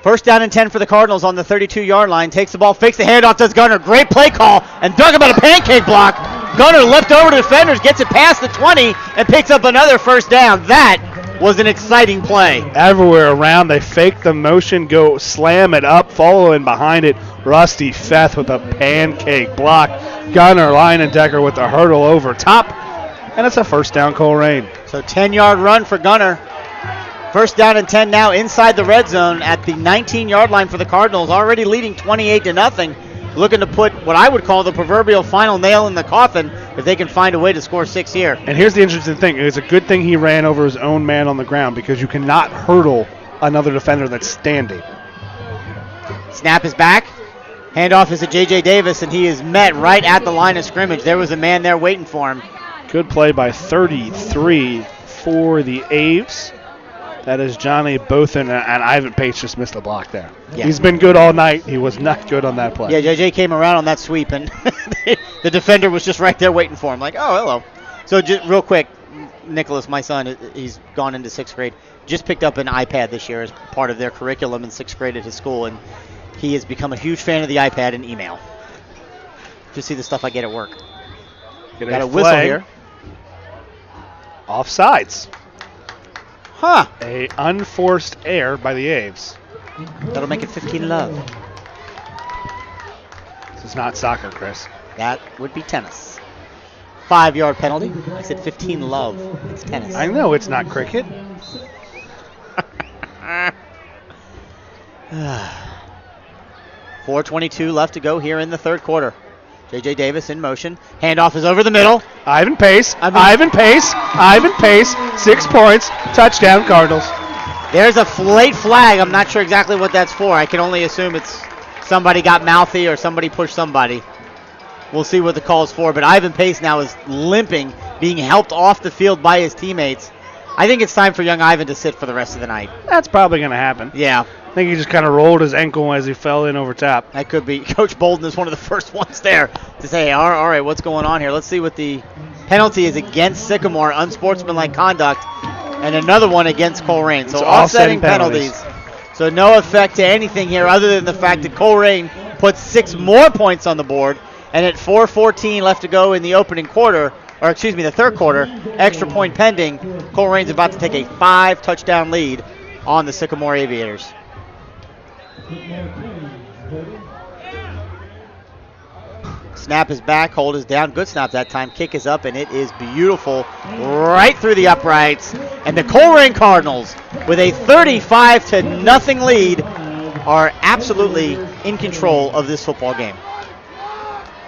1st down and 10 for the Cardinals on the 32-yard line. Takes the ball, fakes the handoff, does Gunner. Great play call, and dug about a pancake block. Gunner left over to defenders, gets it past the 20, and picks up another 1st down. That was an exciting play. Everywhere around, they fake the motion, go slam it up, follow in behind it. Rusty Feth with a pancake block. Gunner, Leyendecker with a hurdle over top, and it's a 1st down Colerain. So 10-yard run for Gunner. 1st down and 10 now inside the red zone at the 19-yard line for the Cardinals, already leading 28-0. Looking to put what I would call the proverbial final nail in the coffin if they can find a way to score 6 here. And here's the interesting thing. It's a good thing he ran over his own man on the ground, because you cannot hurdle another defender that's standing. Snap is back. Handoff is to J.J. Davis, and he is met right at the line of scrimmage. There was a man there waiting for him. Good play by 33 for the Aves. That is Johnny Bothan, and Ivan Pace just missed the block there. Yeah. He's been good all night. He was not good on that play. Yeah, J.J. came around on that sweep, and the defender was just right there waiting for him. Like, oh, hello. So just real quick, Nicholas, my son, he's gone into 6th grade, just picked up an iPad this year as part of their curriculum in 6th grade at his school, and he has become a huge fan of the iPad and email. Just see the stuff I get at work. Got a whistle here. Offsides. Huh. A unforced error by the Aves. That'll make it 15-love. This is not soccer, Chris. That would be tennis. 5-yard penalty. I said 15 love. It's tennis. I know it's not cricket. 4:22 left to go here in the third quarter. J.J. Davis in motion. Handoff is over the middle. Ivan Pace. 6 points. Touchdown, Cardinals. There's a late flag. I'm not sure exactly what that's for. I can only assume it's somebody got mouthy or somebody pushed somebody. We'll see what the call is for. But Ivan Pace now is limping, being helped off the field by his teammates. I think it's time for young Ivan to sit for the rest of the night. That's probably going to happen. Yeah. I think he just kind of rolled his ankle as he fell in over top. That could be. Coach Bolden is one of the first ones there to say, all right, what's going on here? Let's see what the penalty is against Sycamore, unsportsmanlike conduct, and another one against Colerain. So offsetting penalties. So no effect to anything here other than the fact that Colerain put 6 more points on the board, and at 4:14 left to go in the opening quarter, or excuse me, the third quarter, extra point pending, Colerain's about to take a 5-touchdown lead on the Sycamore Aviators. Snap is back, hold is down. Good snap that time. Kick is up, and it is beautiful right through the uprights. And the Colerain Cardinals, with a 35-0 lead, are absolutely in control of this football game.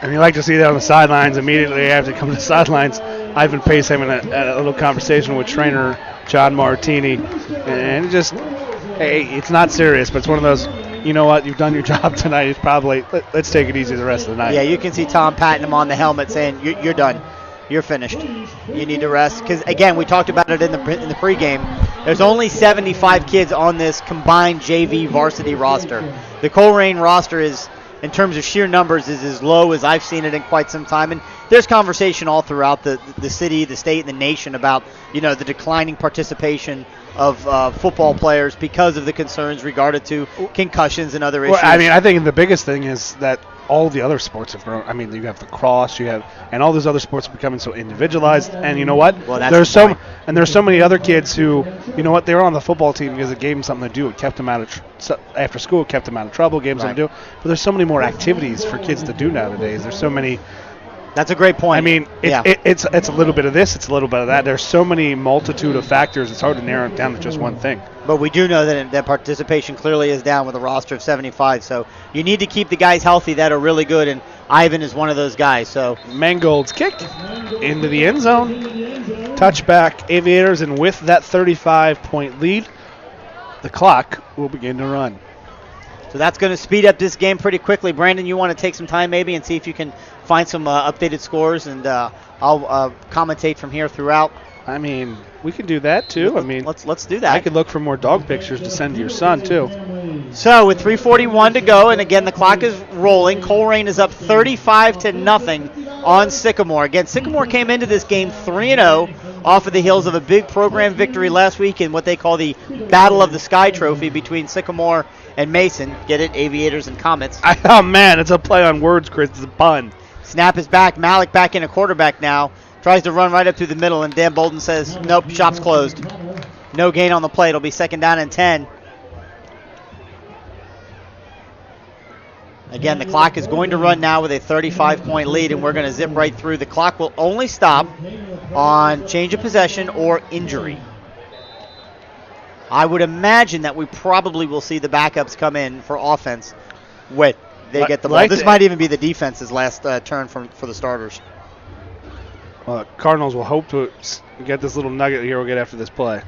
And you like to see that on the sidelines. Immediately after coming to the sidelines, Ivan Pace having a little conversation with trainer John Martini. And just, hey, it's not serious, but it's one of those, you know what, you've done your job tonight. It's probably, let's take it easy the rest of the night. Yeah, you can see Tom patting him on the helmet saying, you're done. You're finished. You need to rest. Because, again, we talked about it in the pregame. There's only 75 kids on this combined JV varsity roster. The Colerain roster is, in terms of sheer numbers, is as low as I've seen it in quite some time. And there's conversation all throughout the city, the state, and the nation about, the declining participation of football players because of the concerns regarded to concussions and other issues. Well, I think the biggest thing is that all the other sports have grown. You have lacrosse, and all those other sports are becoming so individualized. And you know what? Well, that's there's so many other kids who, they were on the football team because it gave them something to do. It kept them out of after school, it kept them out of trouble, gave them something to do. But there's so many more activities for kids to do nowadays. There's so many. That's a great point. It's a little bit of this, it's a little bit of that. There's so many multitude of factors. It's hard to narrow it down to just one thing. But we do know that participation clearly is down with a roster of 75. So you need to keep the guys healthy that are really good, and Ivan is one of those guys. So Mangold's kick into the end zone. Touchback Aviators, and with that 35-point lead, the clock will begin to run. So that's going to speed up this game pretty quickly. Brandon, you want to take some time maybe and see if you can find some updated scores, and I'll commentate from here throughout. We can do that too. Let's do that. I could look for more dog pictures to send to your son too. So with 3:41 to go, and again the clock is rolling. Colerain is up 35-0 on Sycamore. Again, Sycamore came into this game 3-0 off of the heels of a big program victory last week in what they call the Battle of the Sky Trophy between Sycamore and Mason. Get it? Aviators and Comets. Oh man, it's a play on words, Chris. It's a pun. Snap is back. Malik back in a quarterback now. Tries to run right up through the middle, and Dan Bolden says, nope, shop's closed. No gain on the play. It'll be 2nd down and 10. Again, the clock is going to run now with a 35-point lead, and we're going to zip right through. The clock will only stop on change of possession or injury. I would imagine that we probably will see the backups come in for offense when they get the ball. This might even be the defense's last turn for the starters. Cardinals will hope to get this little nugget here we'll get after this play.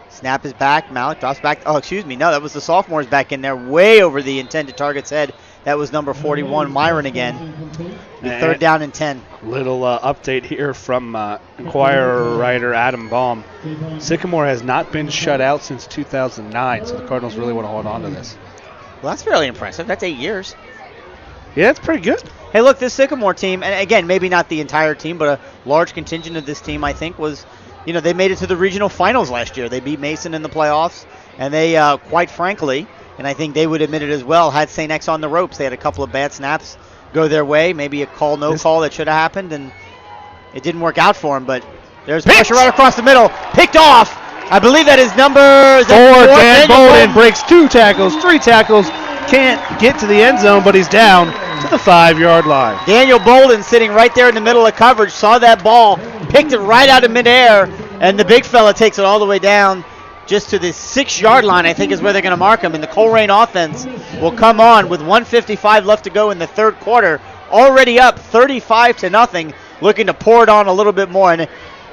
Snap is back. Malik drops back. Oh, excuse me. No, that was the sophomores back in there, way over the intended target's head. That was number 41, Myron again. 3rd down and 10. Little update here from Inquirer writer Adam Baum. Sycamore has not been shut out since 2009, so the Cardinals really want to hold on to this. Well, that's fairly impressive. That's 8 years. Yeah, it's pretty good. Hey, look, this Sycamore team, and again, maybe not the entire team, but a large contingent of this team, I think, was, they made it to the regional finals last year. They beat Mason in the playoffs, and they, quite frankly, and I think they would admit it as well, had St. X on the ropes. They had a couple of bad snaps go their way, maybe a call, no call that should have happened, and it didn't work out for them, but there's pressure right across the middle. Picked off. I believe that is number 4. Dan Bolden breaks 2 tackles, 3 tackles, can't get to the end zone, but he's down to the 5-yard line. Daniel Bolden sitting right there in the middle of coverage, saw that ball, picked it right out of midair, and the big fella takes it all the way down just to the 6-yard line, I think is where they're going to mark him. And the Colerain offense will come on with 1:55 left to go in the third quarter, already up 35-0, looking to pour it on a little bit more. And,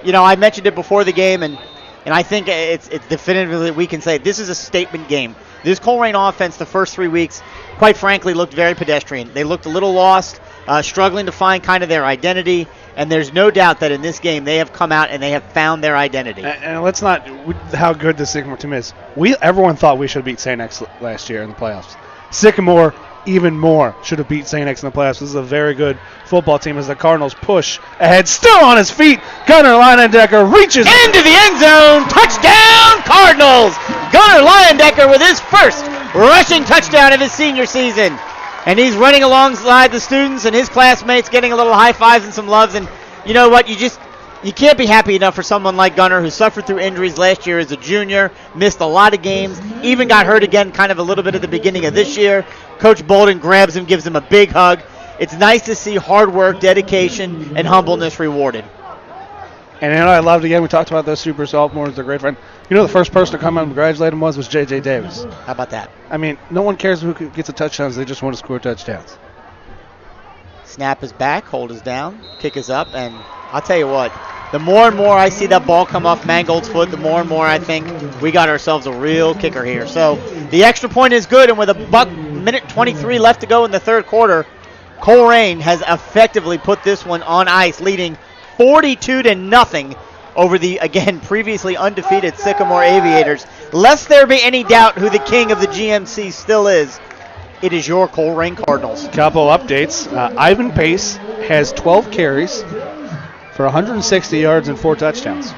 I mentioned it before the game, and I think it's definitively we can say this is a statement game. This Colerain offense the first 3 weeks, quite frankly, looked very pedestrian. They looked a little lost, struggling to find kind of their identity, and there's no doubt that in this game they have come out and they have found their identity. And let's not, how good the Sycamore team is. Everyone thought we should have beat St. X last year in the playoffs. Sycamore, even more, should have beat St. X in the playoffs. This is a very good football team as the Cardinals push ahead. Still on his feet, Gunnar Leyendecker reaches into the end zone. Touchdown, Cardinals! Gunnar Leyendecker with his first rushing touchdown of his senior season. And he's running alongside the students and his classmates, getting a little high fives and some loves. And you know what? You can't be happy enough for someone like Gunnar, who suffered through injuries last year as a junior, missed a lot of games, even got hurt again kind of a little bit at the beginning of this year. Coach Bolden grabs him, gives him a big hug. It's nice to see hard work, dedication, and humbleness rewarded. And I loved again, we talked about those super sophomores, they're great friends. The first person to come out and congratulate him was J.J. Davis. How about that? I mean, no one cares who gets the touchdowns, they just want to score touchdowns. Snap is back, hold is down, kick is up, and I'll tell you what, the more and more I see that ball come off Mangold's foot, the more and more I think we got ourselves a real kicker here. So the extra point is good, and with a minute 23 left to go in the third quarter, Colerain has effectively put this one on ice, leading 42-0 over the, again, previously undefeated Sycamore Aviators. Lest there be any doubt who the king of the GMC still is, it is your Colerain Cardinals. Couple updates. Ivan Pace has 12 carries for 160 yards and 4 touchdowns.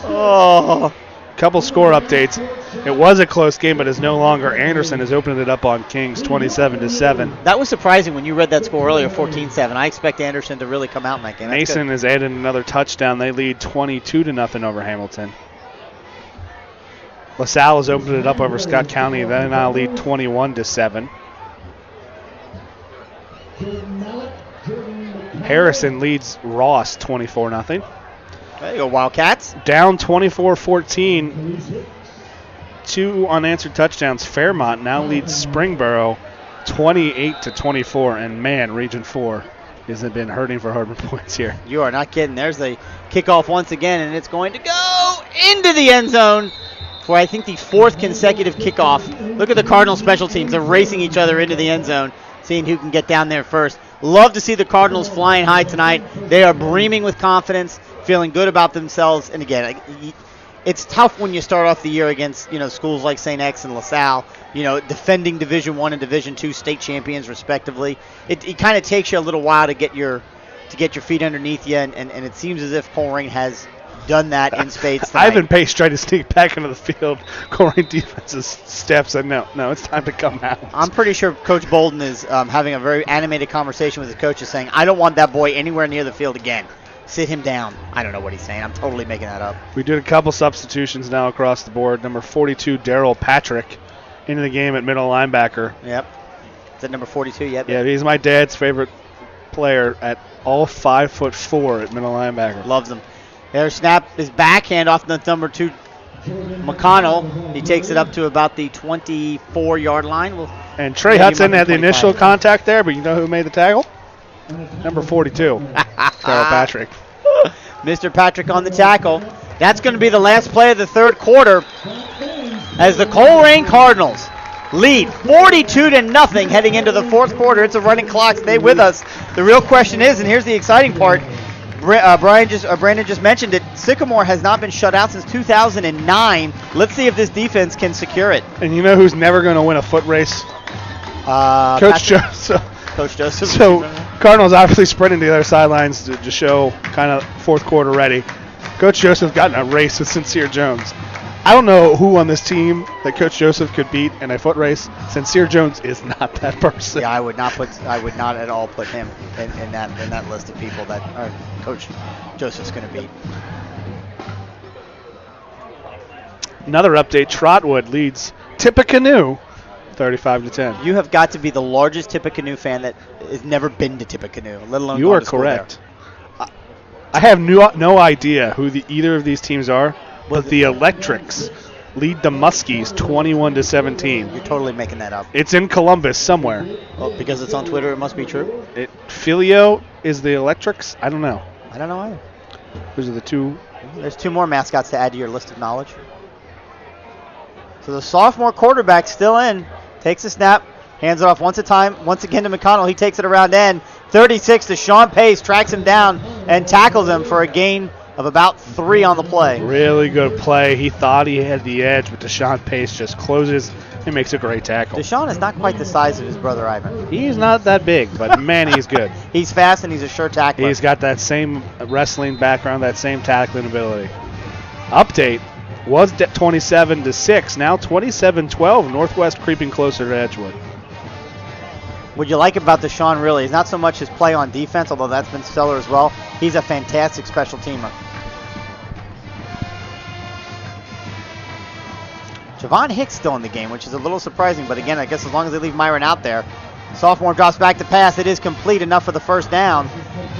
Oh. Couple score updates. It was a close game, but is no longer. Anderson has opened it up on Kings 27-7. That was surprising when you read that score earlier, 14-7. I expect Anderson to really come out in that game. Mason has added another touchdown. They lead 22-0 over Hamilton. LaSalle has opened it up over Scott County. They now lead 21-7. Harrison leads Ross 24-0. There you go, Wildcats. Down 24-14. 2 unanswered touchdowns. Fairmont now leads Springboro 28-24. And man, Region 4 hasn't been hurting for hard points here. You are not kidding. There's the kickoff once again, and it's going to go into the end zone for I think the 4th consecutive kickoff. Look at the Cardinals special teams. They're racing each other into the end zone, seeing who can get down there first. Love to see the Cardinals flying high tonight. They are breaming with confidence, feeling good about themselves. And again, it's tough when you start off the year against schools like St. X and LaSalle, defending Division I and Division II state champions respectively. It kind of takes you a little while to get your feet underneath you, and it seems as if Colerain has done that in spades tonight. Ivan Pace tried to sneak back into the field. Colerain defense's steps said, no, it's time to come out. I'm pretty sure Coach Bolden is having a very animated conversation with his coaches saying, I don't want that boy anywhere near the field again. Sit him down. I don't know what he's saying. I'm totally making that up. We did a couple substitutions now across the board. Number 42, Daryl Patrick, into the game at middle linebacker. Yep. Is that number 42 yet? Yeah, he's my dad's favorite player at all 5'4" at middle linebacker. Loves him. Their snap is back, hand off to number 2, McConnell. He takes it up to about the 24-yard line. And Trey Hudson had the initial contact there, but you know who made the tackle? Number 42, Daryl Patrick. Mr. Patrick on the tackle. That's going to be the last play of the third quarter as the Colerain Cardinals lead 42-0 heading into the fourth quarter. It's a running clock. Stay with us. The real question is, and here's the exciting part, Brandon just mentioned it, Sycamore has not been shut out since 2009. Let's see if this defense can secure it. And you know who's never going to win a foot race? Coach Joseph. Coach Joseph. So Cardinals obviously sprinting to the other sidelines to show kind of fourth quarter ready. Coach Joseph got in a race with Sincere Jones. I don't know who on this team that Coach Joseph could beat in a foot race. Sincere Jones is not that person. Yeah, I would not at all put him in that list of people that Coach Joseph's going to beat. Another update: Trotwood leads Tippecanoe 35-10. You have got to be the largest Tippecanoe fan that has never been to Tippecanoe, let alone You gone are to school correct. I have no idea who either of these teams are, but the Electrics lead the Muskies 21-17. there. You're totally making that up. It's in Columbus somewhere. Well, because it's on Twitter, it must be true. Filio is the Electrics? I don't know. I don't know either. Those are the two. There's 2 more mascots to add to your list of knowledge. So the sophomore quarterback still in. Takes a snap. Hands it off once again to McConnell. He takes it around end. 36 to Sean Pace. Tracks him down and tackles him for a gain of about 3 on the play. Really good play. He thought he had the edge, but Deshaun Pace just closes and makes a great tackle. Deshaun is not quite the size of his brother Ivan. He's not that big, but man, he's good. He's fast and he's a sure tackler. He's got that same wrestling background, that same tackling ability. Update was 27-6, now 27-12. Northwest creeping closer to Edgewood. What you like about Deshaun really is not so much his play on defense, although that's been stellar as well. He's a fantastic special teamer. Javon Hicks still in the game, which is a little surprising, but again, I guess as long as they leave Myron out there. Sophomore drops back to pass. It is complete, enough for the first down.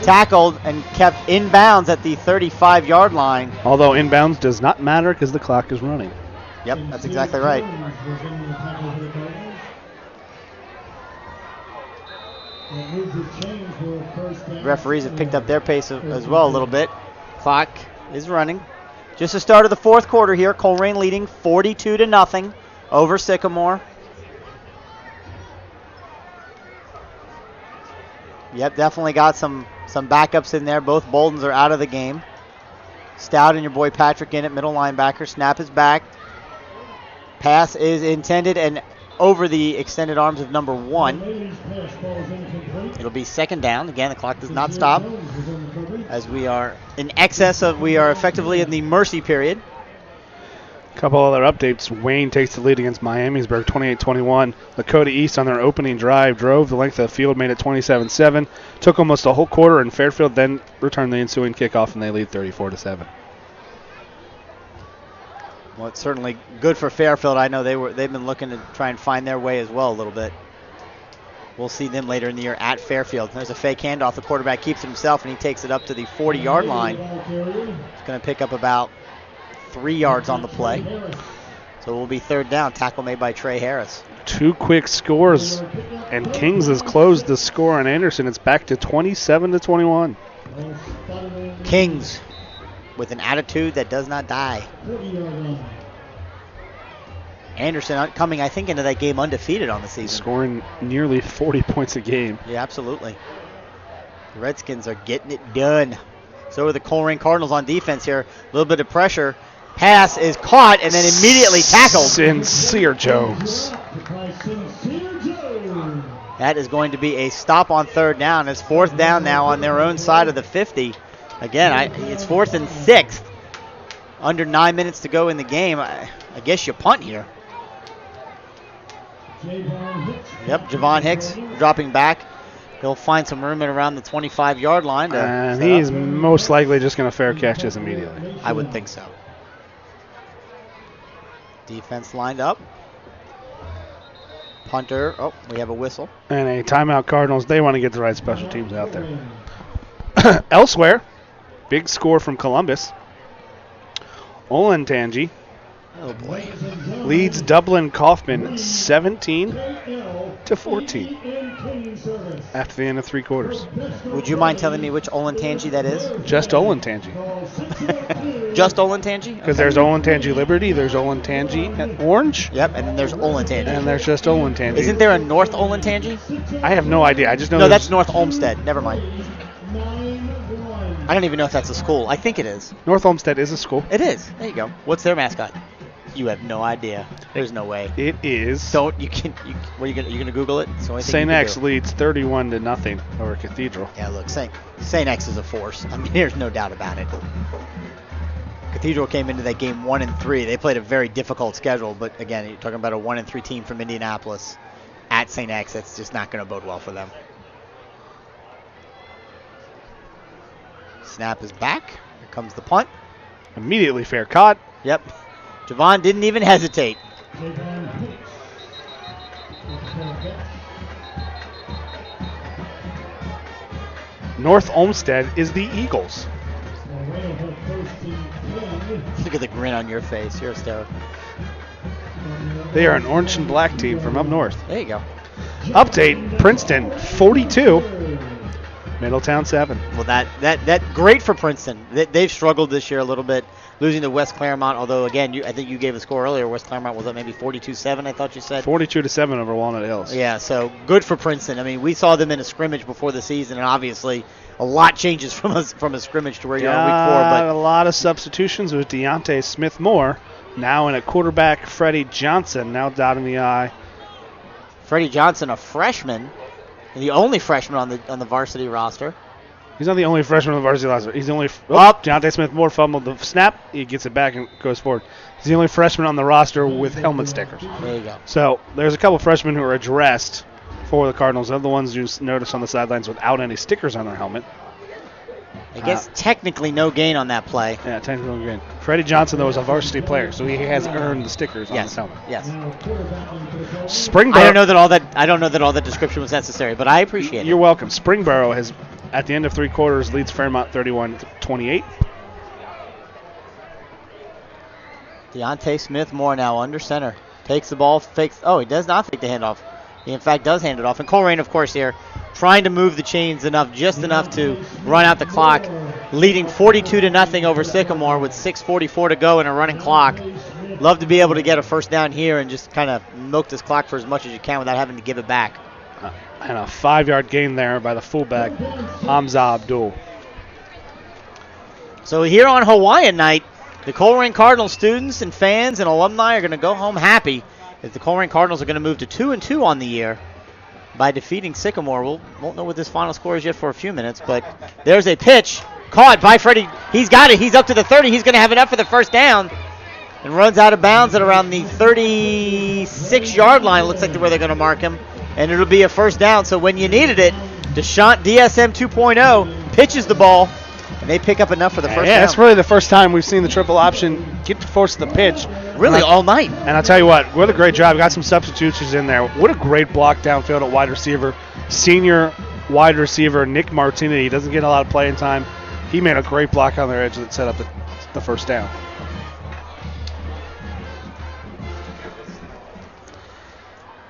Tackled and kept in bounds at the 35-yard line. Although inbounds does not matter because the clock is running. Yep, that's exactly right. Referees have picked up their pace as well a little bit. Clock is running. Just the start of the 4th quarter here. Colerain leading 42-0 over Sycamore. Yep, definitely got some backups in there. Both Boldens are out of the game. Stout and your boy Patrick in at middle linebacker. Snap is back. Pass is intended and over the extended arms of number 1. It'll be 2nd down. Again, the clock does not stop as we are effectively in the mercy period. A couple other updates. Wayne takes the lead against Miamisburg 28-21. Lakota East on their opening drive drove the length of the field, made it 27-7. Took almost a whole quarter, and Fairfield then returned the ensuing kickoff, and they lead 34-7. Well, it's certainly good for Fairfield. I know they've been looking to try and find their way as well a little bit. We'll see them later in the year at Fairfield. There's a fake handoff. The quarterback keeps it himself, and he takes it up to the 40-yard line. It's going to pick up about 3 yards on the play. So it will be 3rd down. Tackle made by Trey Harris. 2 quick scores, and Kings has closed the score on Anderson. It's back to 27-21. Kings with an attitude that does not die. Anderson coming, I think, into that game undefeated on the season. Scoring nearly 40 points a game. Yeah, absolutely. The Redskins are getting it done. So are the Colerain Cardinals on defense here. A little bit of pressure. Pass is caught and then immediately tackled. Sincere Jones. That is going to be a stop on 3rd down. It's 4th down now on their own side of the 50. Again, it's 4th and 6th. Under 9 minutes to go in the game. I guess you punt here. Yep, Javon Hicks dropping back. He'll find some room at around the 25-yard line. And he's most likely just going to fair catch this immediately. I would think so. Defense lined up. Punter. Oh, we have a whistle. And a timeout Cardinals. They want to get the right special teams out there. Elsewhere, big score from Columbus. Olentangy Oh boy. Leads Dublin Kaufman 17-14 after the end of 3 quarters. Would you mind telling me which Olentangy that is? Just Olentangy. Just Olentangy? Because there's Olentangy Liberty, there's Olentangy Orange. Yep, and then there's Olentangy. And there's just Olentangy. Isn't there a North Olentangy? I have no idea. I just know No, that's North Olmsted. Never mind. I don't even know if that's a school. I think it is. North Olmsted is a school. It is. There you go. What's their mascot? You have no idea. There's no way. It is. Don't you can? What are you gonna Google it? St. X leads 31-0 over Cathedral. Yeah, look, St. X is a force. I mean, there's no doubt about it. Cathedral came into that game 1-3. They played a very difficult schedule, but again, you're talking about a 1-3 team from Indianapolis at St. X. That's just not going to bode well for them. Snap is back. Here comes the punt. Immediately fair caught. Yep. Javon didn't even hesitate. North Olmsted is the Eagles. Look at the grin on your face. You're hysterical. They are an orange and black team from up north. There you go. Update, Princeton 42, Middletown 7. Well, that great for Princeton. They've struggled this year a little bit, losing to West Claremont. Although again, I think you gave a score earlier. West Claremont was up maybe 42-7. I thought you said 42-7 over Walnut Hills. Yeah, so good for Princeton. I mean, we saw them in a scrimmage before the season, and obviously a lot changes from a scrimmage to where you are in week 4. But a lot of substitutions with Deontay Smith-Moore now in at quarterback. Freddie Johnson now dotting the I. Freddie Johnson, a freshman, and the only freshman on the varsity roster. He's not the only freshman on the varsity roster. He's the only. Deontay Smith-Moore fumbled the snap. He gets it back and goes forward. He's the only freshman on the roster with helmet stickers. There you go. So there's a couple freshmen who are addressed for the Cardinals. They're the ones you notice on the sidelines without any stickers on their helmet. I guess technically no gain on that play. Yeah, technically no gain. Freddie Johnson, though, is a varsity player, so he has earned the stickers on his helmet. Yes. Springboro. I don't know that all that description was necessary, but I appreciate it. You're welcome. Springboro has, at the end of 3 quarters, leads Fairmont 31-28. Deontay Smith-Moore now under center. Takes the ball, fakes. Oh, he does not fake the handoff. He, in fact, does hand it off. And Colerain, of course, here trying to move the chains just enough to run out the clock, leading 42-0 over Sycamore with 6:44 to go and a running clock. Love to be able to get a first down here and just kind of milk this clock for as much as you can without having to give it back. And a 5-yard gain there by the fullback, Hamza Abdul. So here on Hawaiian night, the Colerain Cardinals students and fans and alumni are going to go home happy as the Colerain Cardinals are going to move to 2-2 on the year by defeating Sycamore. We won't know what this final score is yet for a few minutes, but there's a pitch caught by Freddie. He's got it. He's up to the 30. He's going to have enough for the first down and runs out of bounds at around the 36-yard line. Looks like where they're going to mark him, and it'll be a first down. So when you needed it, DSM 2.0 pitches the ball, and they pick up enough for the first down. Yeah, that's really the first time we've seen the triple option get to force the pitch. Really all night. And I'll tell you what, what a great job. Got some substitutions in there. What a great block downfield at wide receiver. Senior wide receiver Nick Martinez. He doesn't get a lot of playing time. He made a great block on their edge that set up the first down.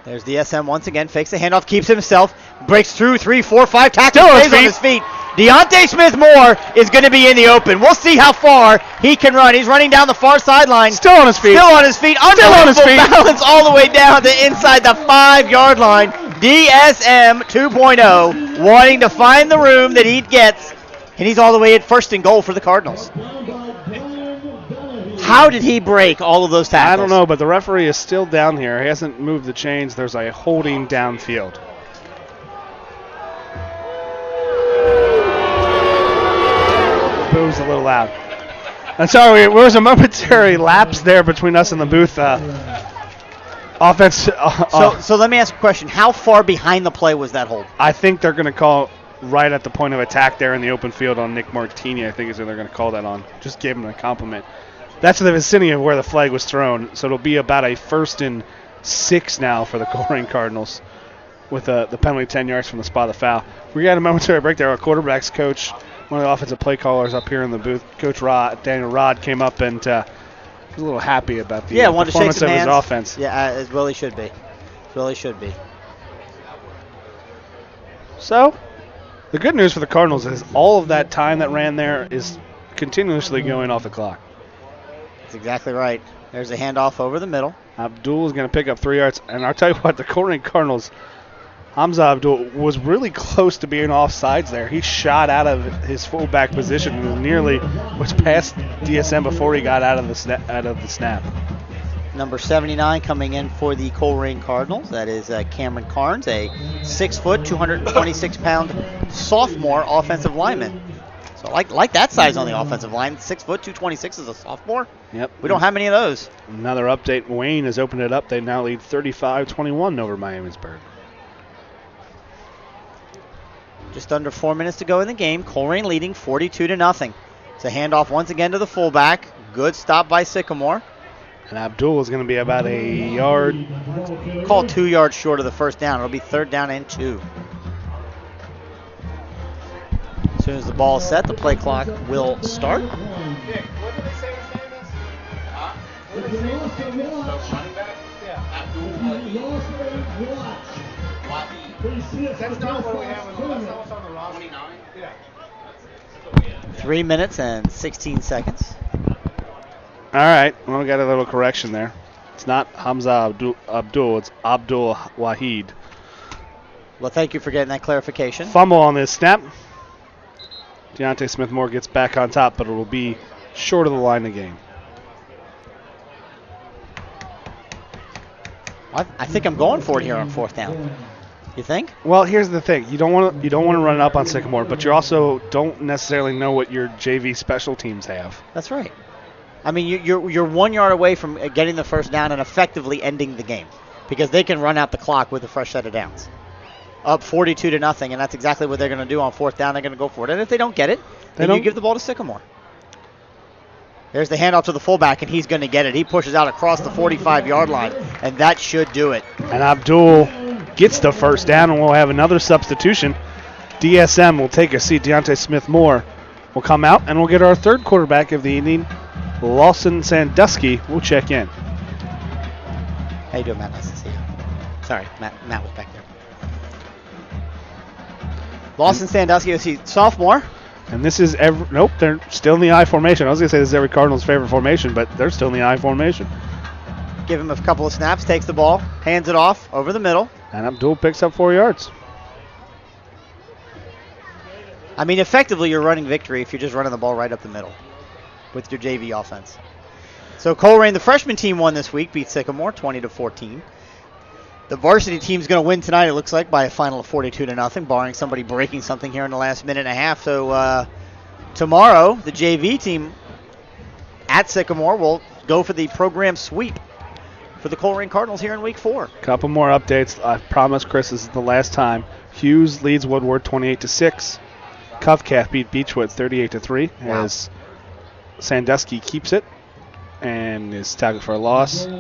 There's the SM once again, fakes the handoff, keeps himself, breaks through 3, 4, 5 tackles, stays on his feet. Deontay Smith-Moore is going to be in the open. We'll see how far he can run. He's running down the far sideline. Still on his feet. Unbelievable balance all the way down to inside the 5-yard line. DSM 2.0 wanting to find the room that he gets, and he's all the way at first and goal for the Cardinals. How did he break all of those tackles? I don't know, but the referee is still down here. He hasn't moved the chains. There's a holding downfield. Boo's a little loud. I'm sorry, there was a momentary lapse there between us and the booth. Offense. So let me ask a question. How far behind the play was that hold? I think they're going to call right at the point of attack there in the open field on Nick Martini. I think is who they're going to call that on. Just gave him a compliment. That's in the vicinity of where the flag was thrown. So it'll be about a 1st and 6 now for the Colerain Cardinals with the penalty 10 yards from the spot of the foul. We got a momentary break there. Our quarterback's coach, one of the offensive play callers up here in the booth, Coach Daniel Rod, came up and was a little happy about the performance of his offense. Yeah, as well he should be. So, the good news for the Cardinals is all of that time that ran there is continuously going off the clock. That's exactly right. There's a handoff over the middle. Abdul is going to pick up 3 yards. And I'll tell you what, the Colerain Cardinals, Hamza Abdul was really close to being offsides there. He shot out of his fullback position and nearly was past DSM before he got out of the snap. Number 79 coming in for the Colerain Cardinals. That is Cameron Carnes, a 6-foot, 226-pound sophomore offensive lineman. So I like that size on the offensive line. 6 foot, 226 as a sophomore. Yep. We don't have many of those. Another update. Wayne has opened it up. They now lead 35-21 over Miamisburg. Just under 4 minutes to go in the game. Colerain leading 42-0. It's a handoff once again to the fullback. Good stop by Sycamore. And Abdul is going to be about a yard. Call 2 yards short of the first down. It'll be 3rd down and 2. soon as the ball is set, the play clock will start. Nick, what did they say his name is? If you lost a watch, Running back? Yeah. if you lost a watch, please see us That's at not the what we press have box on the, that's not tournament. what's on the roster. 29? Yeah. 3 minutes and 16 seconds. All right. Well, we got a little correction there. It's not Hamza Abdul. It's Abdul Wahid. Well, thank you for getting that clarification. Fumble on this snap. Deontay Smith-Moore gets back on top, but it will be short of the line of game. I think I'm going for it here on 4th down. You think? Well, here's the thing: you don't want to run it up on Sycamore, but you also don't necessarily know what your JV special teams have. That's right. I mean, you're 1 yard away from getting the first down and effectively ending the game because they can run out the clock with a fresh set of downs. Up 42-0, and that's exactly what they're going to do on 4th down. They're going to go for it, and if they don't get it, then you give the ball to Sycamore. There's the handoff to the fullback, and he's going to get it. He pushes out across the 45-yard line, and that should do it. And Abdul gets the first down, and we'll have another substitution. DSM will take a seat. Deontay Smith-Moore will come out, and we'll get our third quarterback of the evening, Lawson Sandusky, will check in. How you doing, Matt? Nice to see you. Sorry, Matt was back there. Lawson Sandusky, let's see, sophomore. And this is nope, they're still in the I formation. I was going to say this is every Cardinals' favorite formation, but they're still in the I formation. Give him a couple of snaps, takes the ball, hands it off over the middle. And Abdul picks up 4 yards. I mean, effectively, you're running victory if you're just running the ball right up the middle with your JV offense. So Colerain, the freshman team, won this week, beat Sycamore 20-14. The varsity team's going to win tonight, it looks like, by a final of 42-0, barring somebody breaking something here in the last minute and a half. So tomorrow, the JV team at Sycamore will go for the program sweep for the Colerain Cardinals here in week 4. Couple more updates. I promise, Chris, this is the last time. Hughes leads Woodward 28-6. Covcath beat Beechwood 38-3 as Sandusky keeps it and is tackled for a loss. I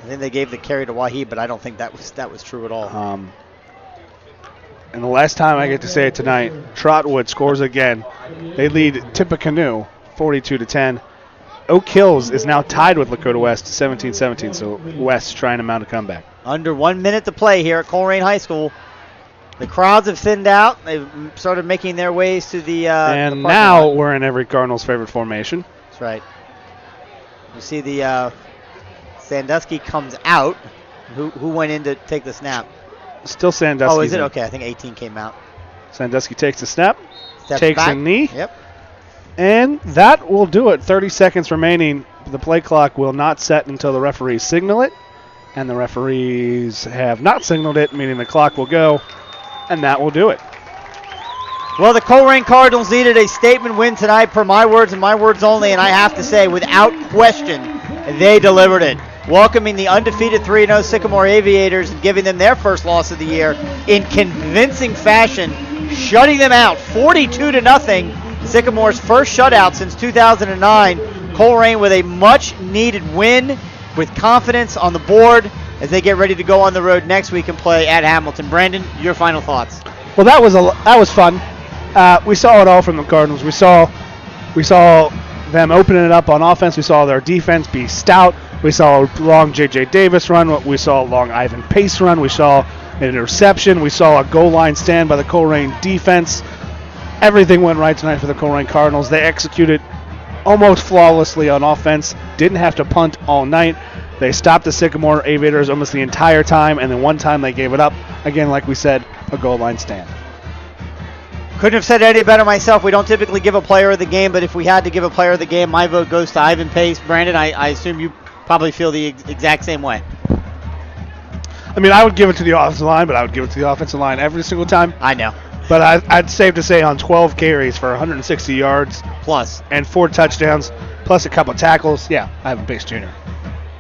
think they gave the carry to Wahid, but I don't think that was true at all. And the last time I get to say it tonight, Trotwood scores again. They lead Tippecanoe 42-10. Oak Hills is now tied with Lakota West 17-17, so West trying to mount a comeback. Under 1 minute to play here at Colerain High School. The crowds have thinned out. They've started making their ways to the and the now lot. we're in every Cardinals' favorite formation. That's right. You see the Sandusky comes out. Who went in to take the snap? Still Sandusky. Oh, is it? Okay, I think 18 came out. Sandusky takes the snap, Steps takes back. a knee. Yep. And that will do it. 30 seconds remaining. The play clock will not set until the referees signal it. And the referees have not signaled it, meaning the clock will go. And that will do it. Well, the Colerain Cardinals needed a statement win tonight, per my words and my words only, and I have to say, without question, they delivered it. Welcoming the undefeated 3-0 Sycamore Aviators and giving them their first loss of the year in convincing fashion, shutting them out 42-0. Sycamore's first shutout since 2009. Colerain with a much-needed win with confidence on the board as they get ready to go on the road next week and play at Hamilton. Brandon, your final thoughts. Well, that was fun. We saw it all from the Cardinals. We saw them opening it up on offense. We saw their defense be stout. We saw a long J.J. Davis run. We saw a long Ivan Pace run. We saw an interception. We saw a goal line stand by the Colerain defense. Everything went right tonight for the Colerain Cardinals. They executed almost flawlessly on offense. Didn't have to punt all night. They stopped the Sycamore Aviators almost the entire time, and then one time they gave it up. Again, like we said, a goal line stand. Couldn't have said it any better myself. We don't typically give a player of the game, but if we had to give a player of the game, my vote goes to Ivan Pace. Brandon, I assume you probably feel the exact same way. I mean, I would give it to the offensive line, but I would give it to the offensive line every single time. I know. But I'd safe to say on 12 carries for 160 yards plus and 4 touchdowns, plus a couple tackles, yeah, Ivan Pace Jr.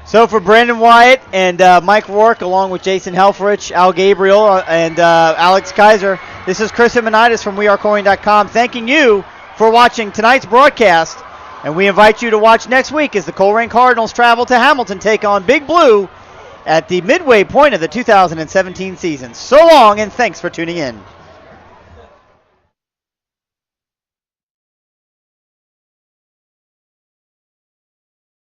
So for Brandon Wyatt and Mike Rourke, along with Jason Helfrich, Al Gabriel, and Alex Kaiser, this is Chris Himanitis from WeAreColerain.com thanking you for watching tonight's broadcast. And we invite you to watch next week as the Colerain Cardinals travel to Hamilton, take on Big Blue at the midway point of the 2017 season. So long, and thanks for tuning in.